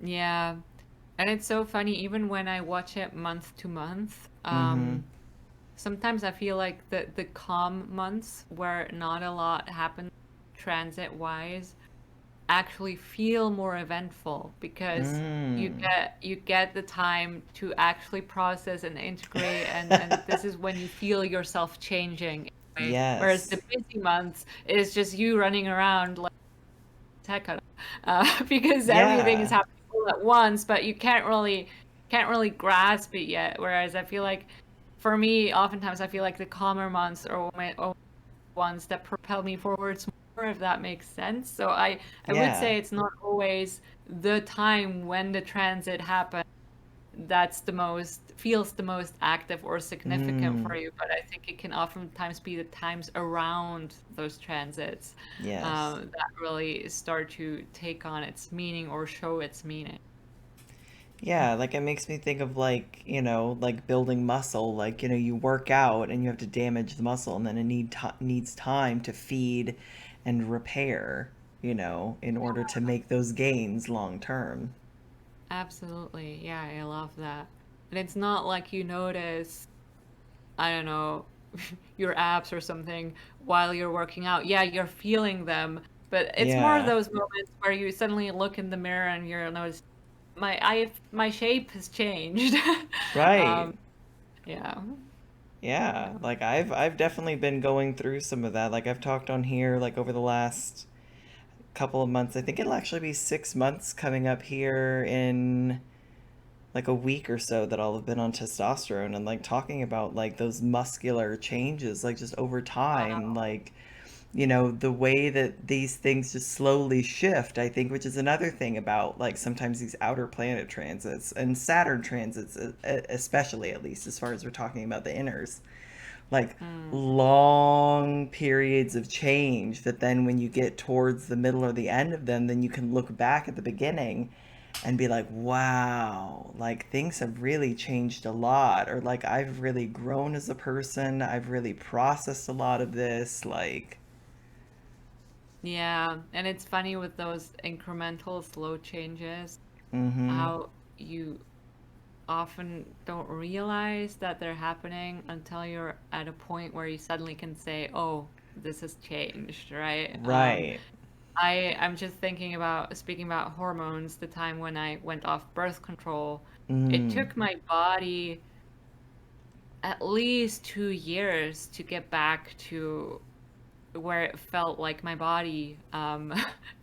yeah. And it's so funny, even when I watch it month to month, Mhm. sometimes I feel like the calm months where not a lot happens transit wise actually feel more eventful because Mm. you get the time to actually process and integrate and this is when you feel yourself changing in a way. Whereas the Yes. busy months is just you running around like tech because everything is Yeah. happening all at once, but you can't really grasp it yet. Whereas I feel like for me, oftentimes I feel like the calmer months are ones that propel me forwards more, if that makes sense. So I would Yeah. say it's not always the time when the transit happens that's the most feels the most active or significant Mm. for you, but I think it can oftentimes be the times around those transits Yes. that really start to take on its meaning or show its meaning. Yeah, like it makes me think of like, like building muscle. Like, you work out and you have to damage the muscle and then it needs time to feed and repair, in order to make those gains long term. Absolutely. Yeah, I love that. And it's not like you notice I don't know, your abs or something while you're working out. Yeah, you're feeling them, but it's more Yeah. those moments where you suddenly look in the mirror and you're notice my shape has changed. Right. um, yeah. Yeah. Like I've definitely been going through some of that. Like I've talked on here like over the last couple of months. I think it'll actually be 6 months coming up here in like a week or so that I'll have been on testosterone and like talking about like those muscular changes, like just over time, Wow. like, the way that these things just slowly shift, I think, which is another thing about like sometimes these outer planet transits and Saturn transits, especially at least as far as we're talking about the inners, like Mm. long periods of change that then when you get towards the middle or the end of them, then you can look back at the beginning and be like, wow, like things have really changed a lot. Or like I've really grown as a person. I've really processed a lot of this. Like, Yeah, and it's funny with those incremental slow changes, mm-hmm. how you often don't realize that they're happening until you're at a point where you suddenly can say, "Oh, this has changed," right? Right. I'm just thinking about speaking about hormones, the time when I went off birth control. It Mm. took my body at least 2 years to get back to where it felt like my body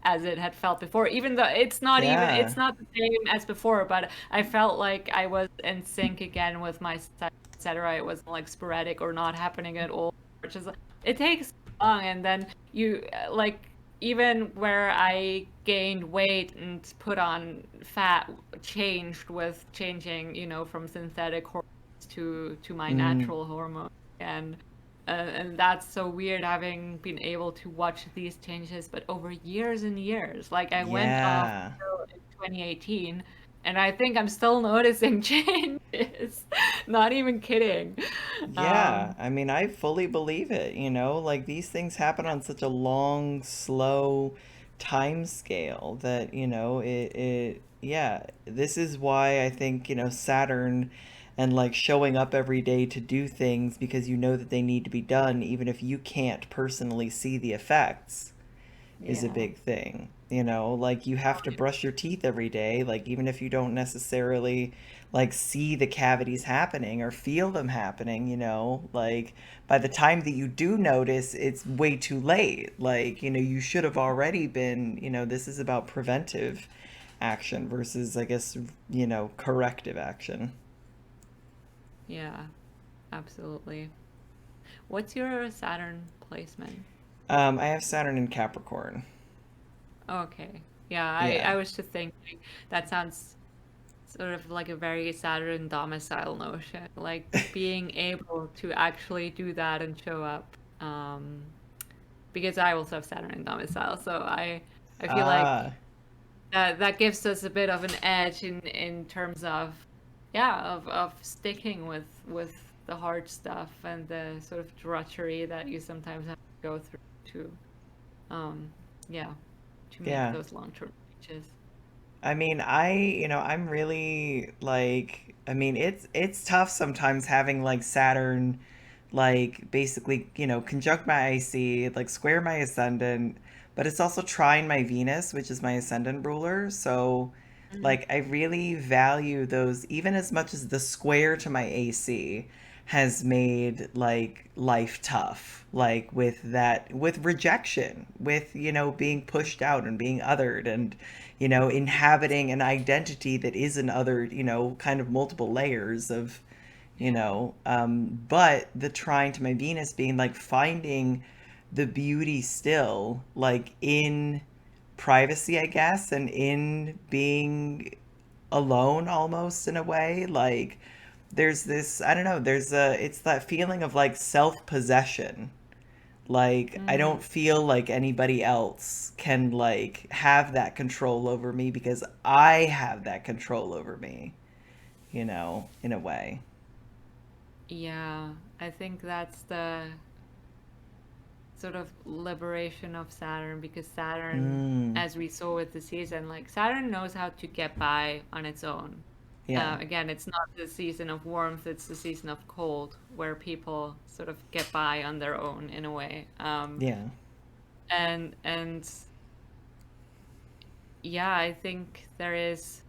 as it had felt before, even though Yeah. it's not the same as before, but I felt like I was in sync again with my cycle, etc. It wasn't like sporadic or not happening at all, which is it takes long. And then you like even where I gained weight and put on fat changed with changing, from synthetic hormones to my Mm. natural hormone. And that's so weird having been able to watch these changes, but over years and years. Like I went off Yeah. in 2018, and I think I'm still noticing changes. Not even kidding. Yeah, Um, I mean, I fully believe it, like these things happen on such a long, slow time scale that, yeah, this is why I think, Saturn and like showing up every day to do things because you know that they need to be done, even if you can't personally see the effects is a yeah. big thing. Like you have to brush your teeth every day, like even if you don't necessarily like see the cavities happening or feel them happening, like by the time that you do notice, it's way too late. Like, you should have already been, this is about preventive action versus, I guess, corrective action. Yeah, absolutely. What's your Saturn placement? I have Saturn in Capricorn. Okay. Yeah, I Yeah. was just thinking that sounds sort of like a very Saturn domicile notion, like being able to actually do that and show up. Because I also have Saturn in domicile, so I feel like Ah, that gives us a bit of an edge in terms of yeah of sticking with the hard stuff and the sort of drudgery that you sometimes have to go through to um yeah to make yeah. those long-term changes. I mean, I'm really like, I mean, it's tough sometimes having like Saturn, like basically, conjunct my IC, like square my ascendant, but it's also trine my Venus, which is my ascendant ruler. So, Mm. like, I really value those even as much as the square to my AC has made like life tough, like with rejection, with, being pushed out and being othered and, inhabiting an identity that is an other, kind of multiple layers of, but the trying to my Venus being like finding the beauty still like in privacy, I guess, and in being alone almost in a way. Like there's this, I don't know, it's that feeling of like self-possession. Like I Mm. don't feel like anybody else can like have that control over me because I have that control over me, in a way. Yeah, I think that's the sort of liberation of Saturn because Saturn, Mm, as we saw with the season, like Saturn knows how to get by on its own. yeah. Again, it's not the season of warmth, it's the season of cold where people sort of get by on their own in a way. Yeah. And yeah, I think there is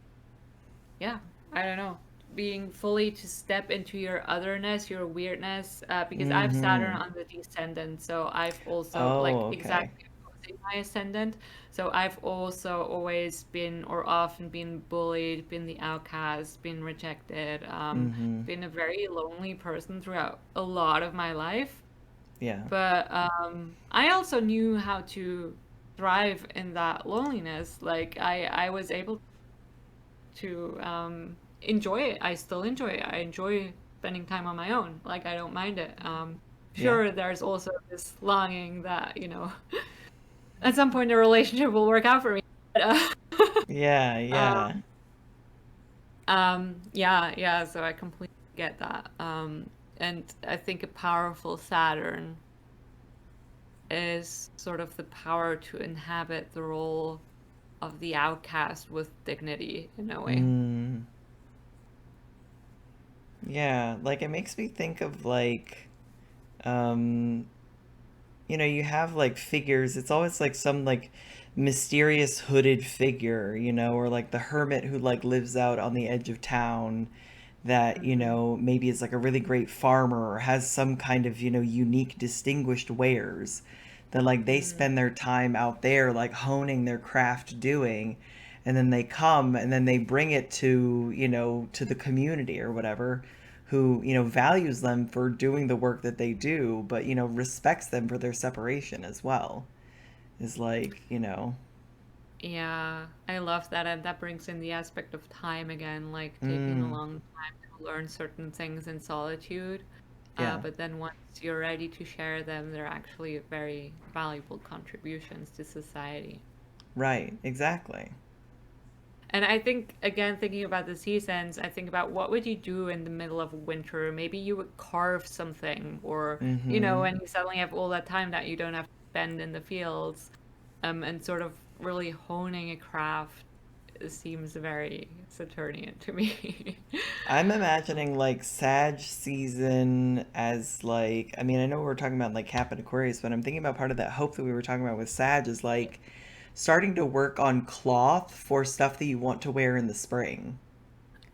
yeah, I don't know, being fully to step into your otherness, your weirdness, because I have Saturn Mm-hmm. on the descendant, so I've also like Oh, okay. exactly opposing my ascendant. So I've also always been or often been bullied, been the outcast, been rejected, Mm-hmm. been a very lonely person throughout a lot of my life. Yeah. But I also knew how to thrive in that loneliness. Like I was able to enjoy it. I still enjoy it. I enjoy spending time on my own. Like I don't mind it. Yeah. Sure, there's also this longing that at some point the relationship will work out for me. But, Yeah, yeah. um, yeah, yeah. So I completely get that. And I think a powerful Saturn is sort of the power to inhabit the role of the outcast with dignity in a way. Mm. Yeah, like it makes me think of like um you have like figures. It's always like some like mysterious hooded figure, or like the hermit who like lives out on the edge of town that, Hmm. maybe is like a really great farmer or has some kind of, unique distinguished wares that like they Mm. spend their time out there like honing their craft doing, and then they come and then they bring it to, to the community or whatever, who, values them for doing the work that they do, but, respects them for their separation as well. Is like, Yeah, I love that, and that brings in the aspect of time again, like taking a mm, long time to learn certain things in solitude. yeah, But then once you're ready to share them, they're actually very valuable contributions to society. right, exactly. And I think, again, thinking about the seasons, I think about what would you do in the middle of winter? Maybe you would carve something, or, Mm-hmm. and you suddenly have all that time that you don't have to spend in the fields, and sort of really honing a craft seems very Saturnian to me. I'm imagining like Sag season as like, I mean, I know we're talking about like Cap and Aquarius, but I'm thinking about part of that hope that we were talking about with Sag is like starting to work on cloth for stuff that you want to wear in the spring.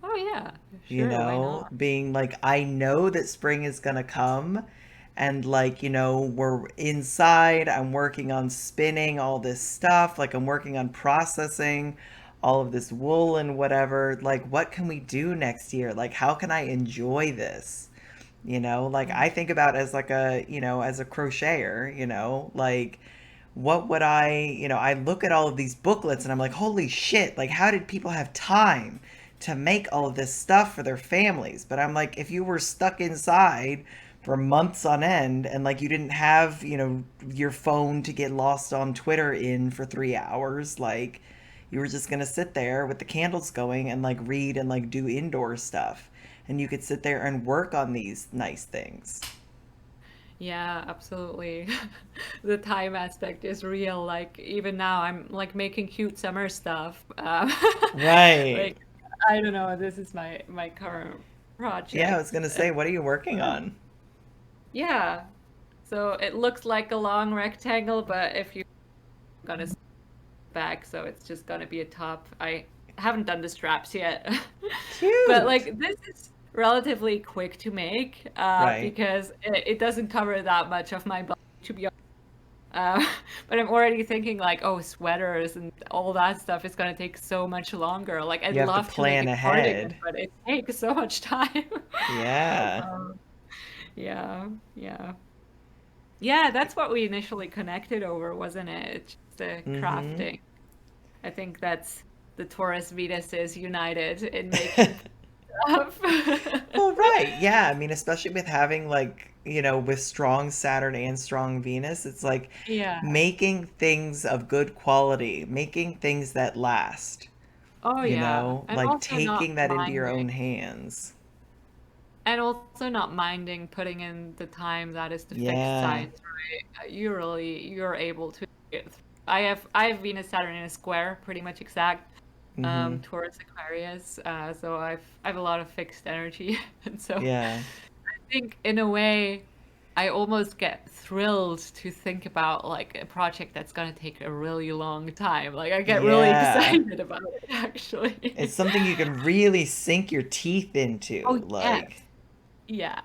Oh, yeah, You sure, why know, not? being like, I know that spring is gonna come, and like, we're inside, I'm working on spinning all this stuff, like, I'm working on processing all of this wool and whatever. Like, what can we do next year? Like, how can I enjoy this? Like, Mm. I think about as like as a crocheter, like, what would I look at all of these booklets and I'm like, holy shit, like, how did people have time to make all of this stuff for their families? But I'm like, if you were stuck inside for months on end and like you didn't have, your phone to get lost on Twitter in for 3 hours, like, you were just gonna sit there with the candles going and like read and like do indoor stuff. And you could sit there and work on these nice things. Yeah, absolutely. The time aspect is real. Like even now, I'm like making cute summer stuff. Right. Like I don't know. This is my current Yeah, I project. was gonna say, what are you working on? Yeah. So it looks like a long rectangle, but if you're gonna back, so it's just gonna be a top. I haven't done the straps yet, but Cute. like this is relatively quick to make Right. because it doesn't cover that much of my body to be honest. Uh, but I'm already thinking like, oh, sweaters and all that stuff is gonna take so much longer. Like I'd You have to love to make plan a cardigan, ahead. but it takes so much time. Yeah. um, yeah, yeah. Yeah, that's what we initially connected over, wasn't it? Just the Mm-hmm. crafting. I think that's the Taurus Venus is united in making stuff. Well, right. Yeah. I mean, especially with having like, with strong Saturn and strong Venus, it's like Yeah. making things of good quality, making things that last, Oh yeah. And like also not taking that into your minding. own hands. And also not minding putting in the time that is the fixed Yeah. signs, right? You're able to get through. I have Venus Saturn in a square, pretty much exact, Mm-hmm. towards Aquarius. So I have a lot of fixed energy. And so Yeah. I think in a way I almost get thrilled to think about like a project that's gonna take a really long time. Like I get really Yeah. excited about it It's actually. something you can really sink your teeth into. Oh Like, yes. Yeah.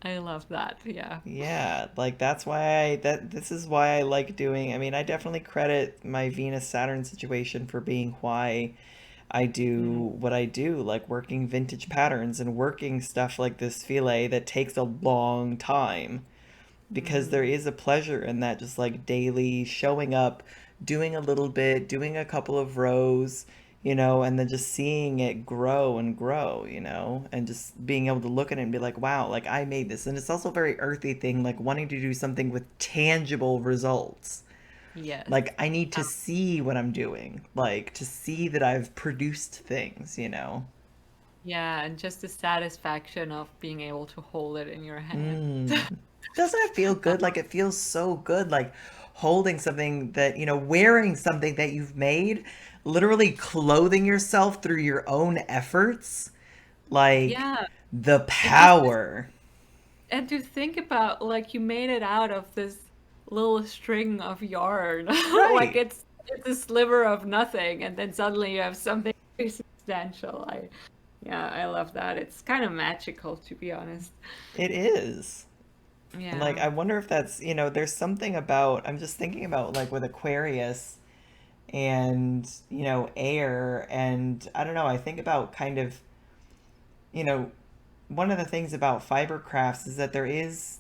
I love that. Yeah. yeah, like that's why this is why I like doing. I mean, I definitely credit my Venus Saturn situation for being why I do Mm, what I do, like working vintage patterns and working stuff like this filet that takes a long time, because there mm. is a pleasure in that, just like daily showing up, doing a little bit, doing a couple of rows, and then just seeing it grow and grow, and just being able to look at it and be like, wow, like I made this. And it's also a very earthy thing, like wanting to do something with tangible results. Yes. Like I need to see what I'm doing, like to see that I've produced things. Yeah, and just the satisfaction of being able to hold it in your hand. Mm. Doesn't it feel good? Like it feels so good, like holding something that, wearing something that you've made, literally clothing yourself through your own efforts. Like Yeah, the and just power. and to think about like you made it out of this little string of yarn. Like Right. it's a sliver of nothing and then suddenly you have something very substantial. I love that. It's kind of magical to be honest. It is. And like Yeah. I wonder if that's, there's something about, I'm just thinking about like with Aquarius and, air, and I don't know, I think about kind of, you know, one of the things about fiber crafts is that there is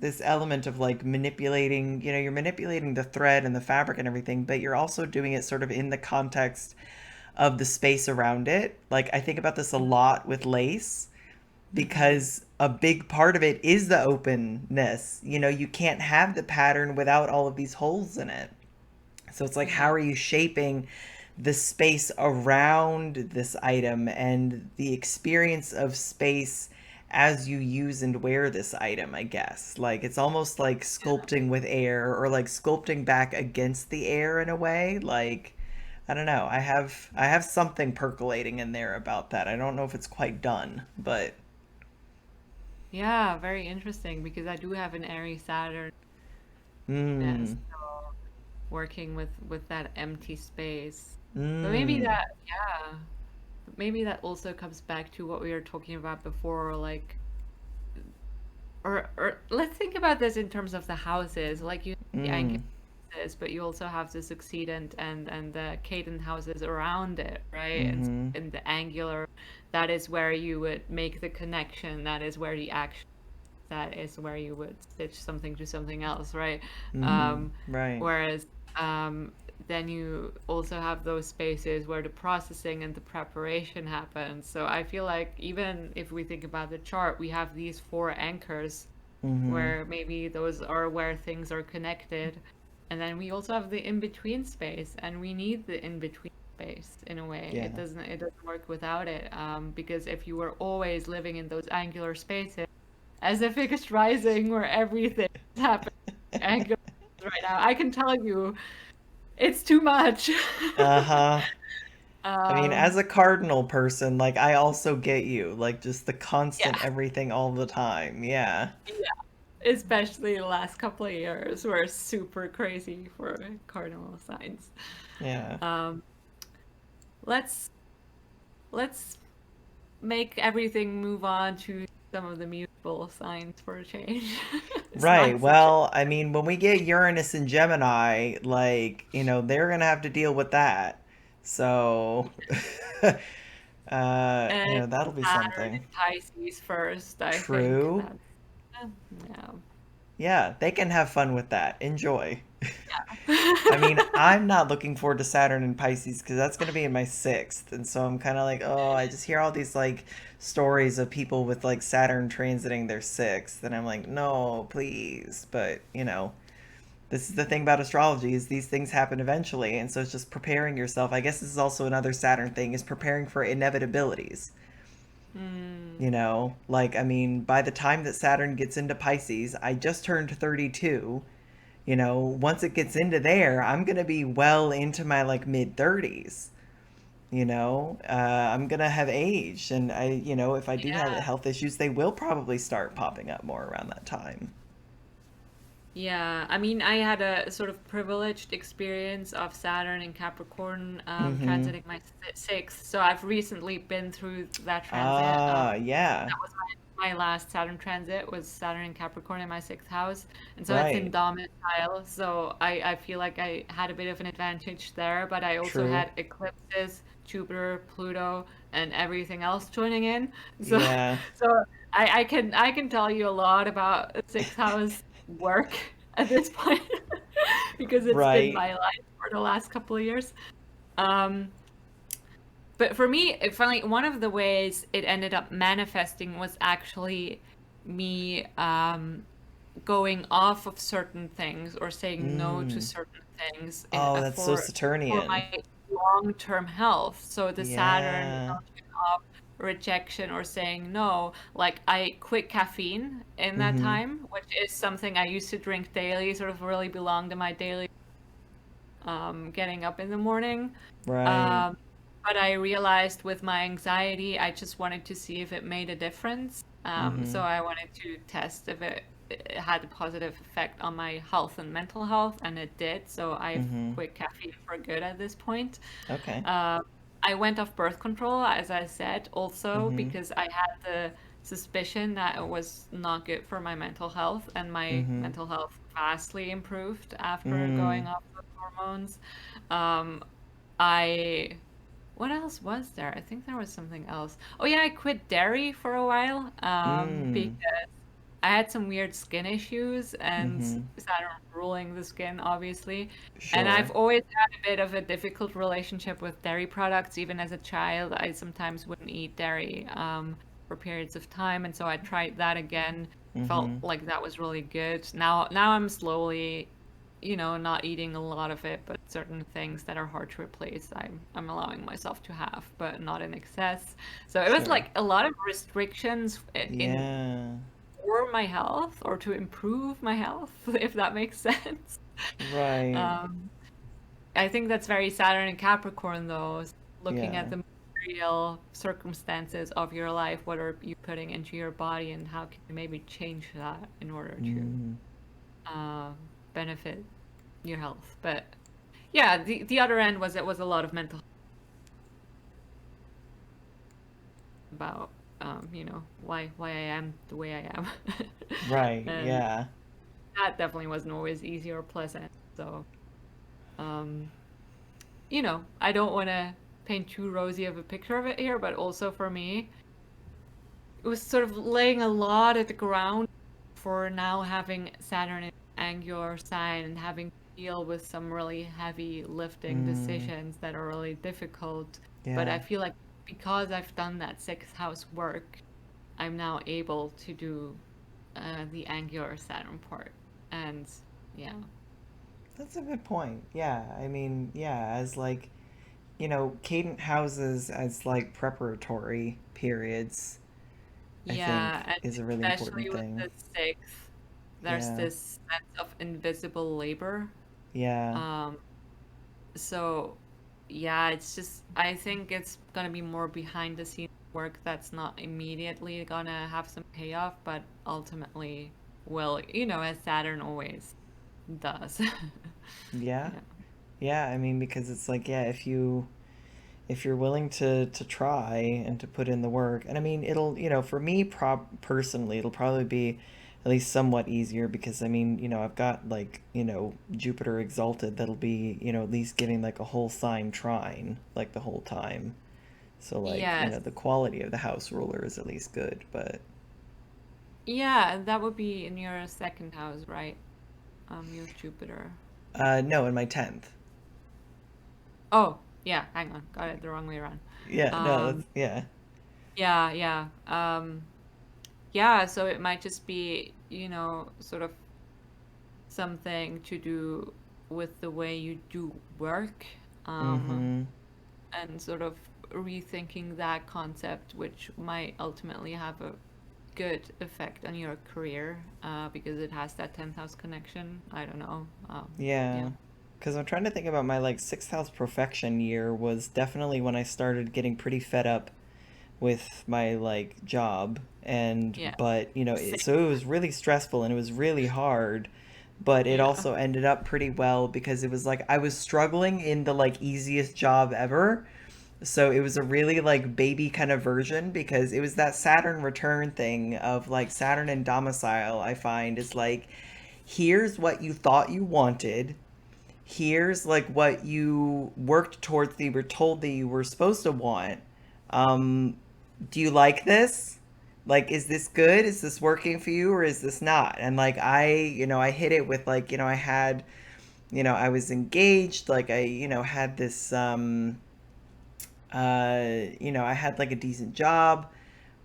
this element of like manipulating, you're manipulating the thread and the fabric and everything, but you're also doing it sort of in the context of the space around it. Like I think about this a lot with lace, Hmm. because a big part of it is the openness. You can't have the pattern without all of these holes in it. So it's like, how Yeah. are you shaping the space around this item and the experience of space as you use and wear this item, I guess. Like it's almost like sculpting with air or like sculpting back against the air in a way. Like I don't know. I have something percolating in there about that. I don't know if it's quite done, but Yeah, very interesting because I do have an Aries Saturn. Yes, mm, so working with that empty space. But maybe mm, that, yeah, maybe that also comes back to what we were talking about before, like, or let's think about this in terms of the houses. Like you have the angular mm, houses, but you also have the succeedant and the cadent houses around it, right? And mm-hmm, in the angular, that is where you would make the connection. That is where the action. That is where you would stitch something to something else, right? mm-hmm, Um, right. whereas then you also have those spaces where the processing and the preparation happens. So I feel like even if we think about the chart, we have these four anchors Mm-hmm, where maybe those are where things are connected. And then we also have the in-between space, and we need the in-between space in a way. yeah. It doesn't work without it. Because if you were always living in those angular spaces, as a fixed rising where everything is happening angular right now, I can tell you it's too much. Uh-huh. I mean, as um, a cardinal person, like I also get you, like just the constant yeah, everything all the time. Yeah. yeah. Especially the last couple of years were super crazy for cardinal signs. Yeah. Um, let's let's make everything move on to some of the mutable signs for a change. It's Right. not such a Well, I mean, when we get Uranus and Gemini, like, they're gonna have to deal with that. So, and that'll be Saturn something. in Pisces first, I think. True. That's yeah. Yeah, they can have fun with that. Enjoy. I mean, Yeah. I'm not looking forward to Saturn and Pisces because that's going to be in my sixth. And so I'm kind of like, oh, I just hear all these like stories of people with like Saturn transiting their sixth. And I'm like, no, please. But, this is the thing about astrology is these things happen eventually. And so it's just preparing yourself. I guess this is also another Saturn thing is preparing for inevitabilities. Hmm. Like, I mean, by the time that Saturn gets into Pisces, I just turned 32. Once it gets into there, I'm going to be well into my like mid 30s. I'm going to have aged. And if I do have Yeah. health issues, they will probably start popping up more around that time. Yeah. I mean, I had a sort of privileged experience of Saturn in Capricorn Mm-hmm. transiting my sixth. So I've recently been through that transit. Ah, yeah. That was my last Saturn transit was Saturn in Capricorn in my sixth house. And so it's in Right. domicile. So I feel like I had a bit of an advantage there, but I also True. had eclipses, Jupiter, Pluto, and everything else joining in. So Yeah. so I can tell you a lot about sixth house work at this point because it's been Right. my life for the last couple of years. Um, but for me, finally, one of the ways it ended up manifesting was actually me going off of certain things or saying no to Mm. certain things Oh, that's so for Saturnian. my long-term health. So the Saturn Yeah. notion of rejection or saying no, like I quit caffeine in that Mm-hmm. time, which is something I used to drink daily, sort of really belonged to my daily getting up in the morning. Right. Um, but I realized with my anxiety, I just wanted to see if it made a difference. Mm-hmm. So I wanted to test if it had a positive effect on my health and mental health, and it did. So I've Mm-hmm. quit caffeine for good at this point. Okay. Um, I went off birth control, as I said, also Mm-hmm. because I had the suspicion that it was not good for my mental health, and my Mm-hmm. mental health vastly improved after Mm. going off those hormones. Um, I what else was there? I think there was something else. Oh yeah, I quit dairy for a while Mm. because I had some weird skin issues and Mm-hmm. Saturn ruling the skin, obviously. And I've Sure. always had a bit of a difficult relationship with dairy products. Even as a child, I sometimes wouldn't eat dairy for periods of time, and so I tried that again. Felt Mm-hmm. like that was really good. Now I'm slowly, not eating a lot of it, but certain things that are hard to replace. I'm allowing myself to have, but not in excess. So it was Sure. like a lot of restrictions in Yeah. for my health or to improve my health, if that makes sense. Right. Um, I think that's very Saturn and Capricorn, though, looking at Yeah. the material circumstances of your life. What are you putting into your body, and how can you maybe change that in order to Mm. uh, benefit your health? But yeah, the other end was it was a lot of mental about why I am the way I am, Right. and Yeah. that definitely wasn't always easy or pleasant. So um, I don't want to paint too rosy of a picture of it here, but also for me, it was sort of laying a lot at the ground for now having Saturn in angular sign and having to deal with some really heavy lifting Mm. decisions that are really difficult. But Yeah. I feel like because I've done that sixth house work, I'm now able to do the angular Saturn part. And yeah. That's a good point. Yeah. I mean, yeah, as like, cadent houses as like preparatory periods, I Yeah, think and is a really especially important with thing. the sixth, there's Yeah. this sense of invisible labor. Yeah. Um, So, yeah, it's just, I think it's gonna be more behind the scenes work that's not immediately gonna have some payoff, but ultimately will, as Saturn always does. Yeah. Yeah. Yeah, I mean because it's like yeah, if you're willing to try and to put in the work. And I mean, it'll, for me personally, it'll probably be at least somewhat easier because I mean, I've got like, Jupiter exalted that'll be, at least giving like a whole sign trine like the whole time. So like, Yes. the quality of the house ruler is at least good, but Yeah, that would be in your second house, right? Your Jupiter. no, in my 10th. Oh, yeah, hang on. Got it the wrong way around. Yeah, no, Um, that's yeah. yeah, yeah. Yeah, so it might just be, sort of something to do with the way you do work, um, Mm-hmm. and sort of rethinking that concept, which might ultimately have a good effect on your career because it has that 10th house connection. I don't know. Yeah. Yeah. Because I'm trying to think about my like sixth house profection year was definitely when I started getting pretty fed up with my like job. And Yeah. but Same. so it was really stressful and it was really hard, but it Yeah. also ended up pretty well because it was like I was struggling in the like easiest job ever. So it was a really like baby kind of version because it was that Saturn return thing of like Saturn and domicile. I find is like here's what you thought you wanted, here's like what you worked towards that you were told that you were supposed to want. Do you like this? Like, is this good? Is this working for you or is this not? And like I hit it with like, I had, I was engaged, like I, had this I had like a decent job,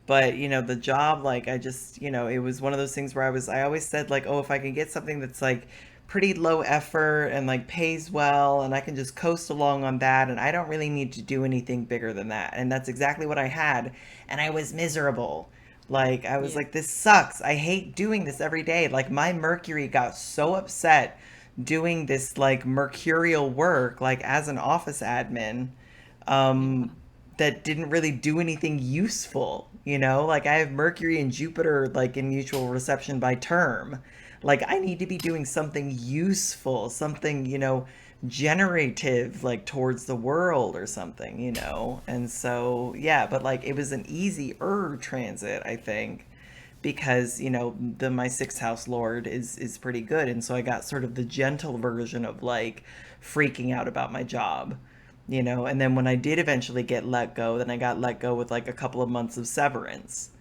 but the job, like I just, it was one of those things where I always said like, oh, if I can get something that's like pretty low effort and like pays well and I can just coast along on that and I don't really need to do anything bigger than that. And that's exactly what I had. And I was miserable. Like I was Yeah. like, this sucks. I hate doing this every day. Like my Mercury got so upset doing this like mercurial work, like as an office admin, Yeah. um, that didn't really do anything useful. Like I have Mercury and Jupiter like in mutual reception by term. Like I need to be doing something useful, something, generative, like towards the world or something. And so, yeah, but like it was an easier transit, I think, because the my sixth house lord is pretty good, and so I got sort of the gentle version of like freaking out about my job, and then when I did eventually get let go, then I got let go with like a couple of months of severance,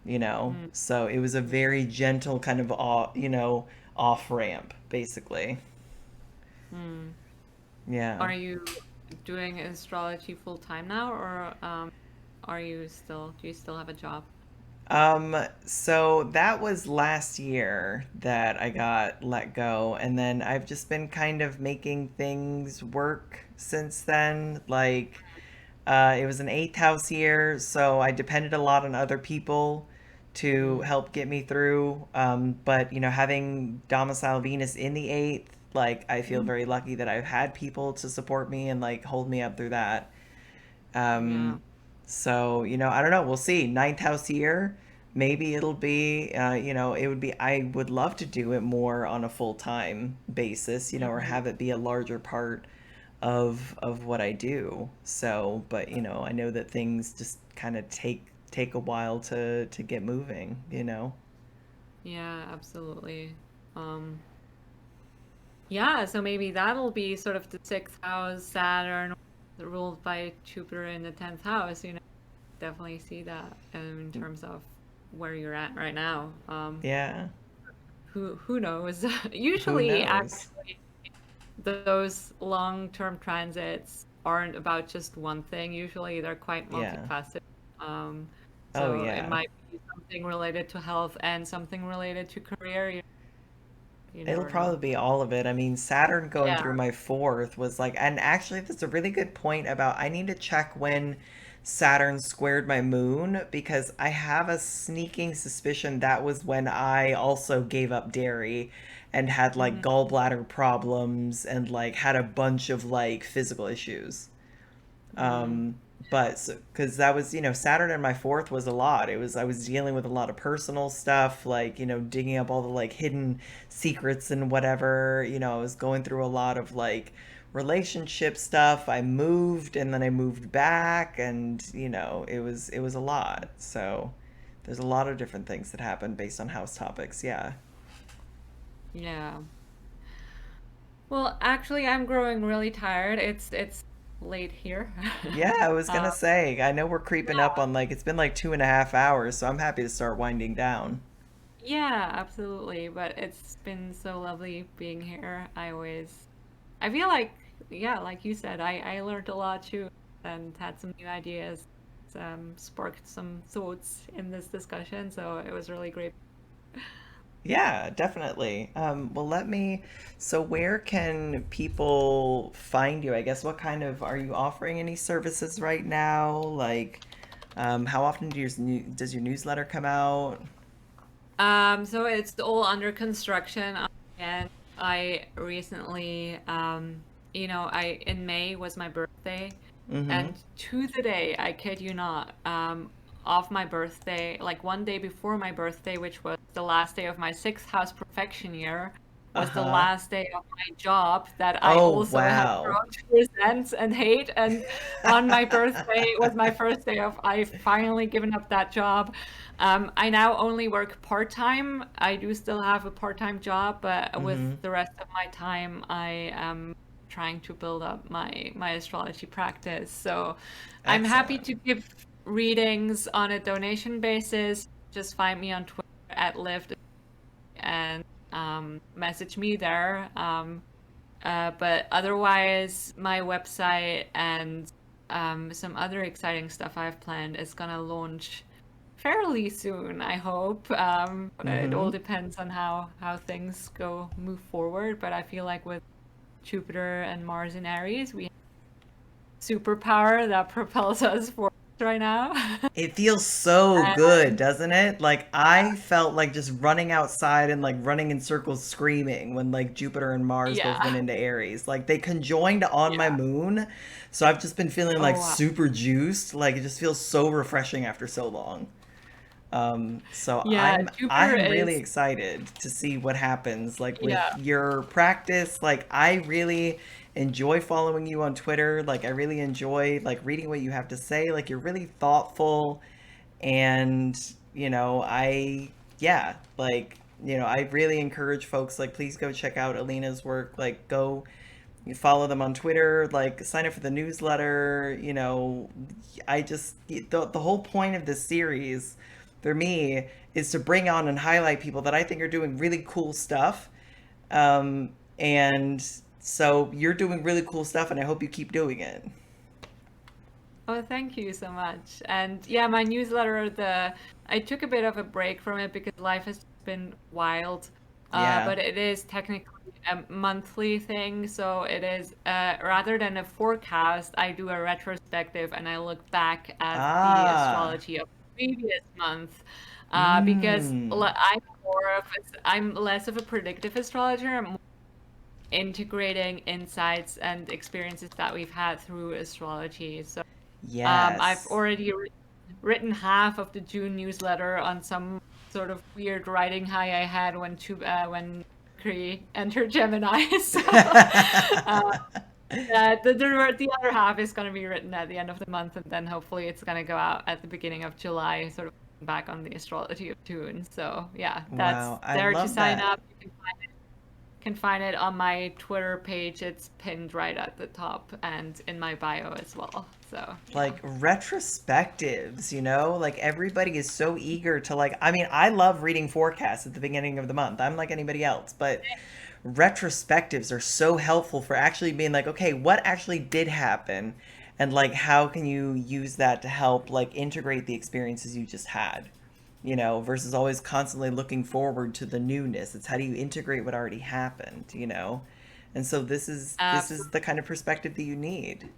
Mm. so it was a very gentle kind of off ramp basically. Mm. Yeah. Are you doing astrology full time now, or do you still have a job? So that was last year that I got let go, and then I've just been kind of making things work since then. Like, it was an eighth house year, so I depended a lot on other people to Mm, help get me through. But having domicile Venus in the eighth, like, I feel mm, very lucky that I've had people to support me and like hold me up through that. yeah. Um, so, I don't know. We'll see. Ninth house year. Maybe it'll be, it would be, I would love to do it more on a full time basis, or Mhm. have it be a larger part of what I do. So, but, I know that things just kind of take a while to get moving. Yeah, absolutely. Um, yeah, so maybe that'll be sort of the sixth house, Saturn, ruled by Jupiter in the 10th house, definitely see that in terms of where you're at right now. Yeah. Who knows? Who Usually, knows? actually, those long-term transits aren't about just one thing. Usually, they're quite Yeah. multifaceted. Um, Oh, so it yeah. might be something related to health and something related to career. You It'll never know. probably be all of it. I mean, Saturn going Yeah. through my fourth was like, and actually, that's a really good point about I need to check when Saturn squared my moon because I have a sneaking suspicion that was when I also gave up dairy and had like Hmm. gallbladder problems and like had a bunch of like physical issues. Mm. But because that was, Saturn in my fourth was a lot. I was dealing with a lot of personal stuff, like, digging up all the like hidden secrets and whatever. I was going through a lot of like relationship stuff. I moved and then I moved back, and, it was a lot. So there's a lot of different things that happen based on house topics. Yeah. Yeah. Well, actually, I'm growing really tired. It's late here. Yeah, I was Um, gonna say, I know we're creeping up yeah. on like it's been like 2.5 hours, so I'm happy to start winding down. Yeah, absolutely. But it's been so lovely being here. I feel like, yeah, like you said, I learned a lot too and had some new ideas, sparked some thoughts in this discussion. So it was really great. Yeah, definitely. Well, so where can people find you? I guess what kind of, are you offering any services right now? Like, how often does your newsletter come out? So it's all under construction, and I recently, I in May was my birthday, Mm-hmm. and to the day, I kid you not, of my birthday, like one day before my birthday, which was the last day of my sixth house perfection year, was the Uh-huh. last day of my job that I Oh, also have wow. grown to resent and hate. And on my birthday was my first day of I finally given up that job. I now only work part-time. I do still have a part-time job, but with Mm-hmm. the rest of my time, I am trying to build up my astrology practice. So I'm happy Excellent. to give readings on a donation basis. Just find me on Twitter at Lived and message me there. But otherwise, my website and some other exciting stuff I've planned is gonna launch fairly soon, I hope. But it Mm-hmm. all depends on how things go move forward. But I feel like with Jupiter and Mars in Aries, we have superpower that propels us forward right now. It feels so good, And doesn't it? Like I felt like just running outside and like running in circles screaming when like Jupiter and Mars both went yeah, into Aries. Like they conjoined on my yeah. moon. So I've just been feeling like Oh wow. super juiced. Like it just feels so refreshing after so long. So Yeah, Jupiter I'm really is excited to see what happens like with yeah. your practice. Like I really enjoy following you on Twitter. Like I really enjoy like reading what you have to say. Like you're really thoughtful, and yeah, like I really encourage folks, like, please go check out Alina's work. Like go, you follow them on Twitter, like sign up for the newsletter. I just the whole point of this series for me is to bring on and highlight people that I think are doing really cool stuff. And so you're doing really cool stuff, and I hope you keep doing it. Oh, thank you so much. And yeah, my newsletter, the I took a bit of a break from it because life has been wild. Yeah. But it is technically a monthly thing, so it is rather than a forecast, I do a retrospective and I look back at the Ah. astrology of the previous month. Because Mmm. I'm less of a predictive astrologer. I'm integrating insights and experiences that we've had through astrology. So I've Yes. already written half of the June newsletter on some sort of weird writing high I had when Mercury entered Gemini. So the other half is going to be written at the end of the month, and then hopefully it's going to go out at the beginning of July, sort of back on the astrology of June. So yeah, that's Wow, I there to love sign that. up. Can find it on my Twitter page. It's pinned right at the top and in my bio as well. So yeah. Like retrospectives, like everybody is so eager to like I mean, I love reading forecasts at the beginning of the month. I'm like anybody else, but retrospectives are so helpful for actually being like, okay, what actually did happen? And like how can you use that to help like integrate the experiences you just had? Versus always constantly looking forward to the newness. It's how do you integrate what already happened? And so this is the kind of perspective that you need.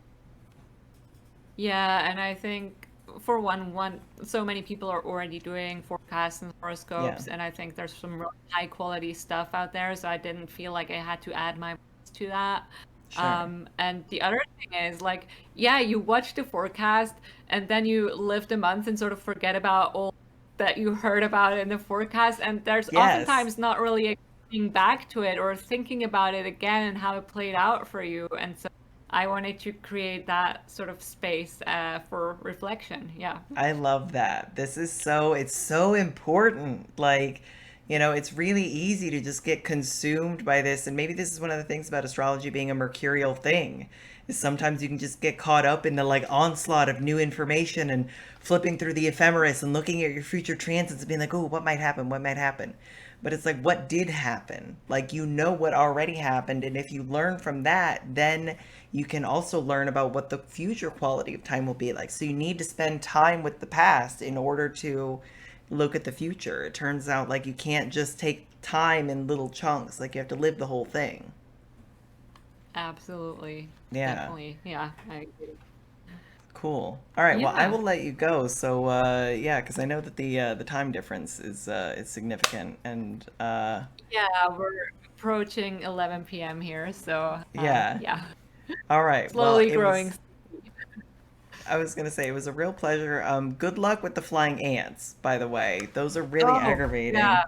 Yeah, and I think for one, so many people are already doing forecasts and Yeah, horoscopes, and I think there's some really high quality stuff out there, so I didn't feel like I had to add my voice to that. sure. And the other thing is like, yeah, you watch the forecast and then you live the month and sort of forget about all that you heard about in the forecast, and there's Yes. oftentimes not really coming back to it or thinking about it again and how it played out for you, and so I wanted to create that sort of space for reflection. Yeah. I love that. It's so important. Like, it's really easy to just get consumed by this. And maybe this is one of the things about astrology being a mercurial thing, is sometimes you can just get caught up in the like onslaught of new information and flipping through the ephemeris and looking at your future transits and being like, oh, what might happen? What might happen? But it's like, what did happen? Like, what already happened. And if you learn from that, then you can also learn about what the future quality of time will be like. So you need to spend time with the past in order to look at the future. It turns out like you can't just take time in little chunks, like you have to live the whole thing. Absolutely. Yeah. Definitely. Yeah. I agree. Cool. All right. Well, I Yeah. will let you go. So, yeah, because I know that the time difference is significant, and Yeah. We're approaching 11 p.m. here. So, yeah. yeah. All right. Well, Slowly growing. I was gonna say it was a real pleasure. Good luck with the flying ants, by the way. Those are really Oh, aggravating. yeah.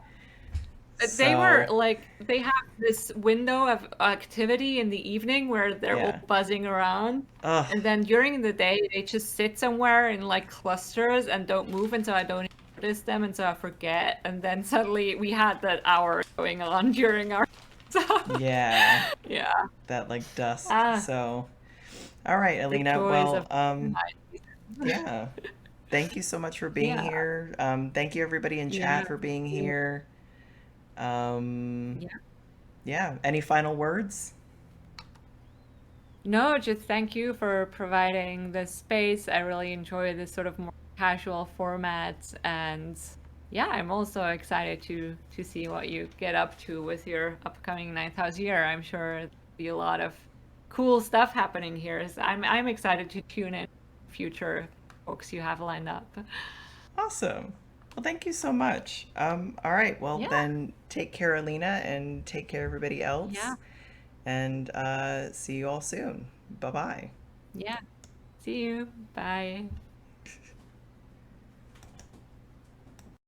They were So, like, they have this window of activity in the evening where they're all yeah. buzzing around. Ugh. And then during the day, they just sit somewhere in like clusters and don't move. And so I don't notice them. And so I forget. And then suddenly we had that hour going on during our. So, Yeah. yeah. That like dusk. Ah, So, all right, the Alina. joys Well, of night. yeah. Thank you so much for being Yeah. here. Thank you everybody in Yeah. chat for being here. Um, Yeah. yeah. Any final words? No, just thank you for providing this space. I really enjoy this sort of more casual format, and yeah, I'm also excited to see what you get up to with your upcoming ninth house year. I'm sure there'll be a lot of cool stuff happening here. So I'm excited to tune in future books you have lined up. Awesome. Well, thank you so much. All right. Well, Yeah, then take care, Alina, and take care, everybody yeah, else. And see you all soon. Bye bye. yeah. See you. Bye.